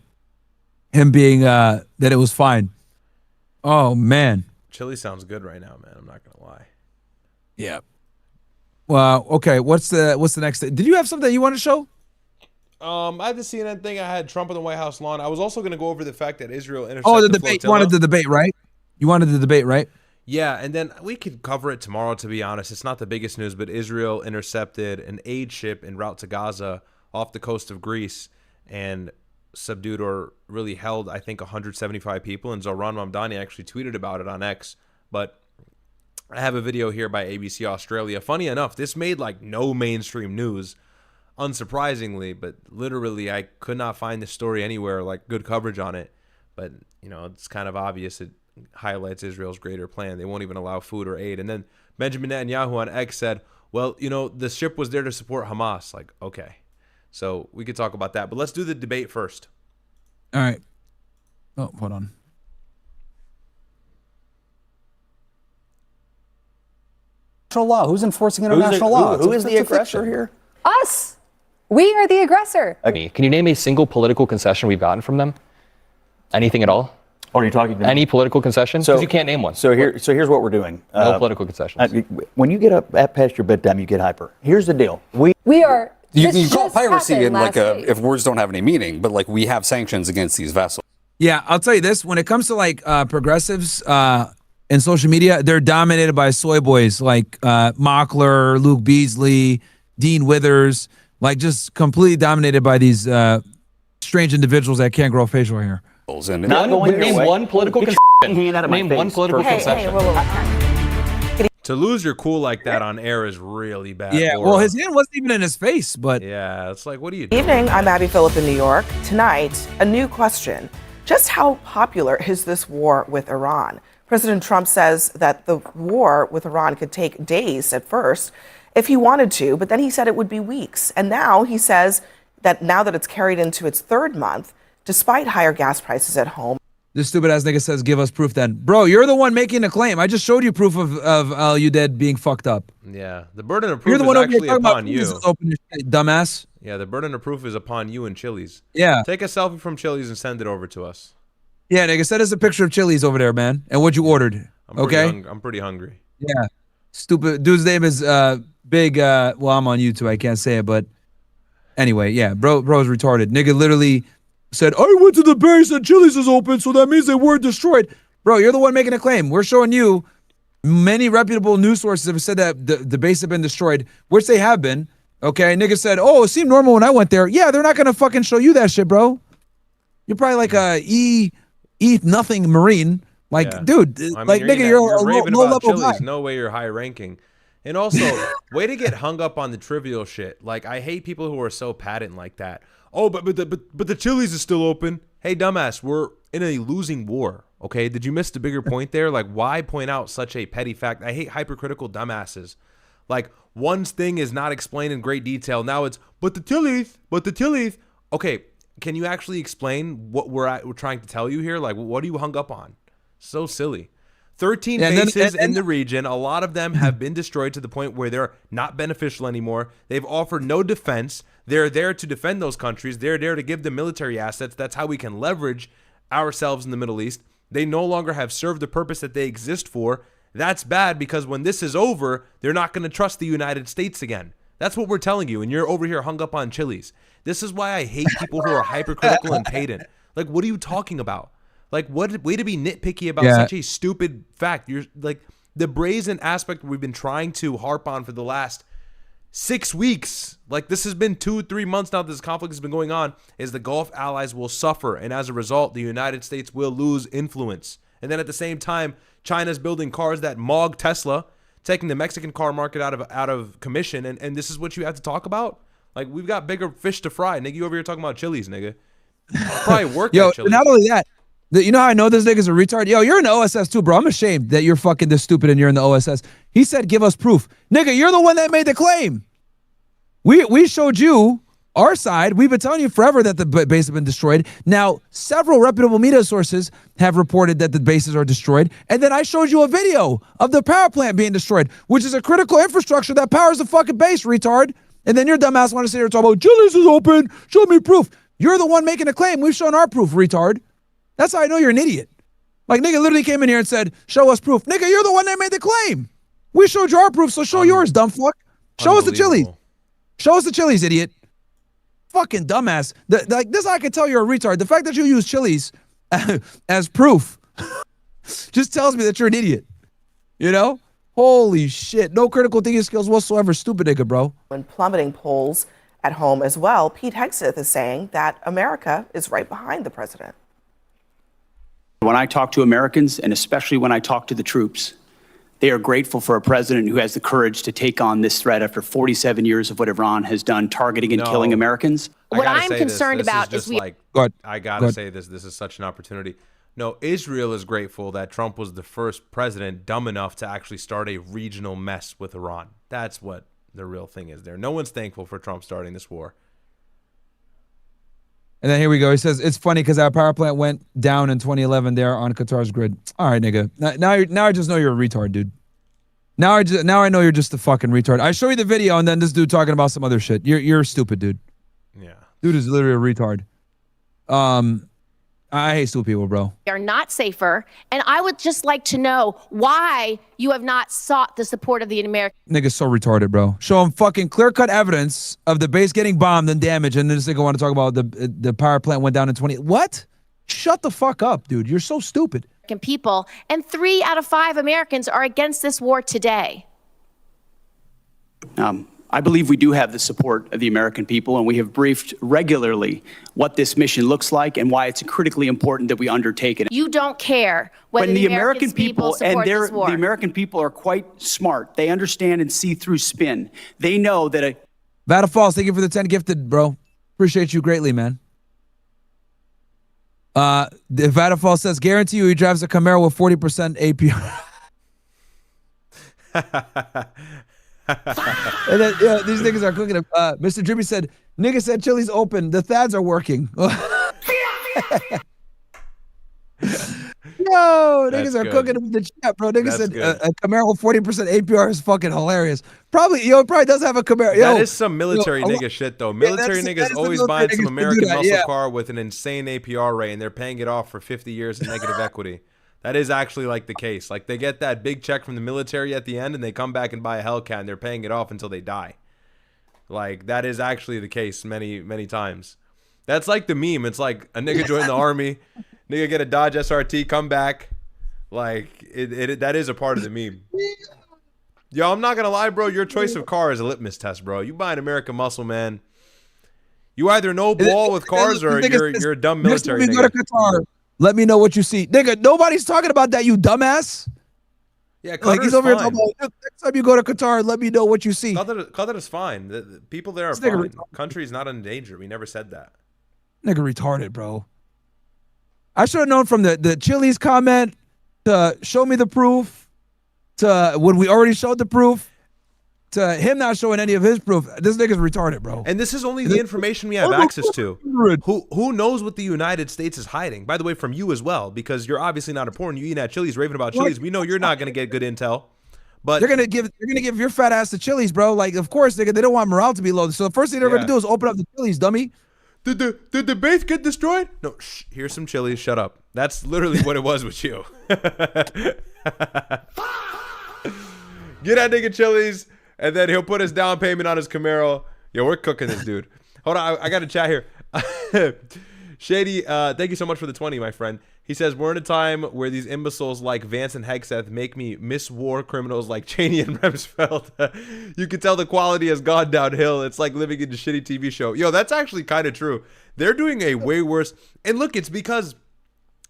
him being that it was fine. Oh, man. Chili sounds good right now, man. I'm not gonna lie. Yeah. Well, okay. What's the next thing? Did you have something you want to show? I had the CNN thing. I had Trump on the White House lawn. I was also going to go over the fact that Israel intercepted Oh, the debate. You wanted the debate, right? You wanted the debate, right? Yeah, and then we could cover it tomorrow, to be honest. It's not the biggest news, but Israel intercepted an aid ship en route to Gaza off the coast of Greece and subdued or really held, I think, 175 people. And Zohran Mamdani actually tweeted about it on X. But I have a video here by ABC Australia. Funny enough, this made like no mainstream news, unsurprisingly, but literally I could not find this story anywhere, like good coverage on it. But, you know, it's kind of obvious it highlights Israel's greater plan. They won't even allow food or aid. And then Benjamin Netanyahu on X said, well, you know, the ship was there to support Hamas. Like, okay. So we could talk about that. But let's do the debate first. All right. Oh, hold on. International law. Who's enforcing international law? Who is the aggressor here? Us. We are the aggressor. Okay. Can you name a single political concession we've gotten from them? Anything at all? Or are you talking to any political concession? Because you can't name one. So here's what we're doing. No political concessions. When you get up past your bedtime, you get hyper. Here's the deal. We are. You can call piracy in like if words don't have any meaning, but like we have sanctions against these vessels. Yeah, I'll tell you this: when it comes to like progressives in social media, they're dominated by soy boys like Mockler, Luke Beasley, Dean Withers, like just completely dominated by these strange individuals that can't grow facial hair. And name one political concession. Name one political concession. To lose your cool like that on air is really bad. Yeah, Laura. well, his hand wasn't even in his face, but yeah, it's like, what are you doing? Evening, I'm Abby Phillip in New York. Tonight, a new question. Just how popular is this war with Iran? President Trump says that the war with Iran could take days at first if he wanted to, but then he said it would be weeks. And now he says that now that it's carried into its third month, despite higher gas prices at home. This stupid ass nigga says, give us proof then. Bro, you're the one making the claim. I just showed you proof of you dead being fucked up. Yeah, the burden of proof is actually upon you. Open shit, dumbass. Yeah, the burden of proof is upon you and Chili's. Yeah. Take a selfie from Chili's and send it over to us. Yeah, nigga, send us a picture of Chili's over there, man, and what you ordered. I'm pretty hungry. Yeah. Stupid. Dude's name is Big, well, I'm on YouTube. I can't say it, but anyway, yeah, bro's retarded. Nigga literally said, I went to the base and Chili's is open, so that means they weren't destroyed. Bro, you're the one making a claim. We're showing you many reputable news sources have said that the base have been destroyed, which they have been. Okay, nigga said, oh, it seemed normal when I went there. Yeah, they're not going to fucking show you that shit, bro. You're probably like a E nothing Marine. Like, yeah. Dude, I mean, like, nigga, you're a low level guy. No way you're high ranking. And also, way to get hung up on the trivial shit. Like, I hate people who are so patent like that. Oh, but the Chili's is still open. Hey, dumbass, we're in a losing war. Okay, did you miss the bigger point there? Like, why point out such a petty fact? I hate hypercritical dumbasses. Like, one thing is not explained in great detail. Now it's, but the Chili's. Okay, can you actually explain what we're trying to tell you here? Like, what are you hung up on? So silly. 13 bases in the region. A lot of them have been destroyed to the point where they're not beneficial anymore. They've offered no defense. They're there to defend those countries. They're there to give them military assets. That's how we can leverage ourselves in the Middle East. They no longer have served the purpose that they exist for. That's bad because when this is over, they're not going to trust the United States again. That's what we're telling you, and you're over here hung up on Chili's. This is why I hate people who are hypercritical and patent. Like, what are you talking about? Like, what way to be nitpicky about such a stupid fact? You're like the brazen aspect we've been trying to harp on for the last 6 weeks. Like, this has been 2-3 months now this conflict has been going on, is the Gulf allies will suffer. And as a result, the United States will lose influence. And then at the same time, China's building cars that mog Tesla, taking the Mexican car market out of commission. And this is what you have to talk about? Like, we've got bigger fish to fry. Nigga, you over here talking about Chili's, nigga. Probably work at Chili's. Not only that, you know how I know this nigga's a retard? Yo, you're in the OSS too, bro. I'm ashamed that you're fucking this stupid and you're in the OSS. He said, give us proof. Nigga, you're the one that made the claim. We showed you our side. We've been telling you forever that the base has been destroyed. Now, several reputable media sources have reported that the bases are destroyed. And then I showed you a video of the power plant being destroyed, which is a critical infrastructure that powers the fucking base, retard. And then your dumbass want to sit here and talk about, Chili's is open. Show me proof. You're the one making a claim. We've shown our proof, retard. That's how I know you're an idiot. Like, nigga literally came in here and said, show us proof. Nigga, you're the one that made the claim. We showed you our proof, so show yours, dumb fuck. Show us the Chili's. Show us the Chili's, idiot. Fucking dumbass. Like, this I can tell you're a retard. The fact that you use Chili's as proof just tells me that you're an idiot. You know? Holy shit. No critical thinking skills whatsoever. Stupid nigga, bro. When plummeting polls at home as well, Pete Hegseth is saying that America is right behind the president. When I talk to Americans, and especially when I talk to the troops, they are grateful for a president who has the courage to take on this threat after 47 years of what Iran has done, targeting and killing Americans. What I'm concerned about is I gotta say this. This is such an opportunity. No, Israel is grateful that Trump was the first president dumb enough to actually start a regional mess with Iran. That's what the real thing is there. No one's thankful for Trump starting this war. And then here we go. He says, it's funny because our power plant went down in 2011 there on Qatar's grid. All right, nigga. Now I just know you're a retard, dude. Now I know you're just a fucking retard. I show you the video and then this dude talking about some other shit. You're stupid, dude. Yeah. Dude is literally a retard. I hate stupid people, bro. We are not safer. And I would just like to know why you have not sought the support of the American. Nigga's so retarded, bro. Show him fucking clear-cut evidence of the base getting bombed and damaged, and then this nigga want to talk about the power plant went down in 20. What? Shut the fuck up, dude. You're so stupid. People, and 3 out of 5 Americans are against this war today. I believe we do have the support of the American people, and we have briefed regularly what this mission looks like and why it's critically important that we undertake it. You don't care whether when the American people and this war. the American people are quite smart. They understand and see through spin. They know that Vada Falls, thank you for the 10 gifted, bro. Appreciate you greatly, man. Vada Falls says, guarantee you he drives a Camaro with 40% APR. And then, yeah, these niggas are cooking. Mr. Drippy said, nigga said Chili's open. The Thads are working. Yo, niggas are cooking with the chat, bro. Niggas said a Camaro with 40% APR is fucking hilarious. Probably, it probably does have a Camaro. Yo, that is some military nigga shit, though. Military niggas always buying some American muscle car with an insane APR rate, and they're paying it off for 50 years in negative equity. That is actually like the case. Like they get that big check from the military at the end and they come back and buy a Hellcat and they're paying it off until they die. Like that is actually the case many, many times. That's like the meme. It's like a nigga join the army, nigga get a Dodge SRT, come back. Like that is a part of the meme. Yo, I'm not gonna lie, bro. Your choice of car is a litmus test, bro. You buy an American muscle, man. You either know ball with cars or you're a dumb military nigga. Go to Qatar. Let me know what you see. Nigga, nobody's talking about that, you dumbass. Yeah, Qatar's like he's over here talking about, next time you go to Qatar, let me know what you see. Qatar is fine. The people there are fine. Country is not in danger. We never said that. Nigga retarded, bro. I should have known from the Chili's comment to show me the proof to when we already showed the proof to him not showing any of his proof. This nigga's retarded, bro. And this is only the information we have access to. Who knows what the United States is hiding? By the way, from you as well, because you're obviously not important. You eat at Chili's, raving about Chili's. We know you're not gonna get good intel. But they're gonna give your fat ass to Chili's, bro. Like, of course, nigga, they don't want morale to be low. So the first thing they're gonna do is open up the Chili's, dummy. Did the base get destroyed? No, shh, here's some Chili's. Shut up. That's literally what it was with you. Get that nigga Chili's. And then he'll put his down payment on his Camaro. Yo, we're cooking this dude. Hold on, I got to chat here. Shady, thank you so much for the 20, my friend. He says, we're in a time where these imbeciles like Vance and Hegseth make me miss war criminals like Cheney and Rumsfeld. You can tell the quality has gone downhill. It's like living in a shitty TV show. Yo, that's actually kind of true. They're doing a way worse. And look, it's because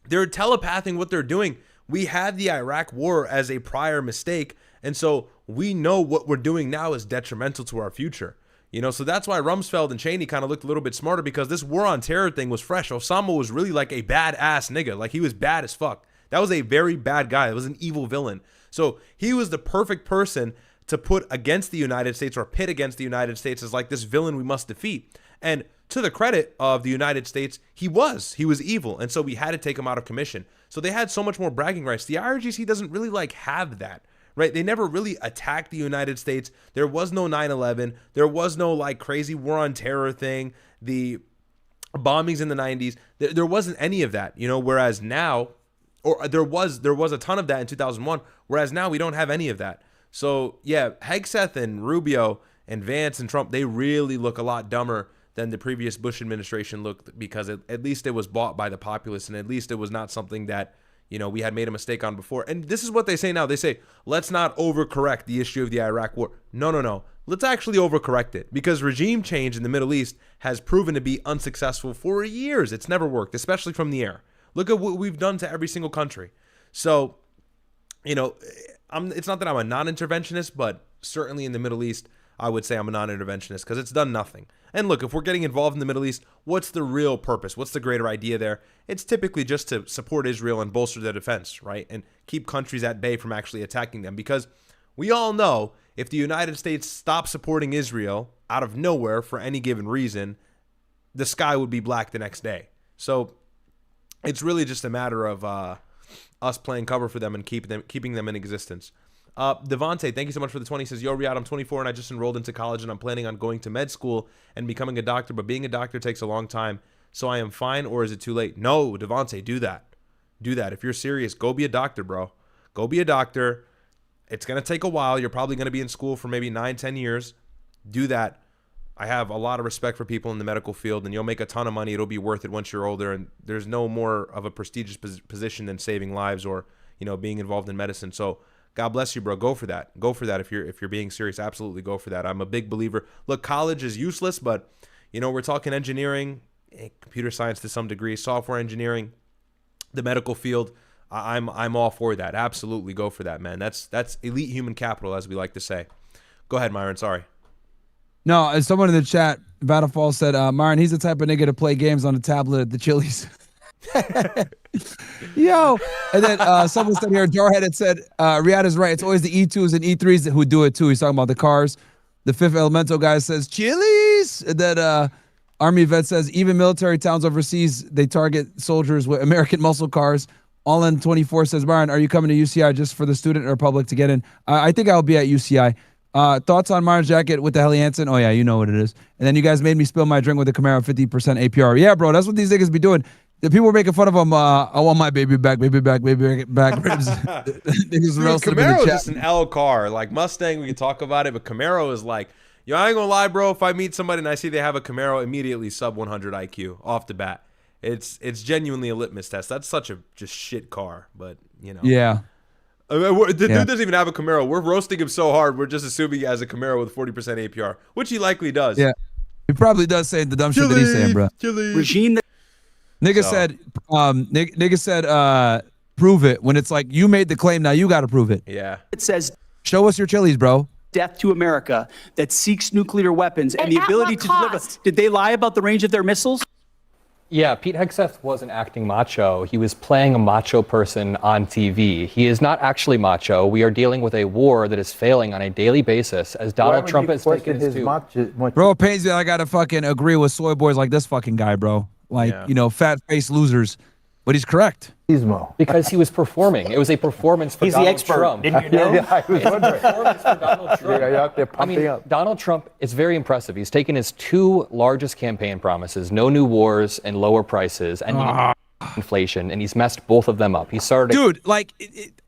they're telepathing what they're doing. We had the Iraq war as a prior mistake. And so we know what we're doing now is detrimental to our future. You know, so that's why Rumsfeld and Cheney kind of looked a little bit smarter, because this war on terror thing was fresh. Osama was really like a badass nigga. Like he was bad as fuck. That was a very bad guy. It was an evil villain. So he was the perfect person to put against the United States or pit against the United States as like this villain we must defeat. And to the credit of the United States, he was evil. And so we had to take him out of commission. So they had so much more bragging rights. The IRGC doesn't really like have that. Right? They never really attacked the United States. There was no 9/11. There was no like crazy war on terror thing. The bombings in the 90s. There wasn't any of that, you know, whereas now, or there was a ton of that in 2001, whereas now we don't have any of that. So yeah, Hegseth and Rubio and Vance and Trump, they really look a lot dumber than the previous Bush administration looked, because at least it was bought by the populace, and at least it was not something that, you know, we had made a mistake on before. And this is what they say now. They say, let's not overcorrect the issue of the Iraq war. No, no, no. Let's actually overcorrect it, because regime change in the Middle East has proven to be unsuccessful for years. It's never worked, especially from the air. Look at what we've done to every single country. So, you know, it's not that I'm a non-interventionist, but certainly in the Middle East, I would say I'm a non-interventionist because it's done nothing. And look, if we're getting involved in the Middle East, what's the real purpose? What's the greater idea there? It's typically just to support Israel and bolster their defense, right? And keep countries at bay from actually attacking them. Because we all know if the United States stopped supporting Israel out of nowhere for any given reason, the sky would be black the next day. So it's really just a matter of us playing cover for them and keeping them in existence. Devontae, thank you so much for the 20. He says, yo, Riyadh, I'm 24 and I just enrolled into college and I'm planning on going to med school and becoming a doctor, but being a doctor takes a long time. So I am fine, or is it too late? No, Devontae, do that. Do that. If you're serious, go be a doctor, bro. Go be a doctor. It's going to take a while. You're probably going to be in school for maybe 9-10 years. Do that. I have a lot of respect for people in the medical field, and you'll make a ton of money. It'll be worth it once you're older, and there's no more of a prestigious position than saving lives or, you know, being involved in medicine. So God bless you, bro. Go for that. Go for that if you're being serious. Absolutely go for that. I'm a big believer. Look, college is useless, but, you know, we're talking engineering, computer science to some degree, software engineering, the medical field. I'm all for that. Absolutely go for that, man. That's elite human capital, as we like to say. Go ahead, Myron. Sorry. No, as someone in the chat, Battlefall said, Myron, he's the type of nigga to play games on a tablet at the Chili's. Yo. And then someone said here, Jarhead had said, Riyadh is right. It's always the E2s and E3s who do it too. He's talking about the cars. The Fifth Elemental guy says, Chili's. And then Army vet says, even military towns overseas, they target soldiers with American muscle cars. All in 24 says, Myron, are you coming to UCI just for the student or public to get in? I think I'll be at UCI. Thoughts on Myron's jacket with the Helly Hansen? Oh, yeah, you know what it is. And then you guys made me spill my drink with a Camaro 50% APR. Yeah, bro, that's what these niggas be doing. The people were making fun of him. I want my baby back ribs. Dude, Camaro is just an L car. Like Mustang, we can talk about it, but Camaro is like, yo, I ain't gonna lie, bro. If I meet somebody and I see they have a Camaro, immediately sub 100 IQ off the bat. It's genuinely a litmus test. That's such a just shit car, but you know. Yeah. The dude doesn't even have a Camaro. We're roasting him so hard. We're just assuming he has a Camaro with 40% APR, which he likely does. Yeah, he probably does say the dumb shit that he's saying, bro. Regime that nigga said, prove it. When it's like you made the claim, now you got to prove it. Yeah. It says, show us your Chili's, bro. Death to America that seeks nuclear weapons and the ability to deliver. Did they lie about the range of their missiles? Yeah, Pete Hegseth wasn't acting macho. He was playing a macho person on TV. He is not actually macho. We are dealing with a war that is failing on a daily basis as Donald Trump has taken his Bro, it pains me. I got to fucking agree with soy boys like this fucking guy, bro. Like, you know, fat face losers. But he's correct. Because he was performing. It was a performance for Donald Trump. Didn't you know? I was wondering. Performance for Donald Trump. You're out there pumping up. Donald Trump is very impressive. He's taken his two largest campaign promises, no new wars and lower prices, and inflation, and he's messed both of them up. He started. Dude, like,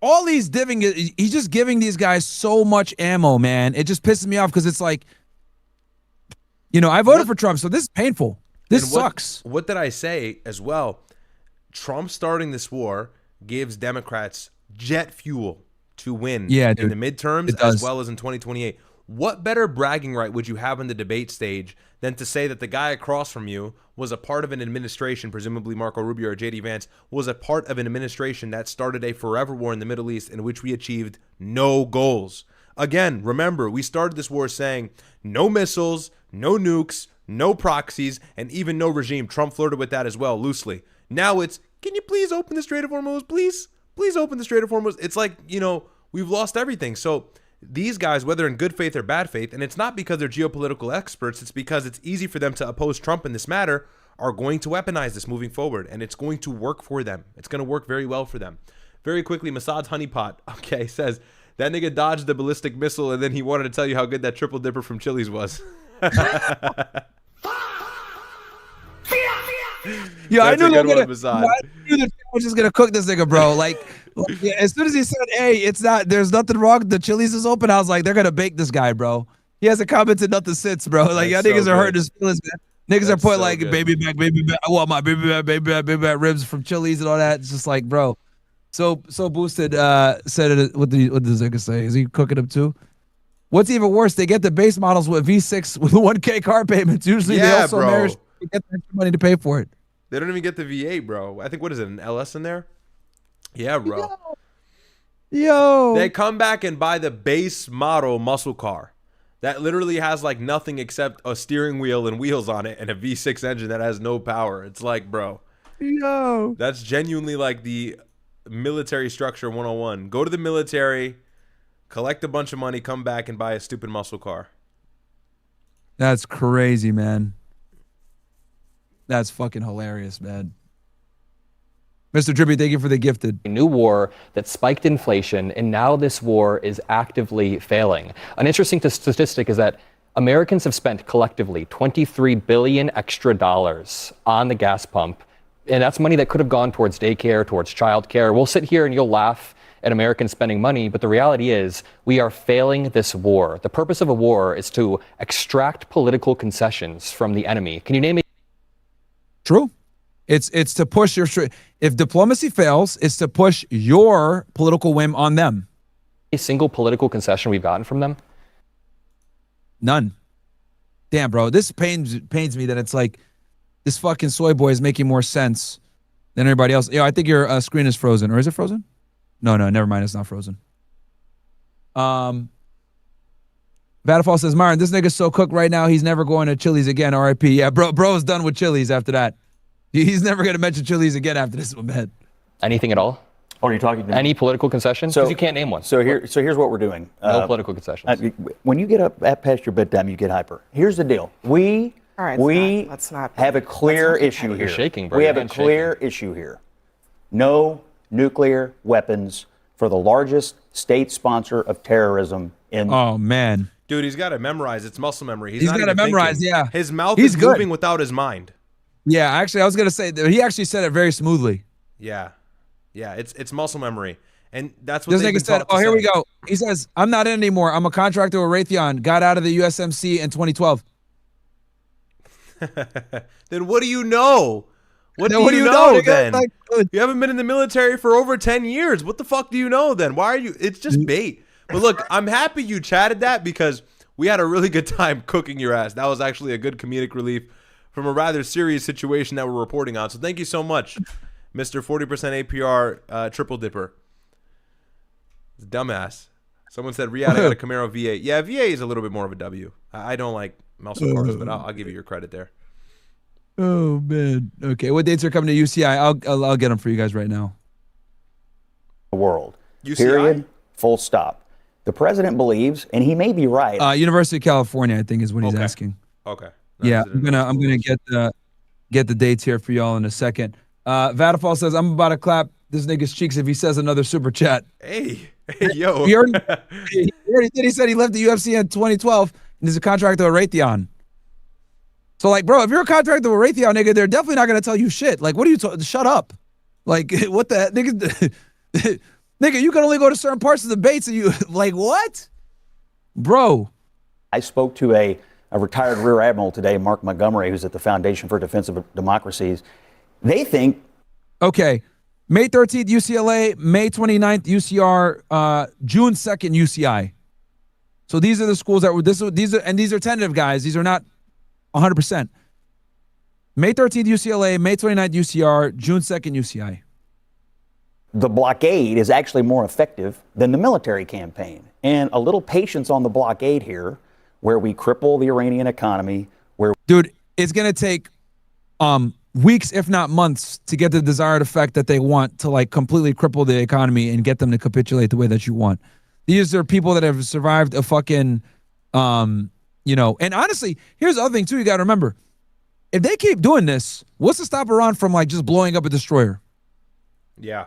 all he's giving, he's just giving these guys so much ammo, man. It just pisses me off because it's like, you know, I voted for Trump, so this is painful. This sucks. What did I say as well? Trump starting this war gives Democrats jet fuel to win in the midterms as well as in 2028. What better bragging right would you have in the debate stage than to say that the guy across from you was a part of an administration, presumably Marco Rubio or J.D. Vance, was a part of an administration that started a forever war in the Middle East in which we achieved no goals. Again, remember, we started this war saying no missiles, no nukes, no proxies, and even no regime. Trump flirted with that as well, loosely. Now it's, can you please open the Strait of Hormuz? Please open the Strait of Hormuz. It's like, you know, we've lost everything. So these guys, whether in good faith or bad faith, and it's not because they're geopolitical experts, it's because it's easy for them to oppose Trump in this matter, are going to weaponize this moving forward, and it's going to work for them. It's going to work very well for them. Very quickly, Massad's honeypot, says, that nigga dodged the ballistic missile, and then he wanted to tell you how good that triple dipper from Chili's was. Yeah, I knew I knew the was just gonna cook this nigga, bro. Like as soon as he said, "Hey, it's not. There's nothing wrong. The Chili's is open." I was like, "They're gonna bake this guy, bro." He hasn't commented nothing since, bro. Like y'all niggas are hurting his feelings, man. Niggas are putting like baby back. I want my baby back ribs from Chili's and all that. It's just like, bro, So boosted said it. What does Zika say? Is he cooking them too? What's even worse? They get the base models with V6 with 1K car payments. Usually they also manage to get the extra money to pay for it. They don't even get the V8, bro. I think what is it? An LS in there? Yeah, bro. Yo. They come back and buy the base model muscle car that literally has like nothing except a steering wheel and wheels on it and a V6 engine that has no power. It's like, bro. Yo. That's genuinely like the military structure 101. Go to the military, collect a bunch of money, come back and buy a stupid muscle car. That's crazy, man. That's fucking hilarious, man. Mr. Drippy, thank you for the gifted. A new war that spiked inflation, and now this war is actively failing. An interesting statistic is that Americans have spent collectively $23 billion extra on the gas pump, and that's money that could have gone towards daycare, towards childcare. We'll sit here and you'll laugh at Americans spending money, but the reality is we are failing this war. The purpose of a war is to extract political concessions from the enemy. Can you name it? True. It's to push your, if diplomacy fails, it's to push your political whim on them. A single political concession we've gotten from them? None. Damn, bro. This pains me that it's like this fucking soy boy is making more sense than everybody else. Yo, I think your screen is frozen. Or is it frozen? No, never mind. It's not frozen. Battlefall says, Myron, this nigga's so cooked right now, he's never going to Chili's again. RIP. Yeah, bro's done with Chili's after that. He's never going to mention Chili's again after this one, man. Anything at all? Oh, are you talking to me? Any political concessions? Because you can't name one. So here's what we're doing. No political concessions. When you get up at past your bedtime, you get hyper. Here's the deal. We have a clear issue here. You're shaking, bro. We have a clear issue here. No nuclear weapons for the largest state sponsor of terrorism in. Oh man, dude, he's got to memorize. It's muscle memory. He's got to memorize. Thinking. Yeah, his mouth is moving without his mind. Yeah, actually, I was gonna say that he actually said it very smoothly. Yeah, it's muscle memory, and that's what this nigga said. Oh, here we go. He says, "I'm not in anymore. I'm a contractor with Raytheon. Got out of the USMC in 2012." Then what do you know? What do you know then? You haven't been in the military for over 10 years. What the fuck do you know then? Why are you? It's just bait. But look, I'm happy you chatted that because we had a really good time cooking your ass. That was actually a good comedic relief from a rather serious situation that we're reporting on. So thank you so much, Mr. 40% APR triple dipper. Dumbass. Someone said, Riyadh, I got a Camaro V8. Yeah, V8 is a little bit more of a W. I don't like muscle cars, but I'll give you your credit there. Oh man. Okay, what dates are coming to UCI? I'll get them for you guys right now. The world. UCI? Period. Full stop. The president believes, and he may be right. University of California, I think, is what he's asking. Okay. Yeah, I'm gonna get the dates here for y'all in a second. Vatafall says, I'm about to clap this nigga's cheeks if he says another super chat. Hey, yo. He already did. He said he left the UFC in 2012 and is a contractor with Raytheon. So, like, bro, if you're a contractor with Raytheon, nigga, they're definitely not going to tell you shit. Like, what are you shut up. Like, what the nigga? Nigga, you can only go to certain parts of the base and you, like, what? Bro. I spoke to a retired Rear Admiral today, Mark Montgomery, who's at the Foundation for Defense of Democracies. They think. Okay. May 13th, UCLA. May 29th, UCR. June 2nd, UCI. So these are the schools that were, these are tentative, guys. These are not 100%. May 13th, UCLA. May 29th, UCR. June 2nd, UCI. The blockade is actually more effective than the military campaign. And a little patience on the blockade here, where we cripple the Iranian economy. Dude, it's going to take weeks, if not months, to get the desired effect that they want to, like, completely cripple the economy and get them to capitulate the way that you want. These are people that have survived a fucking, you know, and honestly, here's the other thing too, you got to remember. If they keep doing this, what's to stop Iran from, like, just blowing up a destroyer? Yeah.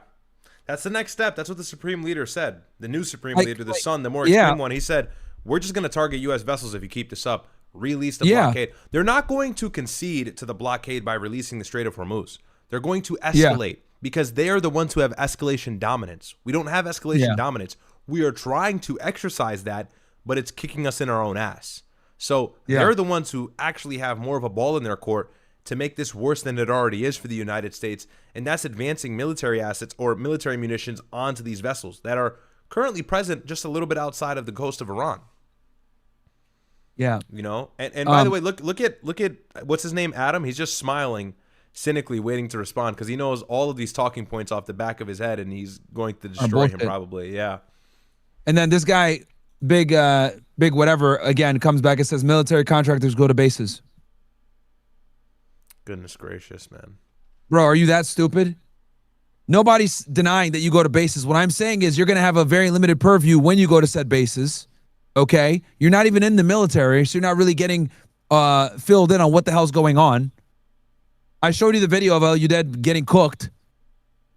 That's the next step. That's what the Supreme Leader said. The new Supreme Leader, the son, the more extreme one, he said, we're just going to target U.S. vessels if you keep this up. Release the blockade. They're not going to concede to the blockade by releasing the Strait of Hormuz. They're going to escalate because they are the ones who have escalation dominance. We don't have escalation dominance. We are trying to exercise that, but it's kicking us in our own ass. So they're the ones who actually have more of a ball in their court to make this worse than it already is for the United States, and that's advancing military assets or military munitions onto these vessels that are currently present just a little bit outside of the coast of Iran. Yeah. You know, and by the way, look at what's his name, Adam? He's just smiling cynically, waiting to respond because he knows all of these talking points off the back of his head, and he's going to destroy him probably. Yeah. And then this guy, big whatever, again comes back and says military contractors go to bases. Goodness gracious, man. Bro, are you that stupid? Nobody's denying that you go to bases. What I'm saying is you're going to have a very limited purview when you go to said bases, okay? You're not even in the military, so you're not really getting filled in on what the hell's going on. I showed you the video of El Udeid getting cooked.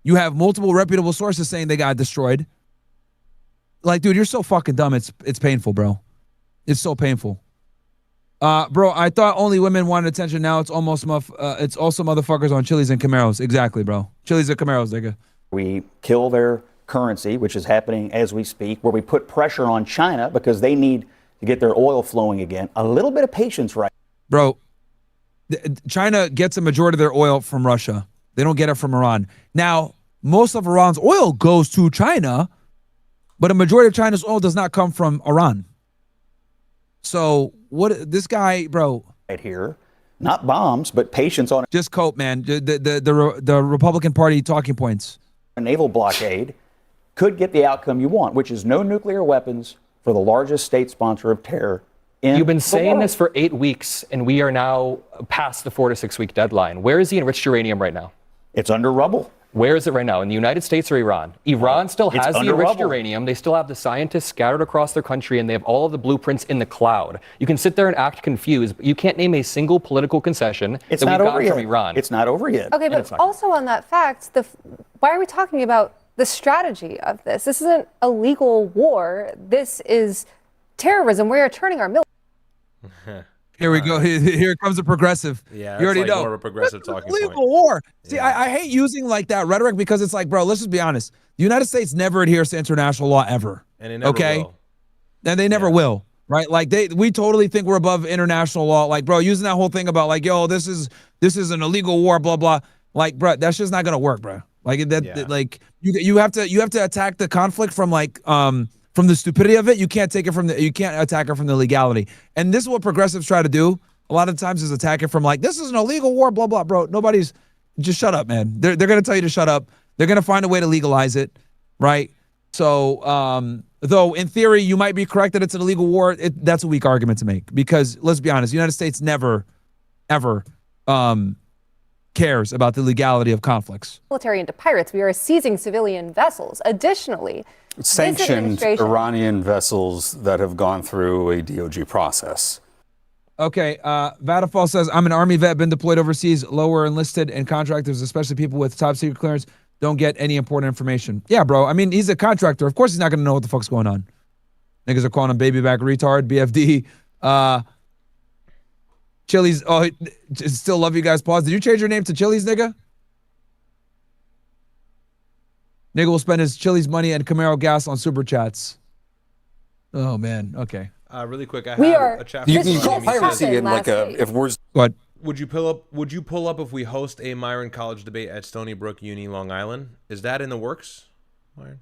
You have multiple reputable sources saying they got destroyed. Like, dude, you're so fucking dumb. It's painful, bro. It's so painful. Bro, I thought only women wanted attention. Now it's almost it's also motherfuckers on Chilis and Camaros. Exactly, bro. Chilis and Camaros, nigga. We kill their currency, which is happening as we speak, where we put pressure on China because they need to get their oil flowing again. A little bit of patience, right? Bro, China gets a majority of their oil from Russia. They don't get it from Iran. Now, most of Iran's oil goes to China, but a majority of China's oil does not come from Iran. So what this guy, bro, right here, not bombs, but patience on just cope, man. The Republican Party talking points. A naval blockade could get the outcome you want, which is no nuclear weapons for the largest state sponsor of terror. You've been saying this for 8 weeks, and we are now past the 4 to 6 week deadline. Where is the enriched uranium right now? It's under rubble. Where is it right now? In the United States or Iran? Iran still has the enriched uranium. They still have the scientists scattered across their country, and they have all of the blueprints in the cloud. You can sit there and act confused, but you can't name a single political concession that we've gotten from Iran. It's not over yet. Okay, but also on that fact, why are we talking about the strategy of this? This isn't a legal war. This is terrorism. We are turning our military. Here we go. Here comes a progressive. Yeah, you already like know. More of a progressive talking legal point. war. See, I hate using like that rhetoric because it's like, bro, let's just be honest. The United States never adheres to international law ever. And it never will. And they never will. Right? Like we totally think we're above international law. Like, bro, using that whole thing about like, yo, this is an illegal war, blah blah. Like, bro, that's just not gonna work, bro. Like like you have to attack the conflict from like from the stupidity of it. You can't take it from you can't attack it from the legality. And this is what progressives try to do a lot of times, is attack it from like, this is an illegal war, blah blah, bro. Nobody's, just shut up, man. They're gonna tell you to shut up. They're gonna find a way to legalize it, right? So though in theory you might be correct that it's an illegal war, that's a weak argument to make, because let's be honest, the United States never ever cares about the legality of conflicts. Military into pirates. We are seizing civilian vessels. Additionally, sanctioned Iranian vessels that have gone through a DOJ process. Okay, Vatafall says, I'm an Army vet, been deployed overseas, lower enlisted, and contractors, especially people with top secret clearance, don't get any important information. Yeah, bro, I mean, he's a contractor. Of course he's not going to know what the fuck's going on. Niggas are calling him baby back retard, BFD. Chili's, oh, still love you guys. Pause. Did you change your name to Chili's, nigga? Nigga will spend his Chili's money and Camaro gas on super chats. Oh, man. Okay. Really quick, I have a chat. You can call piracy in like if words. What? Would you pull up if we host a Myron College debate at Stony Brook Uni, Long Island? Is that in the works, Myron?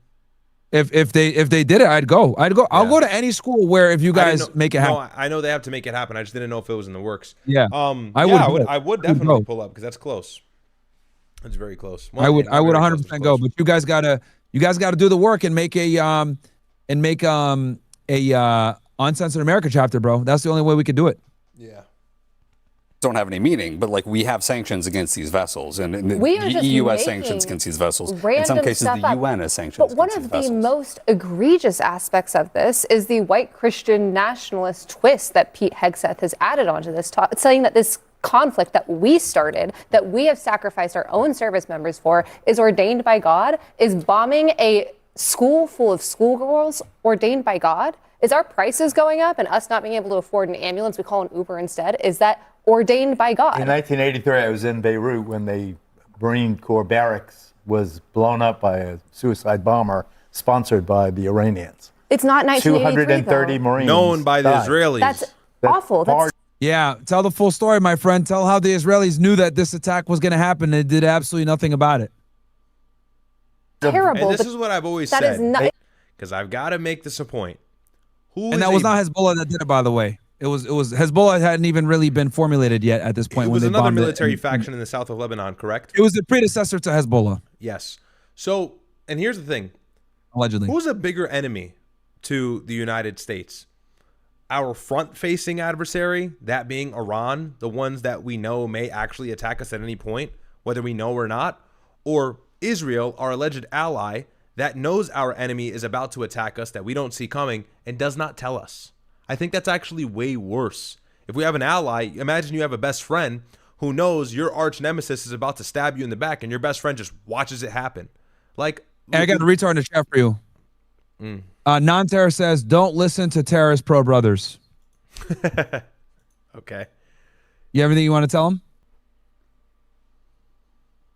If they did it, I'd go. I'll go to any school where if you guys make it happen. No, I know they have to make it happen. I just didn't know if it was in the works. Yeah. I would definitely pull up because that's close. It's very close. Well, I would 100% go, but you guys gotta do the work and make a Uncensored America chapter, bro. That's the only way we could do it. Yeah. Don't have any meaning, but like we have sanctions against these vessels, and the EU has sanctions against these vessels. In some cases, the UN has sanctions. But one of the most egregious aspects of this is the white Christian nationalist twist that Pete Hegseth has added onto this talk, saying that this conflict that we started, that we have sacrificed our own service members for, is ordained by God. Is bombing a school full of schoolgirls ordained by God? Is our prices going up and us not being able to afford an ambulance, we call an Uber instead? Is that ordained by God? In 1983, I was in Beirut when the Marine Corps barracks was blown up by a suicide bomber sponsored by the Iranians. It's not 1983, 230 Marines known by the Israelis. That's awful. Yeah, tell the full story, my friend. Tell how the Israelis knew that this attack was going to happen and did absolutely nothing about it. Terrible. And this is what I've always said. Because I've got to make this a point. And that was not Hezbollah that did it, by the way. It was Hezbollah hadn't even really been formulated yet at this point. It when was they another bombed military faction in the south of Lebanon, correct? It was the predecessor to Hezbollah. Yes. So, and here's the thing. Allegedly. Who's a bigger enemy to the United States? Our front-facing adversary, that being Iran, the ones that we know may actually attack us at any point, whether we know or not, or Israel, our alleged ally, that knows our enemy is about to attack us, that we don't see coming, and does not tell us. I think that's actually way worse. If we have an ally, imagine you have a best friend who knows your arch nemesis is about to stab you in the back, and your best friend just watches it happen. Like, hey, I got a retard in the chat for you. Non-terror says, don't listen to terrorist pro-brothers. Okay. You have anything you want to tell them?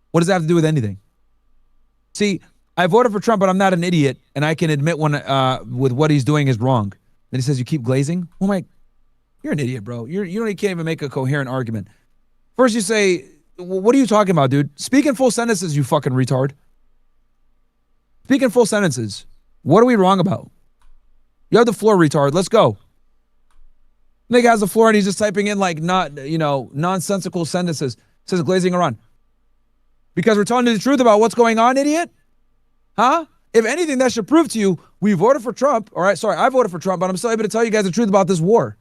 What does that have to do with anything? See, I voted for Trump, but I'm not an idiot, and I can admit when with what he's doing is wrong. Then he says, you keep glazing? Oh my, you're an idiot, bro. You can't even make a coherent argument. First you say, what are you talking about, dude? Speak in full sentences, you fucking retard. Speak in full sentences. What are we wrong about? You have the floor, retard. Let's go. Nigga has the floor and he's just typing in like nonsensical sentences. Says glazing Iran. Because we're telling you the truth about what's going on, idiot? Huh? If anything, that should prove to you we voted for Trump. All right, sorry, I voted for Trump, but I'm still able to tell you guys the truth about this war.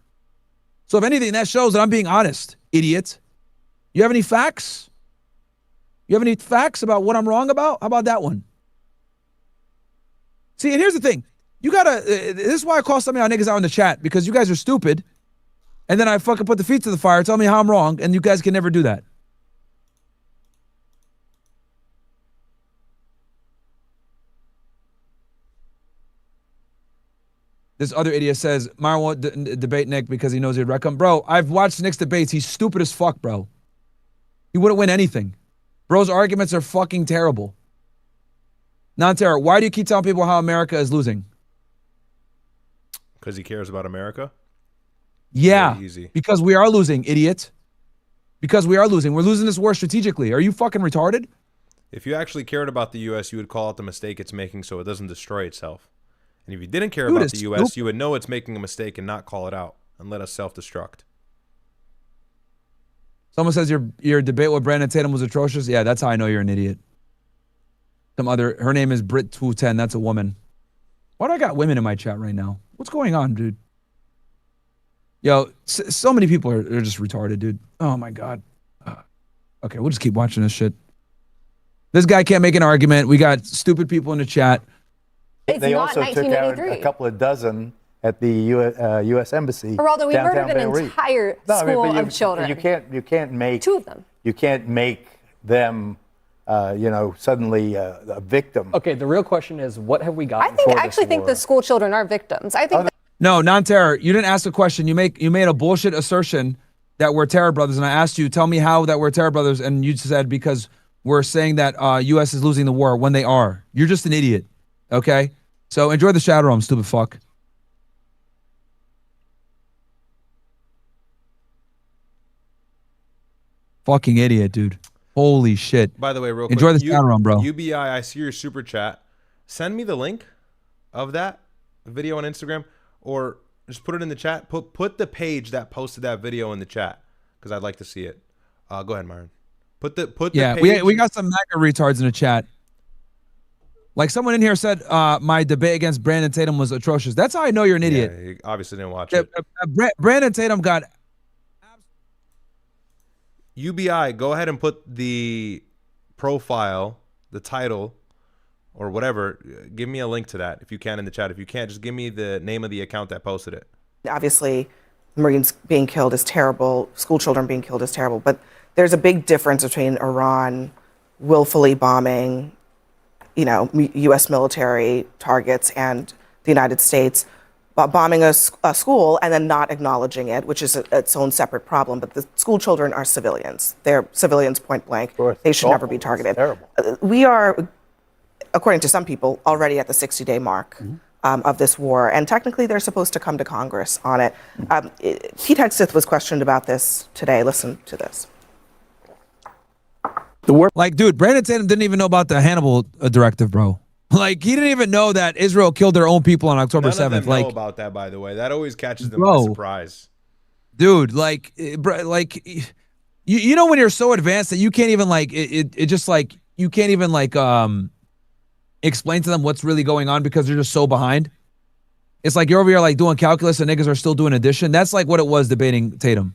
So if anything, that shows that I'm being honest, idiot. You have any facts? You have any facts about what I'm wrong about? How about that one? See, and here's the thing. You gotta, this is why I call some of y'all niggas out in the chat, because you guys are stupid. And then I fucking put the feet to the fire, tell me how I'm wrong, and you guys can never do that. This other idiot says, Myron won't debate Nick because he knows he'd wreck him. Bro, I've watched Nick's debates. He's stupid as fuck, bro. He wouldn't win anything. Bro's arguments are fucking terrible. Non-terror, why do you keep telling people how America is losing? Because he cares about America? Yeah, easy. Because we are losing, idiot. Because we are losing. We're losing this war strategically. Are you fucking retarded? If you actually cared about the U.S., you would call out the mistake it's making so it doesn't destroy itself. And if you didn't care about the U.S., you would know it's making a mistake and not call it out and let us self-destruct. Someone says your debate with Brandon Tatum was atrocious. Yeah, that's how I know you're an idiot. Her name is Brit210. That's a woman. Why do I got women in my chat right now? What's going on, dude? Yo, so many people are just retarded, dude. Oh my God. Okay, we'll just keep watching this shit. This guy can't make an argument. We got stupid people in the chat. They also took out a couple of dozen at the U.S. Embassy. Geraldo, we murdered an Beirut. entire school of children. You can't make two of them. You can't make them, suddenly a victim. Okay, the real question is, what have we got? I actually think the school children are victims. I think. No, non-terror. You didn't ask a question. You made a bullshit assertion that we're terror brothers, and I asked you, tell me how that we're terror brothers, and you said because we're saying that U.S. is losing the war when they are. You're just an idiot. Okay. So enjoy the shadow realm, stupid fuck. Fucking idiot, dude. Holy shit. By the way, real quick. Enjoy the shadow realm, bro. UBI, I see your super chat. Send me the link of that video on Instagram, or just put it in the chat. Put the page that posted that video in the chat, because I'd like to see it. Go ahead, Myron. Put the page. we got some MAGA retards in the chat. Like someone in here said, my debate against Brandon Tatum was atrocious. That's how I know you're an idiot. Yeah, you obviously didn't watch it. Brandon Tatum got... UBI, go ahead and put the profile, the title, or whatever. Give me a link to that if you can in the chat. If you can't, just give me the name of the account that posted it. Obviously, Marines being killed is terrible. School children being killed is terrible. But there's a big difference between Iran willfully bombing U.S. military targets and the United States bombing a school and then not acknowledging it, which is its own separate problem. But the school children are civilians. They're civilians point blank. They should never be targeted. We are, according to some people, already at the 60-day mark of this war, and technically they're supposed to come to Congress on it. Pete Hegseth was questioned about this today. Listen to this. Like, dude, Brandon Tatum didn't even know about the Hannibal directive, bro. Like, he didn't even know that Israel killed their own people on October 7th. None of them like, know about that, by the way. That always catches them by surprise. Dude, like, you know when you're so advanced that you can't even like it just like you can't even like explain to them what's really going on because they're just so behind. It's like you're over here like doing calculus and niggas are still doing addition. That's like what it was debating Tatum.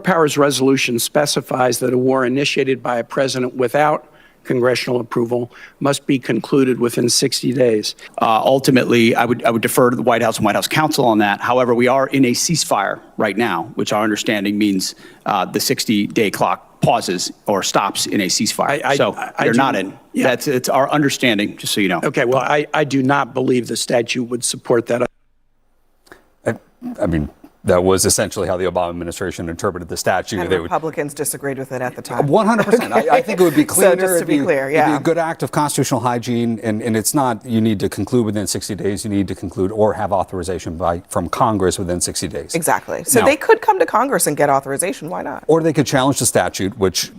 Powers resolution specifies that a war initiated by a president without congressional approval must be concluded within 60 days. Ultimately, I would defer to the White House and White House counsel on that. However, we are in a ceasefire right now, which our understanding means the 60-day clock pauses or stops in a ceasefire. They're not in. Yeah. It's our understanding, just so you know. Okay, well, I do not believe the statute would support that. I mean, that was essentially how the Obama administration interpreted the statute. And Republicans disagreed with it at the time. 100%. I think it would be cleaner. So just to be clear, yeah. It'd be a good act of constitutional hygiene, and it's not you need to conclude within 60 days. You need to conclude or have authorization from Congress within 60 days. Exactly. So now, they could come to Congress and get authorization. Why not? Or they could challenge the statute, which,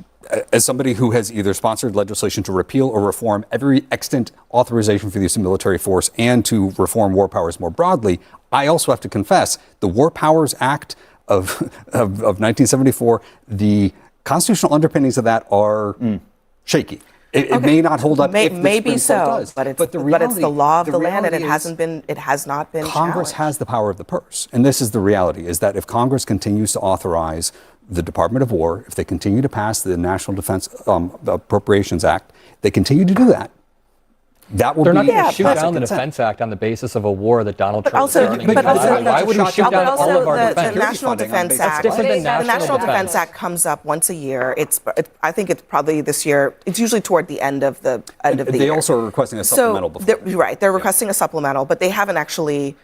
as somebody who has either sponsored legislation to repeal or reform every extant authorization for the use of military force and to reform war powers more broadly, I also have to confess the War Powers Act of 1974, the constitutional underpinnings of that are shaky. It may not hold up. Maybe so, does. but it's the law of the land, and it has not been. Congress has the power of the purse, and this is the reality: is that if Congress continues to authorize the Department of War, if they continue to pass the National Defense Appropriations Act, they continue to do that. That will They're not going to shoot down the Defense Act on the basis of a war that Donald Trump is starting. Why would he shoot down all of our defense? The National Defense Act. The National Defense Act comes up once a year. I think it's probably this year. It's usually toward the end of the year. They also are requesting a supplemental before. They're requesting a supplemental, but they haven't actually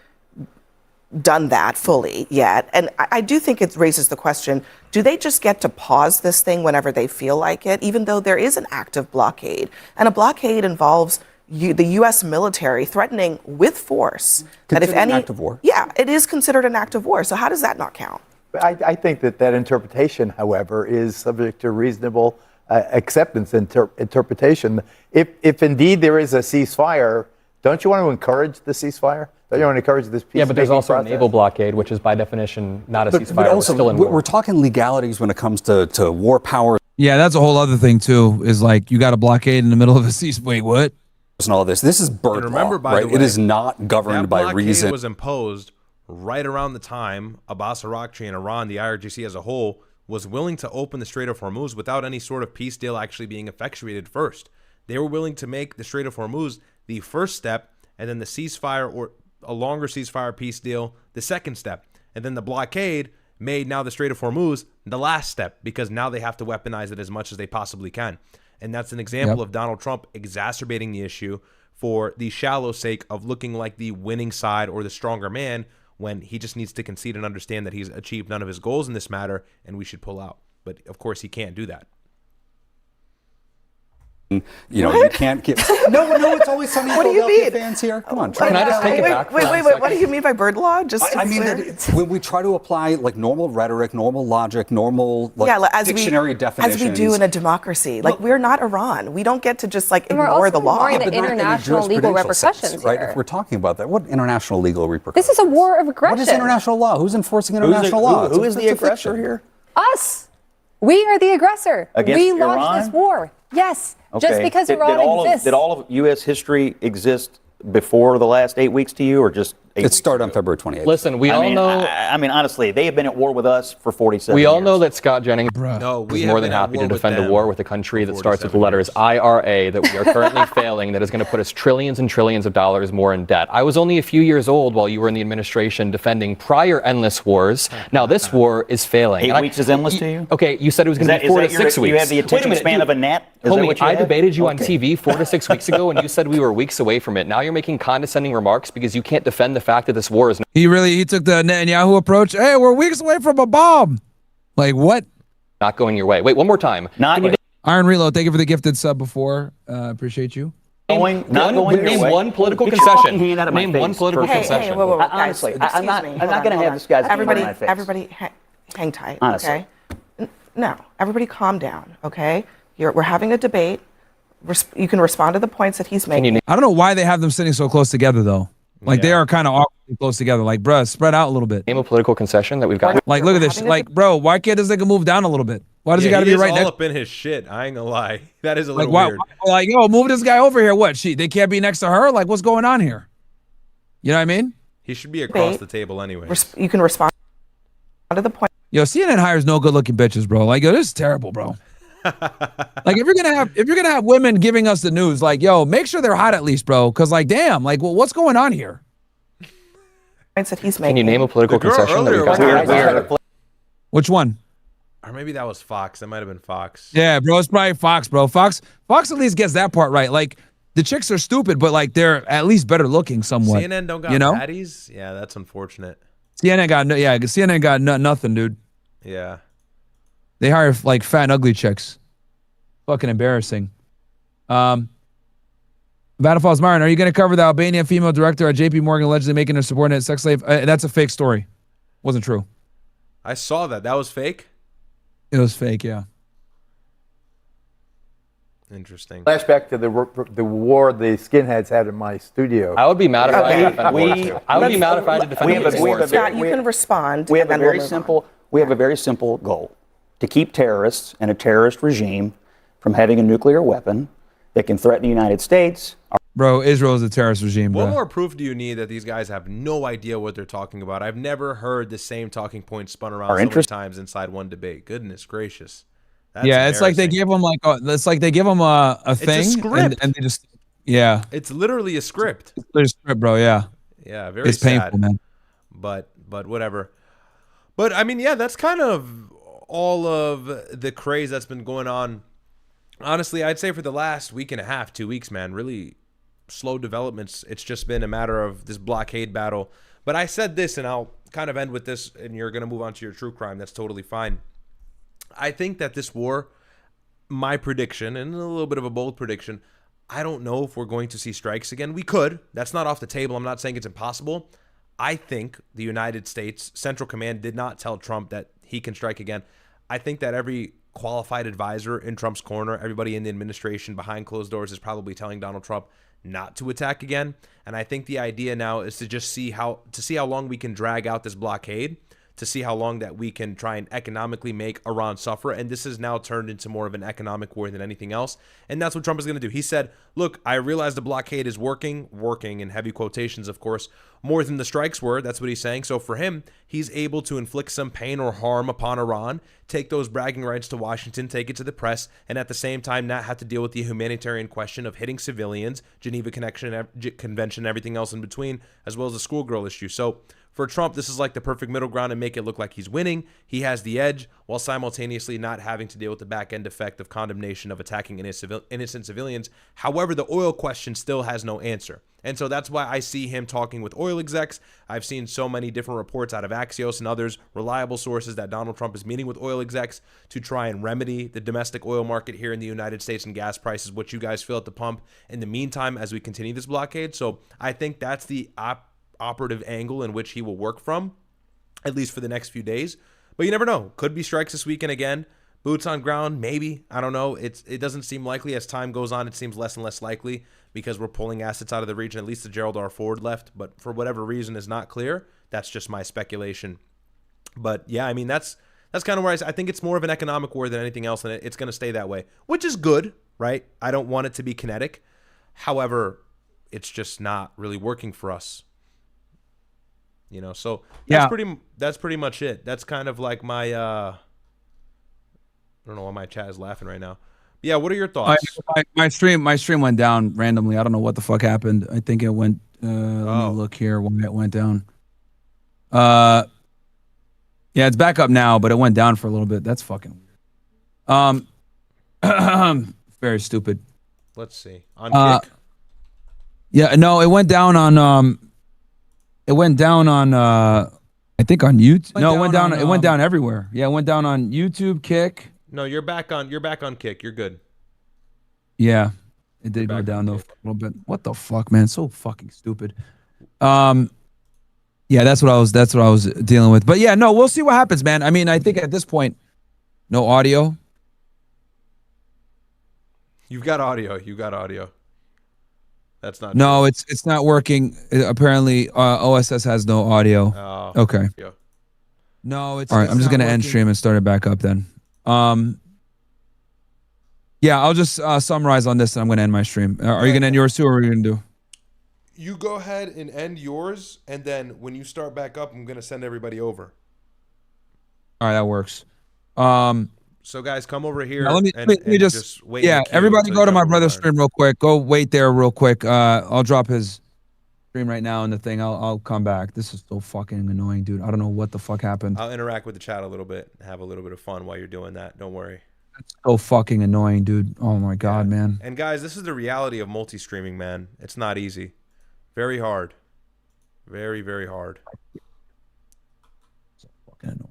done that fully yet. And I do think it raises the question, do they just get to pause this thing whenever they feel like it, even though there is an active blockade? And a blockade involves the U.S. military threatening with force that if any act of war. Yeah, it is considered an act of war. So how does that not count? I think that interpretation, however, is subject to reasonable acceptance and interpretation. If indeed there is a ceasefire, don't you want to encourage the ceasefire? Don't you want to encourage this peace? Yeah, but there's also a naval blockade, which is by definition not a ceasefire. But also, still in war. We're talking legalities when it comes to war powers. Yeah, that's a whole other thing too. Is like you got a blockade in the middle of a ceasefire. Wait, what? And all this is bird law, right? It is not governed by reason. That blockade was imposed right around the time Abbas Araghchi and Iran, the IRGC as a whole, was willing to open the Strait of Hormuz without any sort of peace deal actually being effectuated first. They were willing to make the Strait of Hormuz the first step, and then the ceasefire or a longer ceasefire peace deal the second step. And then the blockade made now the Strait of Hormuz the last step, because now they have to weaponize it as much as they possibly can. And that's an example of Donald Trump exacerbating the issue for the shallow sake of looking like the winning side or the stronger man, when he just needs to concede and understand that he's achieved none of his goals in this matter and we should pull out. But of course he can't do that. You can't get. No, it's always sunny in Philadelphia fans here. Come on, can I just take it back? Wait. What do you mean by bird law? I mean that when we try to apply like normal rhetoric, normal logic, normal dictionary definitions, as we do in a democracy. Like we're not Iran. We don't get to just like ignore the law. We're also ignoring the international legal repercussions, right? If we're talking about that, what international legal repercussions? This is a war of aggression. What is international law? Who's enforcing international law? Who is the aggressor here? Us. We are the aggressor. Against Iran? Launched this war. Yes. Okay. Just because Iran exists. Did all of U.S. history exist before the last 8 weeks to you, or just 8 It started on February 28th. Listen, we all know. I mean, honestly, they have been at war with us for 47 years. We all know that Scott Jennings is more than happy to defend a war with a country that starts with the letters IRA, that we are currently failing, that is going to put us trillions and trillions of dollars more in debt. I was only a few years old while you were in the administration defending prior endless wars. Now this war is failing. 8 weeks is endless to you? Okay, you said it was going to be 4 to 6 weeks. You have the attention span of a gnat? Homie, I debated you on TV 4 to 6 weeks ago, and you said we were weeks away from it. Now you're making condescending remarks because you can't defend the fact that this war is He took the Netanyahu approach. Hey, we're weeks away from a bomb. Like what? not going your way. Wait, one more time. Iron Reload, thank you for the gifted sub before. Appreciate you. Name one political concession. Name one political concession. Hey, whoa, Honestly, guys, I'm not going to have this guy's everybody, in my face. everybody, hang tight. Honestly. Okay. No, everybody, calm down. Okay. We're having a debate. You can respond to the points that he's making. I don't know why they have them sitting so close together though. Like they are kind of awkwardly close together. Like, bruh, spread out a little bit. Name a political concession that we've got. Like, look at this. Like, bro, why can't this nigga move down a little bit? Why does he got to be right next? All up in his shit. I ain't gonna lie. That is a little like, weird. Like, yo, move this guy over here. What? They can't be next to her? Like, what's going on here? You know what I mean? He should be across the table anyway. You can respond to the point. Yo, CNN hires no good-looking bitches, bro. Like, yo, this is terrible, bro. Like, if you're gonna have women giving us the news, like, yo, make sure they're hot at least, bro. Cause like, damn, like, well, what's going on here? That he's making. Can you name a political concession that we've got? Which one? Or maybe that was Fox. That might have been Fox. Yeah, bro, it's probably Fox, bro. Fox at least gets that part right. Like, the chicks are stupid, but like they're at least better looking somewhat. CNN don't got baddies? Yeah, that's unfortunate. CNN got nothing, dude. Yeah. They hire like fat and ugly chicks. Fucking embarrassing. Battlefalls Myron, are you going to cover the Albanian female director at JP Morgan allegedly making a subordinate sex slave? That's a fake story. Wasn't true. I saw that. That was fake? It was fake, yeah. Interesting. Flashback to the war the skinheads had in my studio. I would be mad if I had to defend I would be mad if I had to defend the war. Scott, you can respond. We have a very simple goal: to keep terrorists and a terrorist regime from having a nuclear weapon that can threaten the United States. Bro, Israel is a terrorist regime, bro. What more proof do you need that these guys have no idea what they're talking about? I've never heard the same talking points spun around so many times inside one debate. Goodness gracious. That's it's like they give them like a thing. It's a script. And they just, yeah. It's literally a script. It's a script, bro, yeah. Yeah, very it's sad. painful, man. But whatever. But I mean, yeah, that's kind of all of the craze that's been going on. Honestly, I'd say for the last week and a half, 2 weeks, man, really slow developments. It's just been a matter of this blockade battle. But I said this, and I'll kind of end with this, and you're going to move on to your true crime. That's totally fine. I think that this war, my prediction, and a little bit of a bold prediction, I don't know if we're going to see strikes again. We could. That's not off the table. I'm not saying it's impossible. I think the United States Central Command did not tell Trump that he can strike again. I think that every qualified advisor in Trump's corner, everybody in the administration behind closed doors is probably telling Donald Trump not to attack again. And I think the idea now is to just see how long we can drag out this blockade, to see how long that we can try and economically make Iran suffer. And this has now turned into more of an economic war than anything else. And that's what Trump is going to do. He said, look, I realize the blockade is working in heavy quotations, of course, more than the strikes were. That's what he's saying. So for him, he's able to inflict some pain or harm upon Iran, take those bragging rights to Washington, take it to the press, and at the same time not have to deal with the humanitarian question of hitting civilians, Geneva Convention, everything else in between, as well as the schoolgirl issue. So for Trump, this is like the perfect middle ground and make it look like he's winning. He has the edge while simultaneously not having to deal with the back-end effect of condemnation of attacking innocent civilians. However, the oil question still has no answer. And so that's why I see him talking with oil execs. I've seen so many different reports out of Axios and others, reliable sources, that Donald Trump is meeting with oil execs to try and remedy the domestic oil market here in the United States and gas prices, what you guys feel at the pump in the meantime as we continue this blockade. So I think that's the operative angle in which he will work from, at least for the next few days. But you never know. Could be strikes this weekend again. Boots on ground, maybe. I don't know. It doesn't seem likely. As time goes on, it seems less and less likely because we're pulling assets out of the region. At least the Gerald R. Ford left, but for whatever reason is not clear. That's just my speculation. But yeah, I mean, that's kind of where I think it's more of an economic war than anything else, and it's going to stay that way, which is good, right? I don't want it to be kinetic. However, it's just not really working for us. You know, so that's pretty much it. That's kind of like my I don't know why my chat is laughing right now. But yeah, what are your thoughts? My stream went down randomly. I don't know what the fuck happened. I think it went let me look here when it went down. Yeah, it's back up now, but it went down for a little bit. That's fucking weird. Very stupid. Let's see. On Kick? Yeah, no, it went down on I think on YouTube. No, it went down. It went down everywhere. Yeah, it went down on YouTube, Kick. No, you're back on Kick. You're good. Yeah, It did go down though for a little bit. What the fuck, man? So fucking stupid. Yeah, that's what I was dealing with. But yeah, no, we'll see what happens, man. I mean, I think at this point, no audio. You've got audio. You got audio. That's not. No, true. it's not working. Apparently, OSS has no audio. Oh, okay. Yeah. No, it's all right. I'm just gonna end stream and start it back up then. Yeah, I'll just summarize on this, and I'm gonna end my stream. Are you gonna end yours too, or are you gonna do? You go ahead and end yours, and then when you start back up, I'm gonna send everybody over. All right, that works. So guys, come over here. Now let me and just wait. yeah, everybody go to my brother's stream real quick. Go wait there real quick. I'll drop his stream right now in the thing. I'll come back. This is so fucking annoying, dude. I don't know what the fuck happened. I'll interact with the chat a little bit, have a little bit of fun while you're doing that. Don't worry. That's so fucking annoying, dude. Oh my god, man. And guys, this is the reality of multi-streaming, man. It's not easy. Very hard. Very, very hard. So fucking annoying.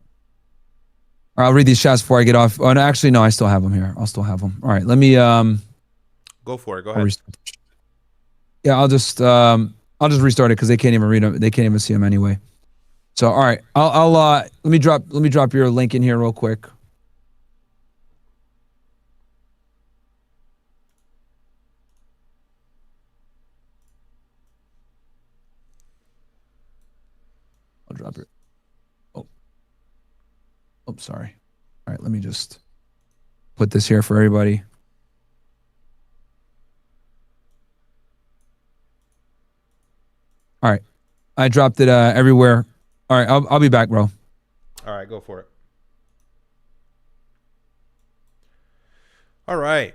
All right, I'll read these chats before I get off. Oh, no, actually, no, I still have them here. I'll still have them. All right, let me go for it. Go ahead. Yeah, I'll just restart it because they can't even read them. They can't even see them anyway. So, all right, I'll let me drop your link in here real quick. I'll drop it. Oh, sorry. All right, let me just put this here for everybody. All right, I dropped it everywhere. All right, I'll be back, bro. All right, go for it. All right,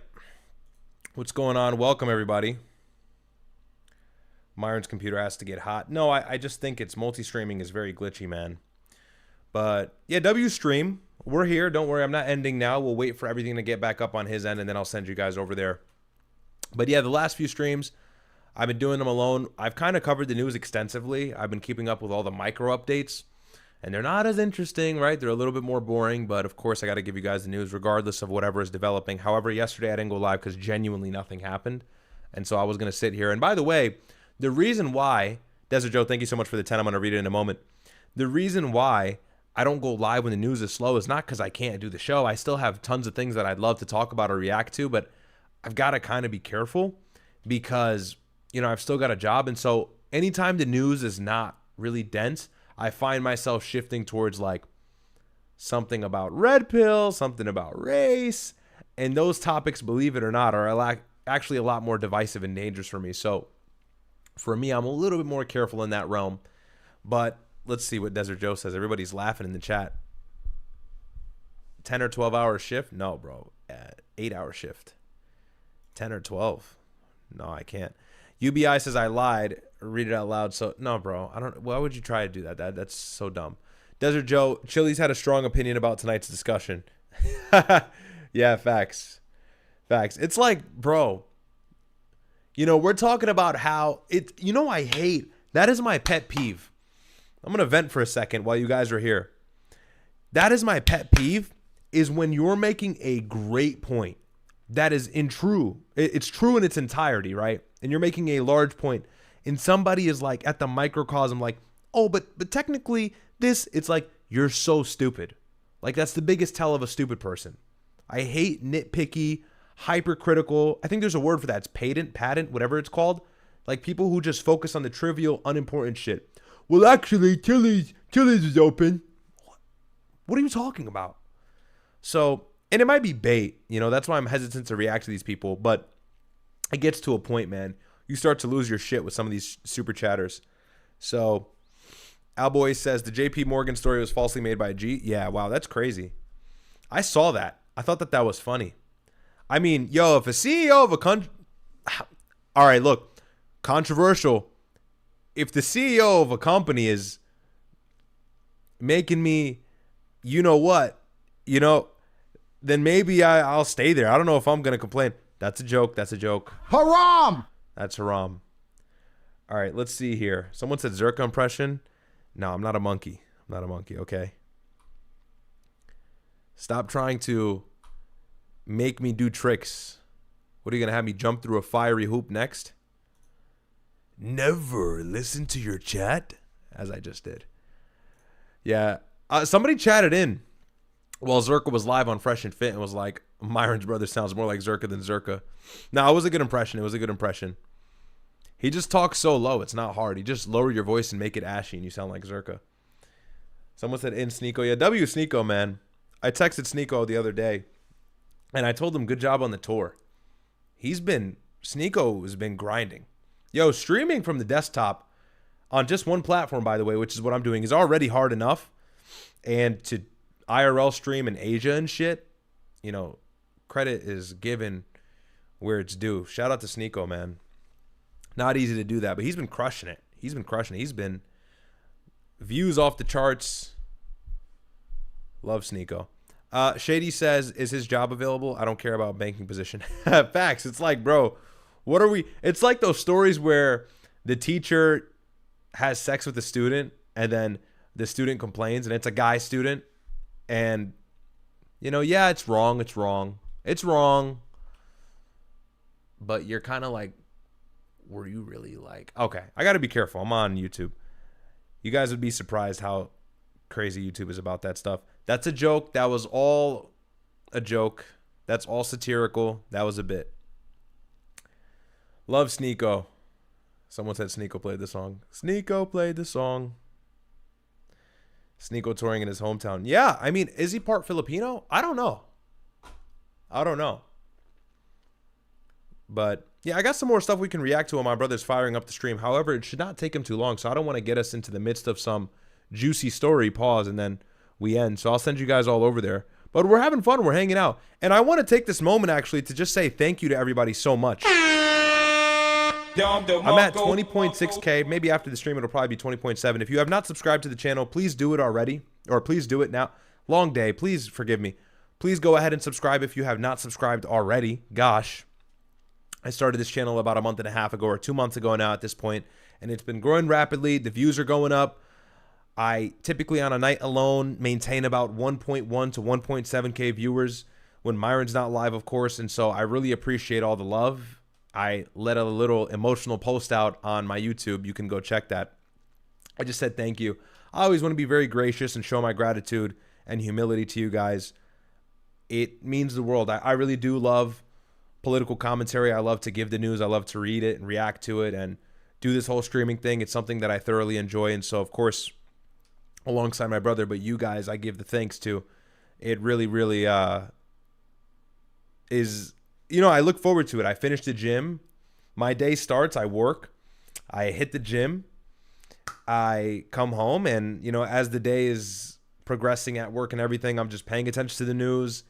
what's going on? Welcome everybody. Myron's computer has to get hot. No, I just think it's multi-streaming is very glitchy, man. But yeah, W stream, we're here. Don't worry, I'm not ending now. We'll wait for everything to get back up on his end, and then I'll send you guys over there. But yeah, the last few streams, I've been doing them alone. I've kind of covered the news extensively. I've been keeping up with all the micro updates, and they're not as interesting, right? They're a little bit more boring, but of course I got to give you guys the news regardless of whatever is developing. However, yesterday I didn't go live because genuinely nothing happened, and so I was going to sit here. And by the way, the reason why, Desert Joe, thank you so much for the 10. I'm going to read it in a moment. The reason why I don't go live when the news is slow is not because I can't do the show. I still have tons of things that I'd love to talk about or react to, but I've got to kind of be careful because, you know, I've still got a job. And so anytime the news is not really dense, I find myself shifting towards like something about red pill, something about race. And those topics, believe it or not, are actually a lot more divisive and dangerous for me. So for me, I'm a little bit more careful in that realm. But let's see what Desert Joe says. Everybody's laughing in the chat. 10 or 12 hour shift? No, bro. 8 hour shift. 10 or 12. No, I can't. UBI says I lied. Read it out loud. So no, bro. I don't. Why would you try to do that? That's so dumb. Desert Joe, Chili's had a strong opinion about tonight's discussion. Yeah, facts. Facts. It's like, bro, you know, we're talking about how it, you know, I hate, that is my pet peeve. I'm going to vent for a second while you guys are here. That is my pet peeve, is when you're making a great point that is it's true in its entirety, right? And you're making a large point, and somebody is like at the microcosm like, oh, but technically this, it's like, you're so stupid. Like, that's the biggest tell of a stupid person. I hate nitpicky, hypercritical. I think there's a word for that. It's patent, whatever it's called. Like people who just focus on the trivial, unimportant shit. Well, actually, Chili's is open. What are you talking about? So, and it might be bait, you know, that's why I'm hesitant to react to these people, but it gets to a point, man. You start to lose your shit with some of these super chatters. So, Alboy says the JP Morgan story was falsely made by G. Yeah, wow, that's crazy. I saw that. I thought that was funny. I mean, yo, if a CEO of a country... All right, look, controversial. If the CEO of a company is making me, you know what, you know, then maybe I'll stay there. I don't know if I'm going to complain. That's a joke. That's a joke. Haram! That's haram. All right, let's see here. Someone said Zerka impression. No, I'm not a monkey. I'm not a monkey, okay? Stop trying to make me do tricks What are you going to have me jump through a fiery hoop next? Never listen to your chat, as I just did. Yeah. Somebody chatted in while Zerka was live on Fresh and Fit and was like, Myron's brother sounds more like Zerka than Zerka. No, it was a good impression. It was a good impression. He just talks so low. It's not hard. You just lower your voice and make it ashy and you sound like Zerka. Someone said in Sneeko. Yeah, W Sneeko, man. I texted Sneeko the other day and I told him good job on the tour. Sneeko has been grinding. Yo, streaming from the desktop on just one platform, by the way, which is what I'm doing, is already hard enough. And to IRL stream in Asia and shit, you know, credit is given where it's due. Shout out to Sneeko, man. Not easy to do that, but he's been crushing it. He's been views off the charts. Love Sneeko. Shady says, is his job available? I don't care about banking position. Facts. It's like, bro, what are we? It's like those stories where the teacher has sex with the student and then the student complains and it's a guy student. And, you know, yeah, it's wrong. It's wrong. It's wrong. But you're kind of like, were you really like, okay, I got to be careful. I'm on YouTube. You guys would be surprised how crazy YouTube is about that stuff. That's a joke. That was all a joke. That's all satirical. That was a bit. Love Sneeko. Someone said Sneeko played the song. Sneeko played the song. Sneeko touring in his hometown. Yeah, I mean, is he part Filipino? I don't know. But yeah, I got some more stuff we can react to while my brother's firing up the stream. However, it should not take him too long, so I don't want to get us into the midst of some juicy story, pause, and then we end. So I'll send you guys all over there. But we're having fun. We're hanging out. And I want to take this moment, actually, to just say thank you to everybody so much. I'm at 20.6K. Maybe after the stream, it'll probably be 20.7. If you have not subscribed to the channel, please do it already. Or please do it now. Long day. Please forgive me. Please go ahead and subscribe if you have not subscribed already. Gosh. I started this channel about a month and a half ago or 2 months ago now at this point, and it's been growing rapidly. The views are going up. I typically on a night alone maintain about 1.1 to 1.7K viewers when Myron's not live, of course, and so I really appreciate all the love. I let a little emotional post out on my YouTube. You can go check that. I just said thank you. I always want to be very gracious and show my gratitude and humility to you guys. It means the world. I really do love political commentary. I love to give the news. I love to read it and react to it and do this whole streaming thing. It's something that I thoroughly enjoy. And so, of course, alongside my brother, but you guys, I give the thanks to. It really, really is, you know, I look forward to it. I finish the gym. My day starts. I work. I hit the gym. I come home. And, you know, as the day is progressing at work and everything, I'm just paying attention to the news,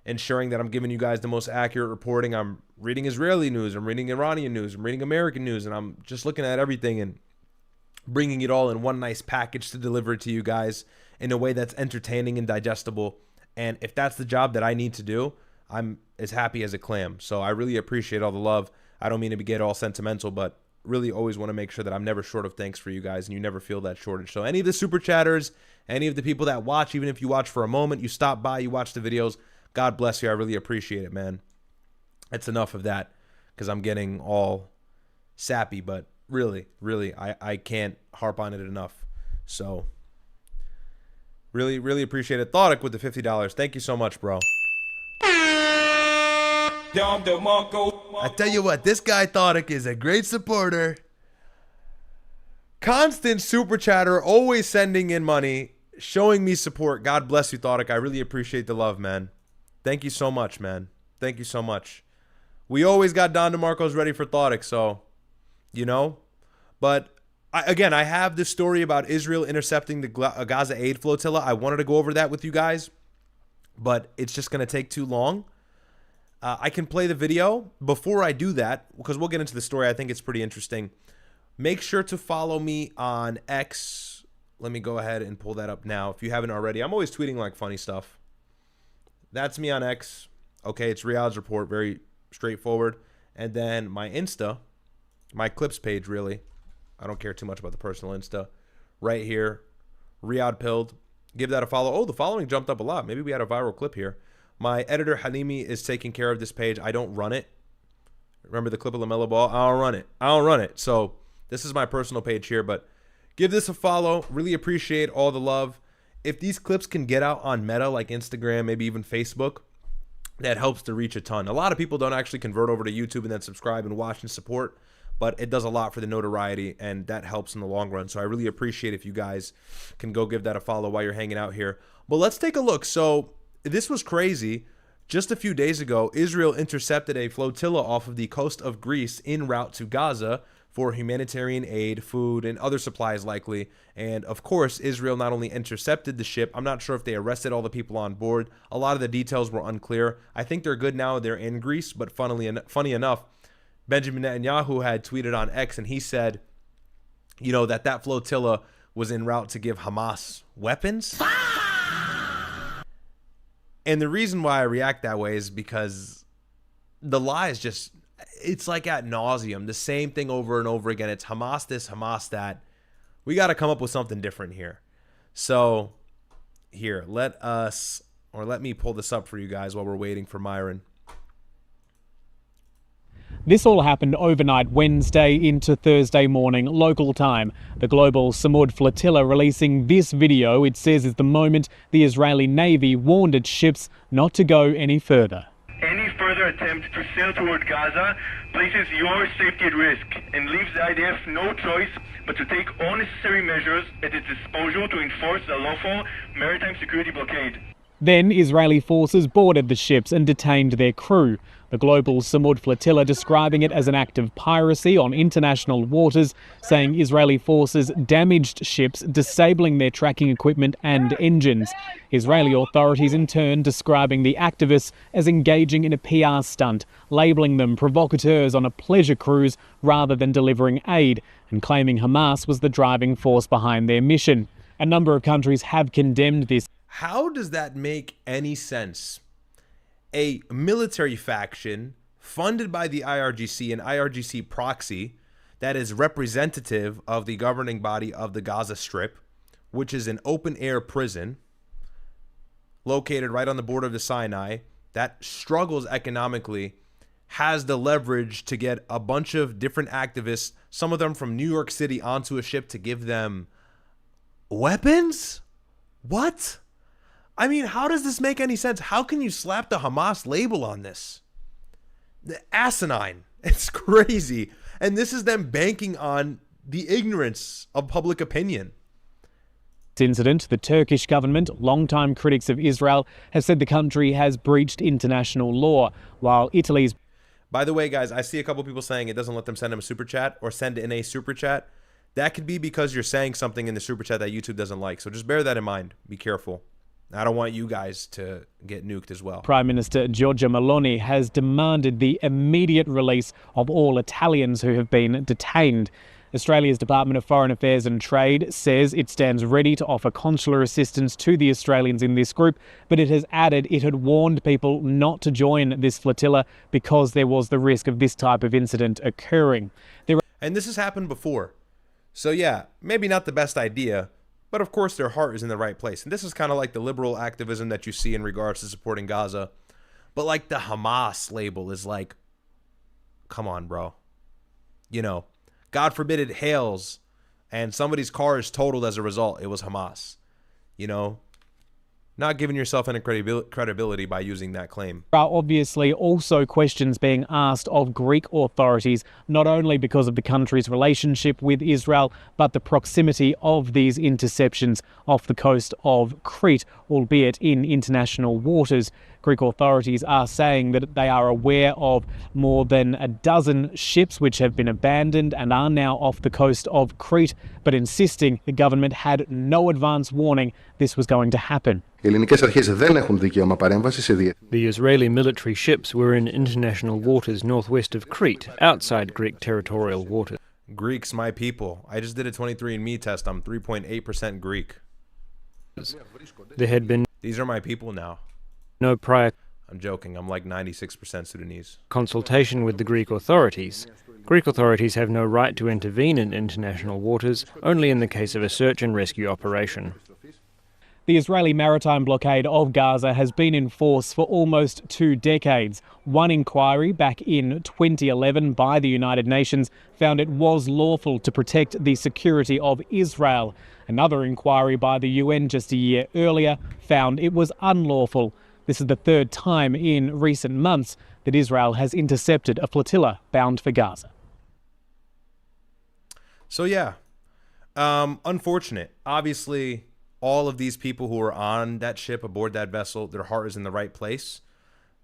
ensuring that I'm giving you guys the most accurate reporting. I'm reading Israeli news. I'm reading Iranian news. I'm reading American news. And I'm just looking at everything and bringing it all in one nice package to deliver to you guys in a way that's entertaining and digestible. And if that's the job that I need to do, I'm as happy as a clam. So I really appreciate all the love. I don't mean to get all sentimental, but really always want to make sure that I'm never short of thanks for you guys and you never feel that shortage. So any of the super chatters, any of the people that watch, even if you watch for a moment, you stop by, you watch the videos, God bless you. I really appreciate it, man. It's enough of that because I'm getting all sappy, but really, really, I can't harp on it enough. So really, really appreciate it. Thoughtic with the $50. Thank you so much, bro. I tell you what, this guy Thoughtic is a great supporter. Constant super chatter, always sending in money, showing me support. God bless you, Thoughtic. I really appreciate the love, man. Thank you so much, man. Thank you so much. We always got Don DeMarco's ready for Thoughtic, so, you know. But, I have this story about Israel intercepting the Gaza aid flotilla. I wanted to go over that with you guys, but it's just going to take too long. I can play the video. Before I do that, because we'll get into the story, I think it's pretty interesting. Make sure to follow me on X. Let me go ahead and pull that up now if you haven't already. I'm always tweeting like funny stuff. That's me on X. Okay, it's Riyadh's report, very straightforward. And then my Insta, my clips page, really. I don't care too much about the personal Insta. Right here, Riyadh Pilled. Give that a follow. Oh, the following jumped up a lot. Maybe we had a viral clip here. My editor, Halimi, is taking care of this page. I don't run it. Remember the clip of LaMelo Ball? I don't run it. So this is my personal page here, but give this a follow. Really appreciate all the love. If these clips can get out on Meta, like Instagram, maybe even Facebook, that helps to reach a ton. A lot of people don't actually convert over to YouTube and then subscribe and watch and support, but it does a lot for the notoriety, and that helps in the long run. So I really appreciate if you guys can go give that a follow while you're hanging out here. But let's take a look. So this was crazy. Just a few days ago, Israel intercepted a flotilla off of the coast of Greece en route to Gaza for humanitarian aid, food, and other supplies likely. And of course, Israel not only intercepted the ship, I'm not sure if they arrested all the people on board. A lot of the details were unclear. I think they're good now. They're in Greece, but funny enough, Benjamin Netanyahu had tweeted on X, and he said, you know, that flotilla was en route to give Hamas weapons. And the reason why I react that way is because the lie is just, it's like ad nauseum, the same thing over and over again. It's Hamas this, Hamas that. We got to come up with something different here. So here, let me pull this up for you guys while we're waiting for Myron. This all happened overnight Wednesday into Thursday morning local time. The global Samud flotilla releasing this video, it says, is the moment the Israeli Navy warned its ships not to go any further. Any further attempt to sail toward Gaza places your safety at risk and leaves the IDF no choice but to take all necessary measures at its disposal to enforce the lawful maritime security blockade. Then Israeli forces boarded the ships and detained their crew. The global Samud flotilla describing it as an act of piracy on international waters, saying Israeli forces damaged ships, disabling their tracking equipment and engines. Israeli authorities in turn describing the activists as engaging in a PR stunt, labelling them provocateurs on a pleasure cruise rather than delivering aid, and claiming Hamas was the driving force behind their mission. A number of countries have condemned this. How does that make any sense? A military faction funded by the IRGC, an IRGC proxy that is representative of the governing body of the Gaza Strip, which is an open-air prison located right on the border of the Sinai, that struggles economically, has the leverage to get a bunch of different activists, some of them from New York City, onto a ship to give them weapons? What? I mean, how does this make any sense? How can you slap the Hamas label on this? The asinine. It's crazy. And this is them banking on the ignorance of public opinion. Incident, the Turkish government, longtime critics of Israel, have said the country has breached international law, while Italy's... By the way, guys, I see a couple people saying it doesn't let them send them a super chat or send in a super chat. That could be because you're saying something in the super chat that YouTube doesn't like. So just bear that in mind. Be careful. I don't want you guys to get nuked as well. Prime Minister Giorgia Meloni has demanded the immediate release of all Italians who have been detained. Australia's Department of Foreign Affairs and Trade says it stands ready to offer consular assistance to the Australians in this group, but it has added it had warned people not to join this flotilla because there was the risk of this type of incident occurring. And this has happened before. So yeah, maybe not the best idea, but of course their heart is in the right place. And this is kind of like the liberal activism that you see in regards to supporting Gaza. But like the Hamas label is like, come on, bro. You know, God forbid it hails and somebody's car is totaled as a result. It was Hamas. You know, not giving yourself any credibility by using that claim. There are obviously also questions being asked of Greek authorities, not only because of the country's relationship with Israel, but the proximity of these interceptions off the coast of Crete, albeit in international waters. Greek authorities are saying that they are aware of more than a dozen ships which have been abandoned and are now off the coast of Crete, but insisting the government had no advance warning this was going to happen. The Israeli military ships were in international waters northwest of Crete, outside Greek territorial waters. Greeks, my people. I just did a 23andMe test. I'm 3.8% Greek. There had been... These are my people now. No prior... I'm joking. I'm like 96% Sudanese. ...consultation with the Greek authorities. Greek authorities have no right to intervene in international waters, only in the case of a search and rescue operation. The Israeli maritime blockade of Gaza has been in force for almost 2 decades. One inquiry back in 2011 by the United Nations found it was lawful to protect the security of Israel. Another inquiry by the UN just a year earlier found it was unlawful. This is the 3rd time in recent months that Israel has intercepted a flotilla bound for Gaza. So yeah, unfortunate. Obviously, all of these people who are on that ship, aboard that vessel, their heart is in the right place.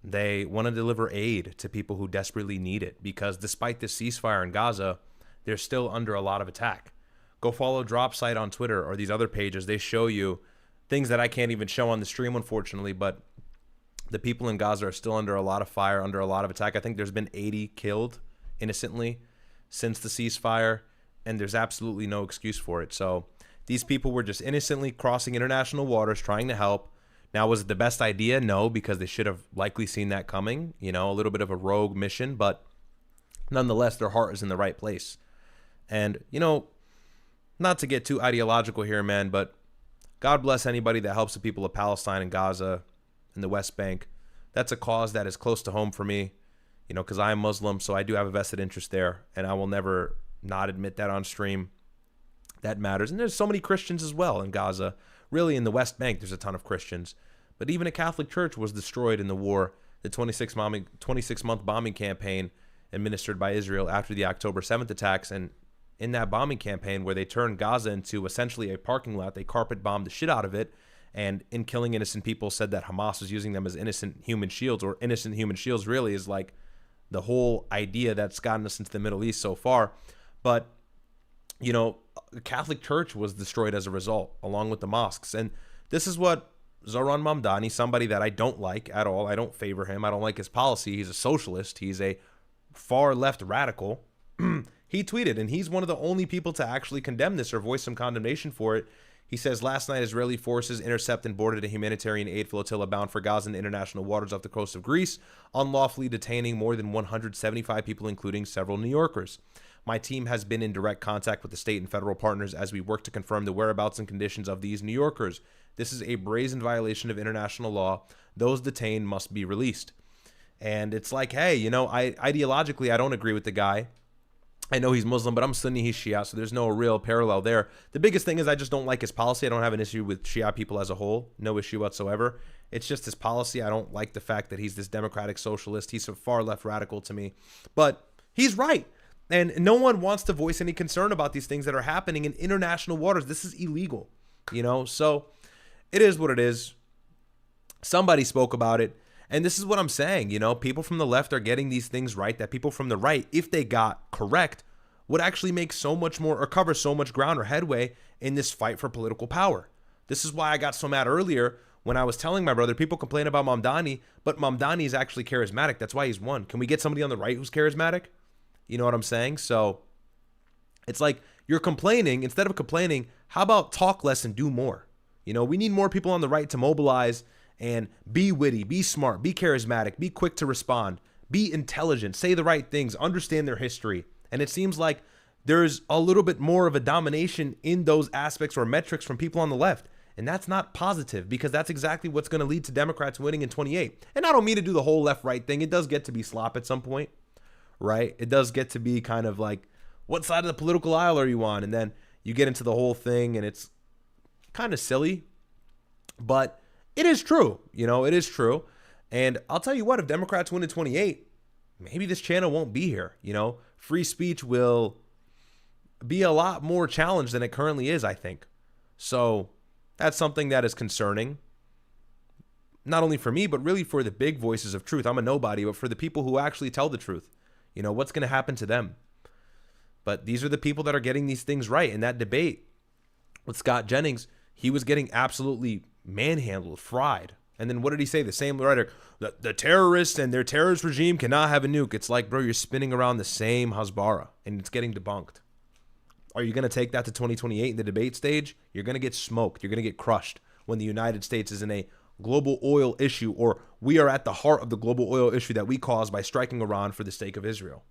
They want to deliver aid to people who desperately need it, because despite this ceasefire in Gaza, they're still under a lot of attack. Go follow Drop Site on Twitter or these other pages. They show you things that I can't even show on the stream, unfortunately, but the people in Gaza are still under a lot of fire, under a lot of attack. I think there's been 80 killed innocently since the ceasefire, and there's absolutely no excuse for it. So these people were just innocently crossing international waters trying to help. Now, was it the best idea? No, because they should have likely seen that coming. You know, a little bit of a rogue mission, but nonetheless, their heart is in the right place. And, you know, not to get too ideological here, man, but God bless anybody that helps the people of Palestine and Gaza and the West Bank. That's a cause that is close to home for me, you know, because I am Muslim, so I do have a vested interest there, and I will never not admit that on stream. That matters. And there's so many Christians as well in Gaza. Really, in the West Bank, there's a ton of Christians. But even a Catholic church was destroyed in the war, the 26-month bombing campaign administered by Israel after the October 7th attacks. And in that bombing campaign, where they turned Gaza into essentially a parking lot, they carpet bombed the shit out of it. And in killing innocent people, said that Hamas was using them as innocent human shields, or innocent human shields really is like the whole idea that's gotten us into the Middle East so far. But, you know, the Catholic Church was destroyed as a result, along with the mosques. And this is what Zoran Mamdani, somebody that I don't like at all, I don't favor him, I don't like his policy, he's a socialist, he's a far left radical, he tweeted, and he's one of the only people to actually condemn this or voice some condemnation for it. He says, last night Israeli forces intercepted and boarded a humanitarian aid flotilla bound for Gaza in international waters off the coast of Greece, unlawfully detaining more than 175 people, including several New Yorkers. My team has been in direct contact with the state and federal partners as we work to confirm the whereabouts and conditions of these New Yorkers. This is a brazen violation of international law. Those detained must be released. And it's like, hey, you know, ideologically, I don't agree with the guy. I know he's Muslim, but I'm Sunni, he's Shia, so there's no real parallel there. The biggest thing is I just don't like his policy. I don't have an issue with Shia people as a whole. No issue whatsoever. It's just his policy. I don't like the fact that he's this democratic socialist. He's a far left radical to me. But he's right. And no one wants to voice any concern about these things that are happening in international waters. This is illegal, you know? So it is what it is. Somebody spoke about it. And this is what I'm saying, you know, people from the left are getting these things right that people from the right, if they got correct, would actually make so much more or cover so much ground or headway in this fight for political power. This is why I got so mad earlier when I was telling my brother, people complain about Mamdani, but Mamdani is actually charismatic. That's why he's won. Can we get somebody on the right who's charismatic? You know what I'm saying? So it's like you're complaining. Instead of complaining, how about talk less and do more? You know, we need more people on the right to mobilize and be witty, be smart, be charismatic, be quick to respond, be intelligent, say the right things, understand their history. And it seems like there's a little bit more of a domination in those aspects or metrics from people on the left. And that's not positive, because that's exactly what's going to lead to Democrats winning in 28. And I don't mean to do the whole left-right thing. It does get to be slop at some point, right? It does get to be kind of like, what side of the political aisle are you on? And then you get into the whole thing and it's kind of silly, but it is true. You know, it is true. And I'll tell you what, if Democrats win in 28, maybe this channel won't be here. You know, free speech will be a lot more challenged than it currently is, I think. So that's something that is concerning, not only for me, but really for the big voices of truth. I'm a nobody, but for the people who actually tell the truth, you know, what's going to happen to them? But these are the people that are getting these things right. In that debate with Scott Jennings, he was getting absolutely manhandled, fried. And then what did he say? The same rhetoric, the terrorists and their terrorist regime cannot have a nuke. It's like, bro, you're spinning around the same Hasbara and it's getting debunked. Are you going to take that to 2028 in the debate stage? You're going to get smoked. You're going to get crushed when the United States is in a global oil issue, or we are at the heart of the global oil issue that we caused by striking Iran for the sake of Israel.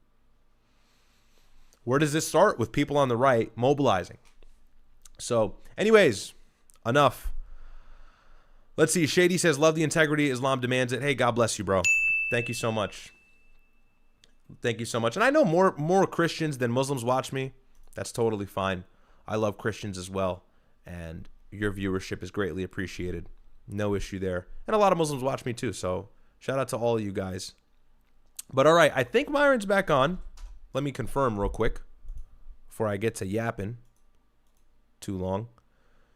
Where does this start? With people on the right mobilizing. So anyways, enough. Let's see. Shady says, love the integrity. Islam demands it. Hey, God bless you, bro. Thank you so much. Thank you so much. And I know more Christians than Muslims watch me. That's totally fine. I love Christians as well. And your viewership is greatly appreciated. No issue there. And a lot of Muslims watch me too. So shout out to all of you guys. But all right, I think Myron's back on. Let me confirm real quick before I get to yapping too long.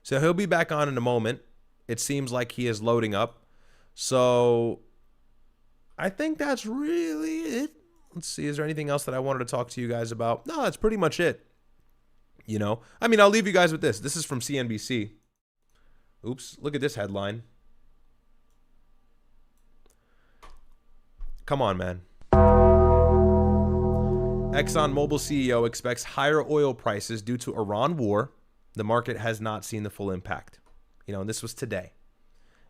So he'll be back on in a moment. It seems like he is loading up. So I think that's really it. Let's see. Is there anything else that I wanted to talk to you guys about? No, that's pretty much it. You know, I mean, I'll leave you guys with this. This is from CNBC. Oops. Look at this headline. Come on, man. ExxonMobil CEO expects higher oil prices due to Iran war. The market has not seen the full impact. You know, and this was today.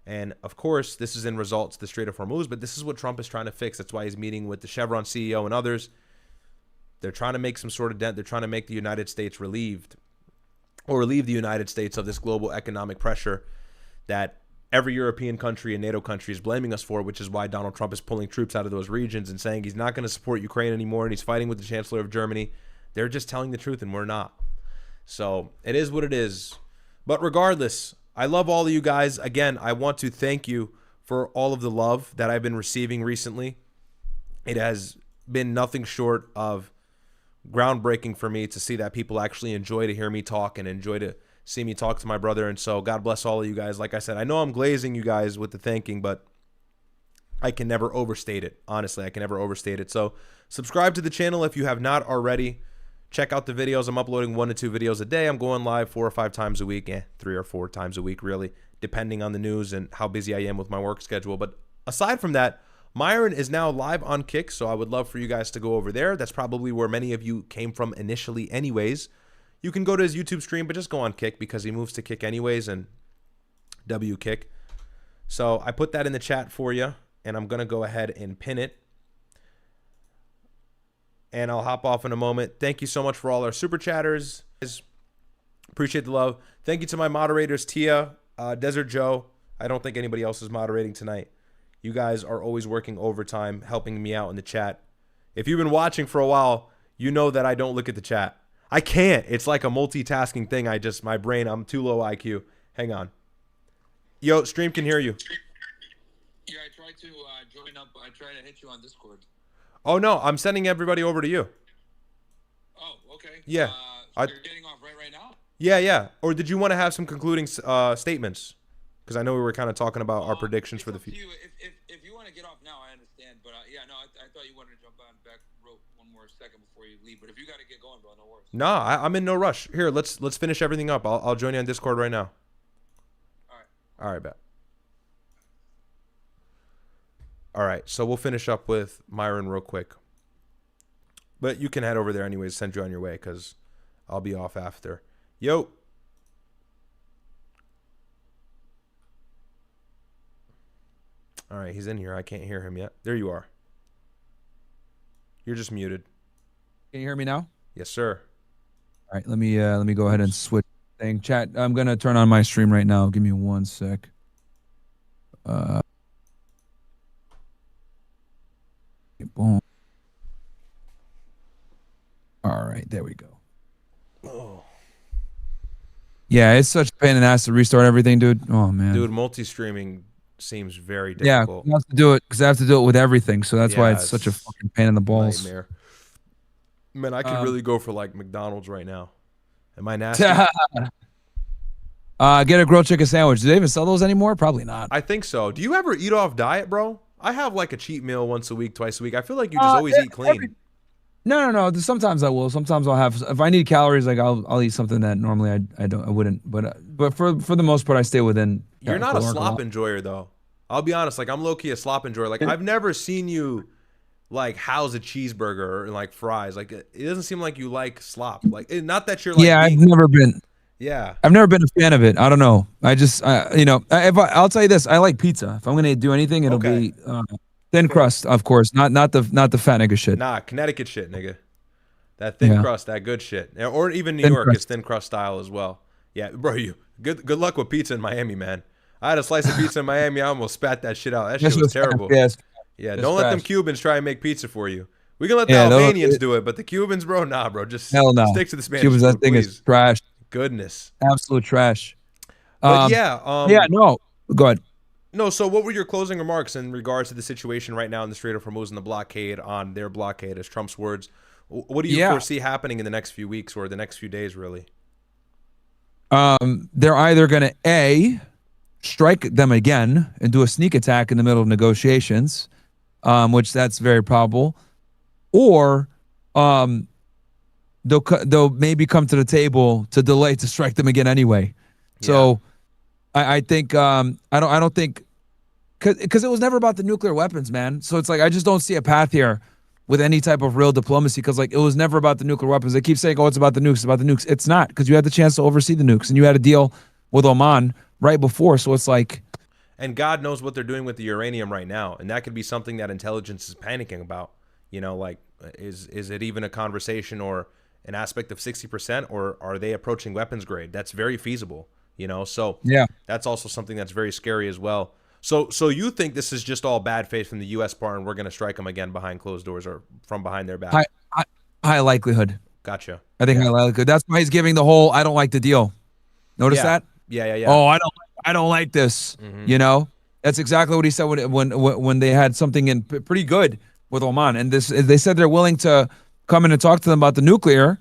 And of course, this is in result to the Strait of Hormuz, but this is what Trump is trying to fix. That's why he's meeting with the Chevron CEO and others. They're trying to make some sort of dent. They're trying to make the United States relieved, or relieve the United States of this global economic pressure that every European country and NATO country is blaming us for, which is why Donald Trump is pulling troops out of those regions and saying he's not going to support Ukraine anymore, and he's fighting with the Chancellor of Germany. They're just telling the truth, and we're not. So it is what it is. But regardless, I love all of you guys. Again, I want to thank you for all of the love that I've been receiving recently. It has been nothing short of groundbreaking for me to see that people actually enjoy to hear me talk and enjoy to see me talk to my brother. And so God bless all of you guys. Like I said, I know I'm glazing you guys with the thanking, but I can never overstate it. Honestly, I can never overstate it. So subscribe to the channel if you have not already. Check out the videos. I'm uploading 1 to 2 videos a day. I'm going live 4 or 5 times a week, 3 or 4 times a week, really, depending on the news and how busy I am with my work schedule. But aside from that, Myron is now live on Kick, so I would love for you guys to go over there. That's probably where many of you came from initially anyways. You can go to his YouTube stream, but just go on Kick because he moves to Kick anyways, and W Kick. So I put that in the chat for you, and I'm going to go ahead and pin it. And I'll hop off in a moment. Thank you so much for all our super chatters. Appreciate the love. Thank you to my moderators, Tia, Desert Joe. I don't think anybody else is moderating tonight. You guys are always working overtime, helping me out in the chat. If you've been watching for a while, you know that I don't look at the chat. I can't. It's like a multitasking thing. My brain, I'm too low IQ. Hang on. Yo, stream can hear you. Yeah, I tried to join up. I tried to hit you on Discord. Oh, no, I'm sending everybody over to you. Oh, okay. Yeah. So you're getting off right now? Yeah. Or did you want to have some concluding statements? Because I know we were kind of talking about our predictions for the future. If you want to get off now, I understand. But yeah, no, I thought you wanted to jump on back rope one more second before you leave. But if you got to get going, bro, no worries. Nah, I'm in no rush. Here, let's finish everything up. I'll join you on Discord right now. All right, bet. All right, so we'll finish up with Myron real quick. But you can head over there anyways, send you on your way, because I'll be off after. Yo. All right, he's in here. I can't hear him yet. There you are. You're just muted. Can you hear me now? Yes, sir. All right, let me go ahead and switch thing. Chat, I'm going to turn on my stream right now. Give me 1 sec. Boom. All right, there we go. Oh. Yeah, it's such a pain in the ass to restart everything, dude. Oh man. Dude, multi-streaming seems very difficult. Yeah, I have to do it because I have to do it with everything. So that's why it's such a fucking pain in the balls. Nightmare. Man, I could really go for like McDonald's right now. Am I nasty? Get a grilled chicken sandwich. Do they even sell those anymore? Probably not. I think so. Do you ever eat off diet, bro? I have like a cheat meal once a week, twice a week. I feel like you just always eat clean. No. Sometimes I will. Sometimes I'll have. If I need calories, like I'll eat something that normally I wouldn't. But for the most part, I stay within. You're not a slop enjoyer though. I'll be honest. Like I'm low key a slop enjoyer. Like I've never seen you like house a cheeseburger or like fries. Like it doesn't seem like you like slop. Like not that you're like. Yeah, I've never been. Yeah. I've never been a fan of it. I don't know. I just, I'll tell you this. I like pizza. If I'm gonna do anything, it'll be thin crust, of course. Not the fat nigga shit. Nah, Connecticut shit, nigga. That thin crust, that good shit. Or even New York is thin crust style as well. Yeah, bro. Good luck with pizza in Miami, man. I had a slice of pizza in Miami. I almost spat that shit out. That shit was terrible. Yes. Yeah, It's don't let them trash. Cubans try and make pizza for you. We can let the Yeah, Albanians do it, but the Cubans, bro, nah, bro. Just hell no. stick to the Spanish Cubans, food, that thing please. is trash. Goodness. Absolute trash. But no. Go ahead. No, so what were your closing remarks in regards to the situation right now in the Strait of Hormuz and the blockade, on their blockade, as Trump's words? What do you foresee happening in the next few weeks or the next few days, really? They're either going to A, strike them again and do a sneak attack in the middle of negotiations, which that's very probable, or they'll maybe come to the table to delay to strike them again anyway. So I think I don't think, because it was never about the nuclear weapons, man. So it's like I just don't see a path here with any type of real diplomacy, because like it was never about the nuclear weapons. They keep saying, oh, it's about the nukes, it's about the nukes. It's not, because you had the chance to oversee the nukes and you had a deal with Oman right before. So it's like, and God knows what they're doing with the uranium right now, and that could be something that intelligence is panicking about. You know, like is it even a conversation or an aspect of 60%, or are they approaching weapons grade? That's very feasible. You know, so yeah, that's also something that's very scary as well. So you think this is just all bad faith from the U.S. part, and we're going to strike them again behind closed doors or from behind their back? High likelihood. Gotcha. I think high likelihood. That's why he's giving the whole "I don't like the deal." Notice that? Yeah. Oh, I don't like this. You know, that's exactly what he said when they had something in pretty good with Oman, and they said they're willing to come in and talk to them about the nuclear.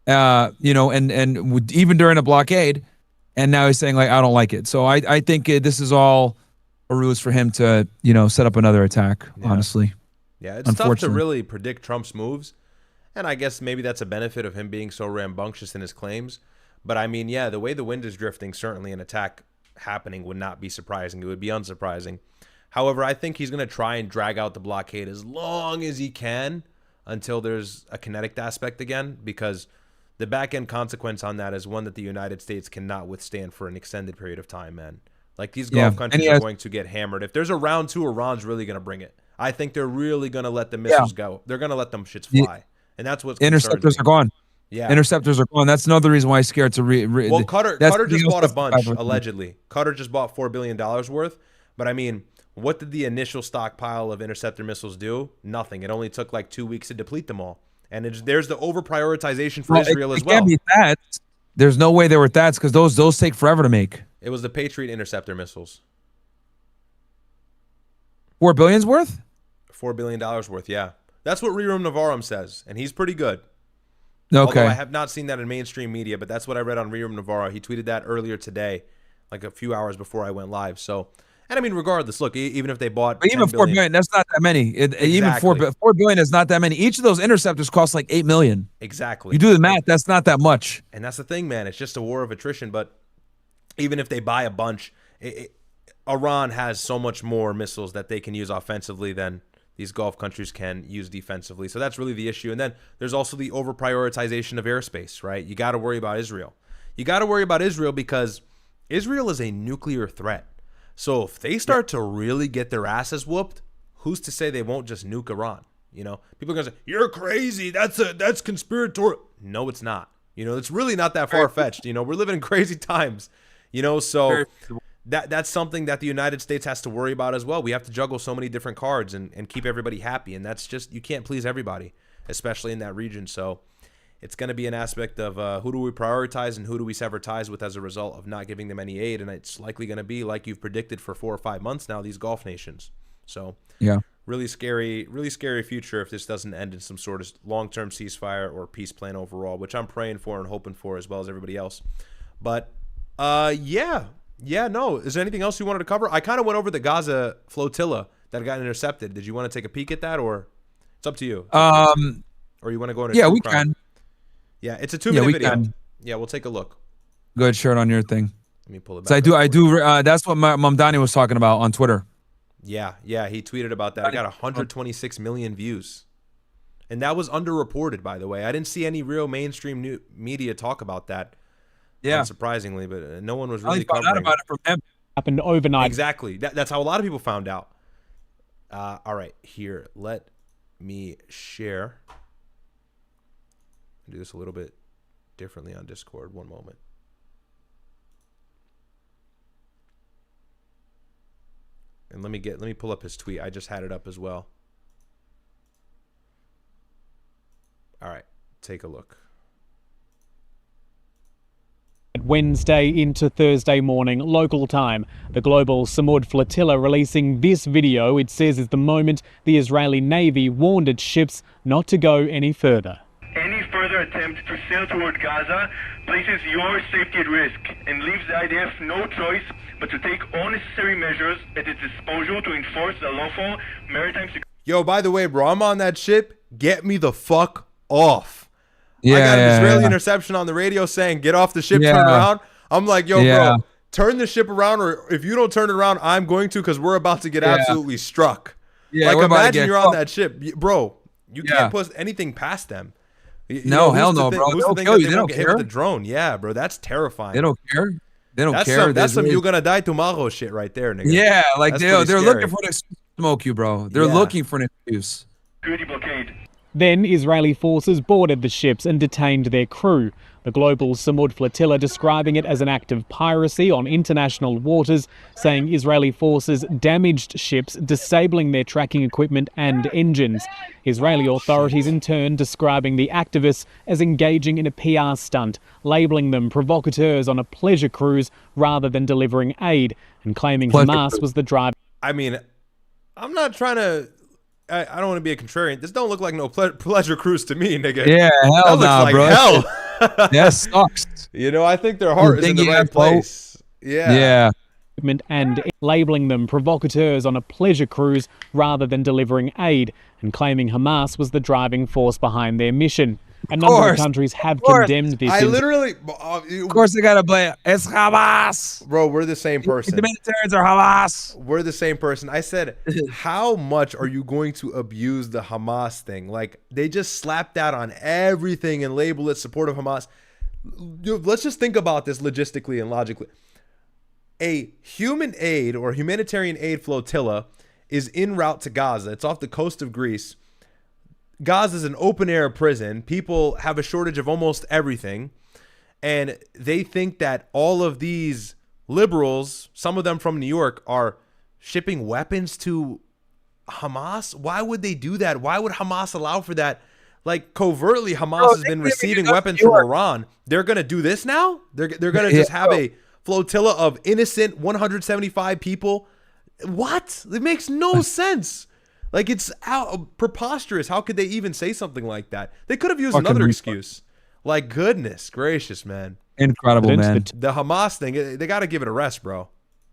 You know, and even during a blockade. And now he's saying, like, I don't like it. So I think this is all a ruse for him to, you know, set up another attack, honestly. Yeah, it's tough to really predict Trump's moves. And I guess maybe that's a benefit of him being so rambunctious in his claims. But, I mean, yeah, the way the wind is drifting, certainly an attack happening would not be surprising. It would be unsurprising. However, I think he's going to try and drag out the blockade as long as he can until there's a kinetic aspect again, because the back-end consequence on that is one that the United States cannot withstand for an extended period of time, man. Like, these Gulf countries are going to get hammered. If there's a round two, Iran's really going to bring it. I think they're really going to let the missiles go. They're going to let them shits fly. And that's what's interceptors are gone. Yeah. Interceptors are gone. That's another reason why he's scared to well, Qatar just bought a bunch, allegedly. Qatar just bought $4 billion worth. But, I mean, what did the initial stockpile of interceptor missiles do? Nothing. It only took like 2 weeks to deplete them all. And there's the over-prioritization for Israel as well. It can't be THAADs. There's no way they were THAADs, because those take forever to make. It was the Patriot interceptor missiles. $4 billion's worth? $4 billion worth, yeah. That's what Rerum Novarum says, and he's pretty good. Okay. Although I have not seen that in mainstream media, but that's what I read on Rerum Novarum. He tweeted that earlier today, like a few hours before I went live. So, and I mean, regardless, look, even if they bought, but even $4 billion, that's not that many. Even $4 billion is not that many. Each of those interceptors costs like $8 million. Exactly. You do the math, that's not that much. And that's the thing, man. It's just a war of attrition. But even if they buy a bunch, Iran has so much more missiles that they can use offensively than these Gulf countries can use defensively. So that's really the issue. And then there's also the over prioritization of airspace, right? You got to worry about Israel. You got to worry about Israel because Israel is a nuclear threat. So if they start to really get their asses whooped, who's to say they won't just nuke Iran? You know, people are gonna say, "You're crazy. That's conspiratorial." No, it's not. You know, it's really not that far fetched. You know, we're living in crazy times. You know, so that's something that the United States has to worry about as well. We have to juggle so many different cards and keep everybody happy, and that's just, you can't please everybody, especially in that region. So it's going to be an aspect of who do we prioritize and who do we sever ties with as a result of not giving them any aid. And it's likely going to be, like you've predicted for 4 or 5 months now, these Gulf nations. So yeah, really scary future if this doesn't end in some sort of long-term ceasefire or peace plan overall, which I'm praying for and hoping for as well as everybody else. But yeah, no. Is there anything else you wanted to cover? I kind of went over the Gaza flotilla that got intercepted. Did you want to take a peek at that, or it's up to you? Or you want to go into we can. Yeah, it's a 2-minute video. Can. Yeah, we'll take a look. Good shirt on your thing. Let me pull it back. So I do. That's what Mamdani was talking about on Twitter. Yeah, he tweeted about that. I got 126 million views. And that was underreported, by the way. I didn't see any real mainstream media talk about that. Yeah. Unsurprisingly, but no one was really covering. I found out about it from them. Happened overnight. Exactly. That's how a lot of people found out. All right, here. Let me share. Do this a little bit differently on Discord. One moment. And let me pull up his tweet. I just had it up as well. All right, take a look. Wednesday into Thursday morning local time, the global Samud flotilla releasing this video. It says is the moment the Israeli Navy warned its ships not to go any further. Any further attempt to sail toward Gaza places your safety at risk and leaves the IDF no choice but to take all necessary measures at its disposal to enforce the lawful maritime security. Yo, by the way, bro, I'm on that ship. Get me the fuck off. Yeah, I got an Israeli interception on the radio saying, get off the ship, turn around. I'm like, yo, bro, turn the ship around, or if you don't turn it around, I'm going to, because we're about to get absolutely struck. Yeah, like, we're about to imagine get you're on that ship. Bro, you can't put anything past them. No, hell no, bro. Who's They'll the thing kill that you. they They won't don't get hit with care. the drone? Yeah, bro, that's terrifying. They don't care. They don't care. That's some you're gonna die tomorrow shit right there, nigga. Yeah, like That's they're pretty looking scary. for an excuse to smoke you, bro. They're looking for an excuse. Security blockade. Then Israeli forces boarded the ships and detained their crew. The global Samud flotilla describing it as an act of piracy on international waters, saying Israeli forces damaged ships, disabling their tracking equipment and engines. Israeli authorities in turn describing the activists as engaging in a PR stunt, labelling them provocateurs on a pleasure cruise rather than delivering aid, and claiming Hamas was the driver. I mean, I'm not trying to. I don't want to be a contrarian. This don't look like no pleasure cruise to me, nigga. Yeah, hell that looks nah, like bro. hell. That sucks. You know, I think their heart is in the right place. Yeah. And labelling them provocateurs on a pleasure cruise rather than delivering aid, and claiming Hamas was the driving force behind their mission. A number of countries have condemned this. I literally. Of course, they gotta blame it. It's Hamas. Bro, we're the same person. The Humanitarians are Hamas. We're the same person. I said, how much are you going to abuse the Hamas thing? Like, they just slapped that on everything and label it support of Hamas. Let's just think about this logistically and logically. A human aid or humanitarian aid flotilla is en route to Gaza. It's off the coast of Greece. Gaza is an open-air prison. People have a shortage of almost everything. And they think that all of these liberals, some of them from New York, are shipping weapons to Hamas. Why would they do that? Why would Hamas allow for that? Like, covertly, Hamas has been receiving weapons from Iran. They're going to do this now? They're going to just have a flotilla of innocent 175 people? What? It makes no sense. Like, it's preposterous. How could they even say something like that? They could have used another excuse. Like, goodness gracious, man. Incredible, man. The Hamas thing, they got to give it a rest, bro.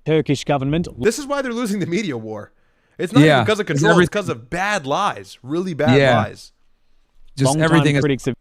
Turkish government. This is why they're losing the media war. It's not even because of control. It's because of bad lies. Really bad lies. Just everything is... critics of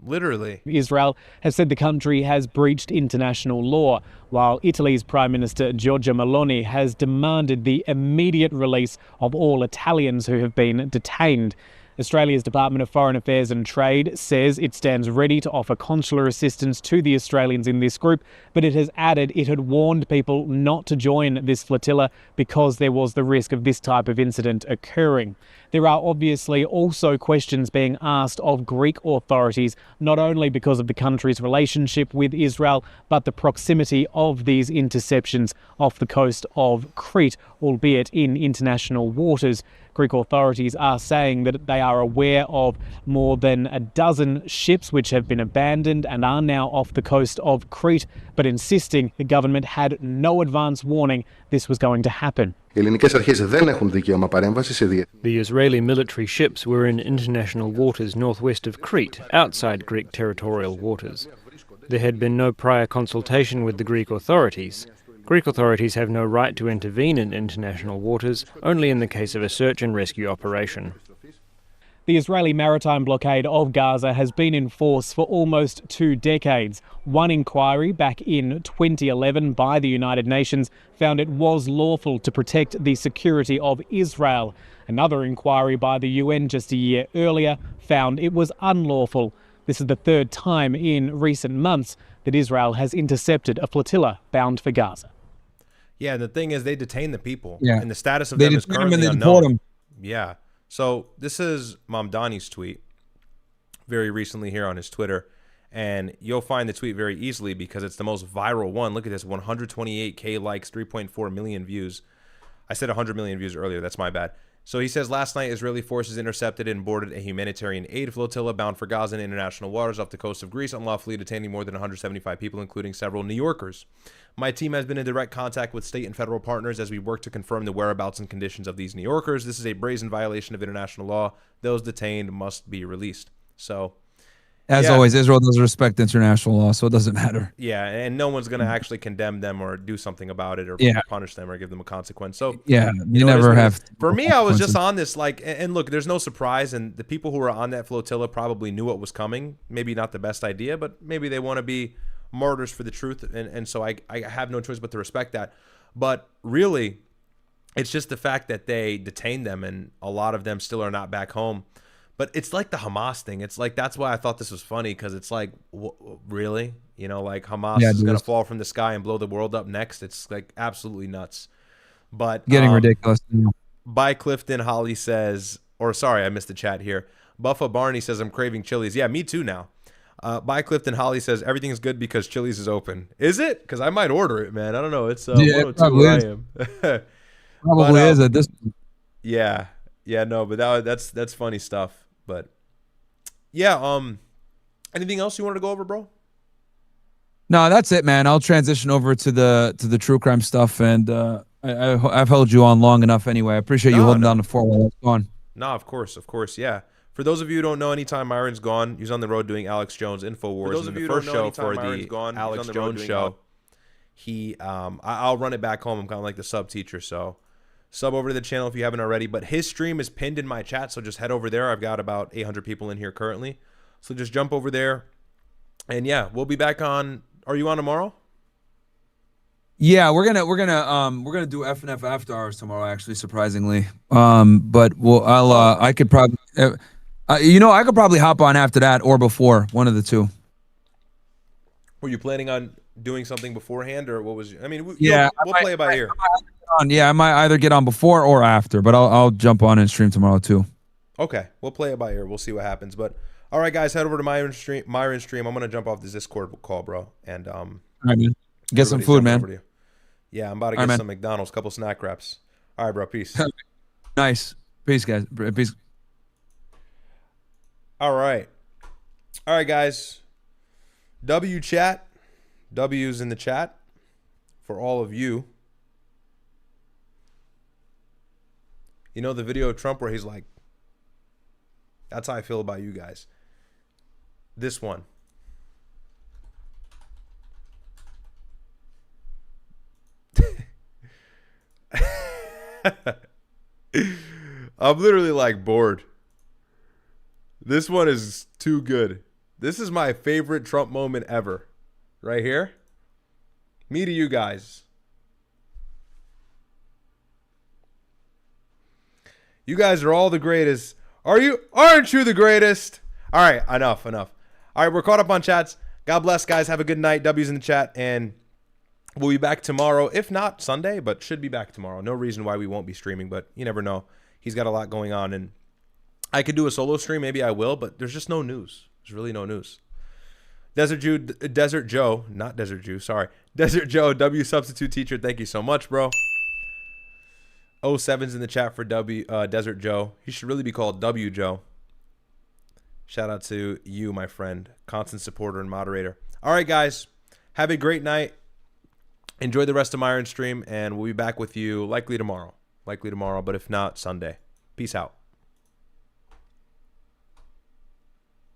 literally. Israel has said the country has breached international law, while Italy's Prime Minister Giorgia Meloni has demanded the immediate release of all Italians who have been detained. Australia's Department of Foreign Affairs and Trade says it stands ready to offer consular assistance to the Australians in this group, but it has added it had warned people not to join this flotilla because there was the risk of this type of incident occurring. There are obviously also questions being asked of Greek authorities, not only because of the country's relationship with Israel, but the proximity of these interceptions off the coast of Crete, albeit in international waters. Greek authorities are saying that they are aware of more than a dozen ships which have been abandoned and are now off the coast of Crete, but insisting the government had no advance warning this was going to happen. The Israeli military ships were in international waters northwest of Crete, outside Greek territorial waters. There had been no prior consultation with the Greek authorities. Greek authorities have no right to intervene in international waters, only in the case of a search and rescue operation. The Israeli maritime blockade of Gaza has been in force for almost 2 decades. One inquiry back in 2011 by the United Nations found it was lawful to protect the security of Israel. Another inquiry by the UN just a year earlier found it was unlawful. This is the third time in recent months that Israel has intercepted a flotilla bound for Gaza. Yeah, the thing is, they detain the people. Yeah. And the status of They them is detain them and currently they deport unknown. them. Yeah. So this is Mamdani's tweet very recently here on his Twitter. And you'll find the tweet very easily because it's the most viral one. Look at this, 128K likes, 3.4 million views. I said 100 million views earlier. That's my bad. So he says, last night, Israeli forces intercepted and boarded a humanitarian aid flotilla bound for Gaza in international waters off the coast of Greece, unlawfully detaining more than 175 people, including several New Yorkers. My team has been in direct contact with state and federal partners as we work to confirm the whereabouts and conditions of these New Yorkers. This is a brazen violation of international law. Those detained must be released. So, as always, Israel doesn't respect international law, so it doesn't matter. Yeah, and no one's going to actually condemn them or do something about it or punish them or give them a consequence. So yeah, you never have. For me, I was just on this and look, there's no surprise, and the people who were on that flotilla probably knew what was coming. Maybe not the best idea, but maybe they want to be martyrs for the truth, and so I have no choice but to respect that. But really, it's just the fact that they detained them, and a lot of them still are not back home. But it's like the Hamas thing. It's like, that's why I thought this was funny, because it's like, really? You know, like Hamas is going to fall from the sky and blow the world up next. It's like absolutely nuts. But getting ridiculous. By Clifton, Holly says, or sorry, I missed the chat here. Buffa Barney says, I'm craving Chili's. Yeah, me too now. By Clifton, Holly says, everything's good because Chili's is open. Is it? Because I might order it, man. I don't know. It's 102 where I am. Probably is at this point. Yeah. Yeah, no, but that's funny stuff. But yeah, anything else you wanted to go over, bro? No, that's it, man. I'll transition over to the true crime stuff, and I've held you on long enough anyway. I appreciate you holding down the fort while I was gone. No, of course, yeah. For those of you who don't know, anytime Myron's gone, he's on the road doing Alex Jones InfoWars. For those of you who don't know, anytime Myron's gone, Alex Jones show, I'll run it back home. I'm kind of like the sub teacher, so sub over to the channel if you haven't already. But his stream is pinned in my chat, so just head over there. I've got about 800 people in here currently, so just jump over there. And yeah, we'll be back on. Are you on tomorrow? Yeah, we're gonna do FNF after hours tomorrow. Actually, surprisingly, but I could probably, I could probably hop on after that or before, one of the two. Were you planning on doing something beforehand, or what was? I mean, we'll play it by ear. I might either get on before or after, but I'll jump on and stream tomorrow too. Okay, we'll play it by ear. We'll see what happens. But all right, guys, head over to Myron's stream. I'm gonna jump off this Discord call, bro, and all right, man. Get some food, man. Yeah, I'm about to get some McDonald's, couple snack wraps. All right, bro. Peace. Nice. Peace, guys. Peace. All right, guys. W chat. W's in the chat for all of you. You know the video of Trump where he's like, that's how I feel about you guys. This one. I'm literally like bored. This one is too good. This is my favorite Trump moment ever. Right here. Me to you guys. You guys are all the greatest. Aren't you the greatest? All right, enough. All right, we're caught up on chats. God bless, guys. Have a good night. W's in the chat, and we'll be back tomorrow. If not Sunday, but should be back tomorrow. No reason why we won't be streaming, but you never know. He's got a lot going on, and I could do a solo stream. Maybe I will, but there's just no news. There's really no news. Desert Joe, W substitute teacher. Thank you so much, bro. 07's in the chat for Desert Joe. He should really be called W Joe. Shout out to you, my friend, constant supporter and moderator. All right, guys, have a great night. Enjoy the rest of Myron's stream, and we'll be back with you likely tomorrow, but if not, Sunday. Peace out.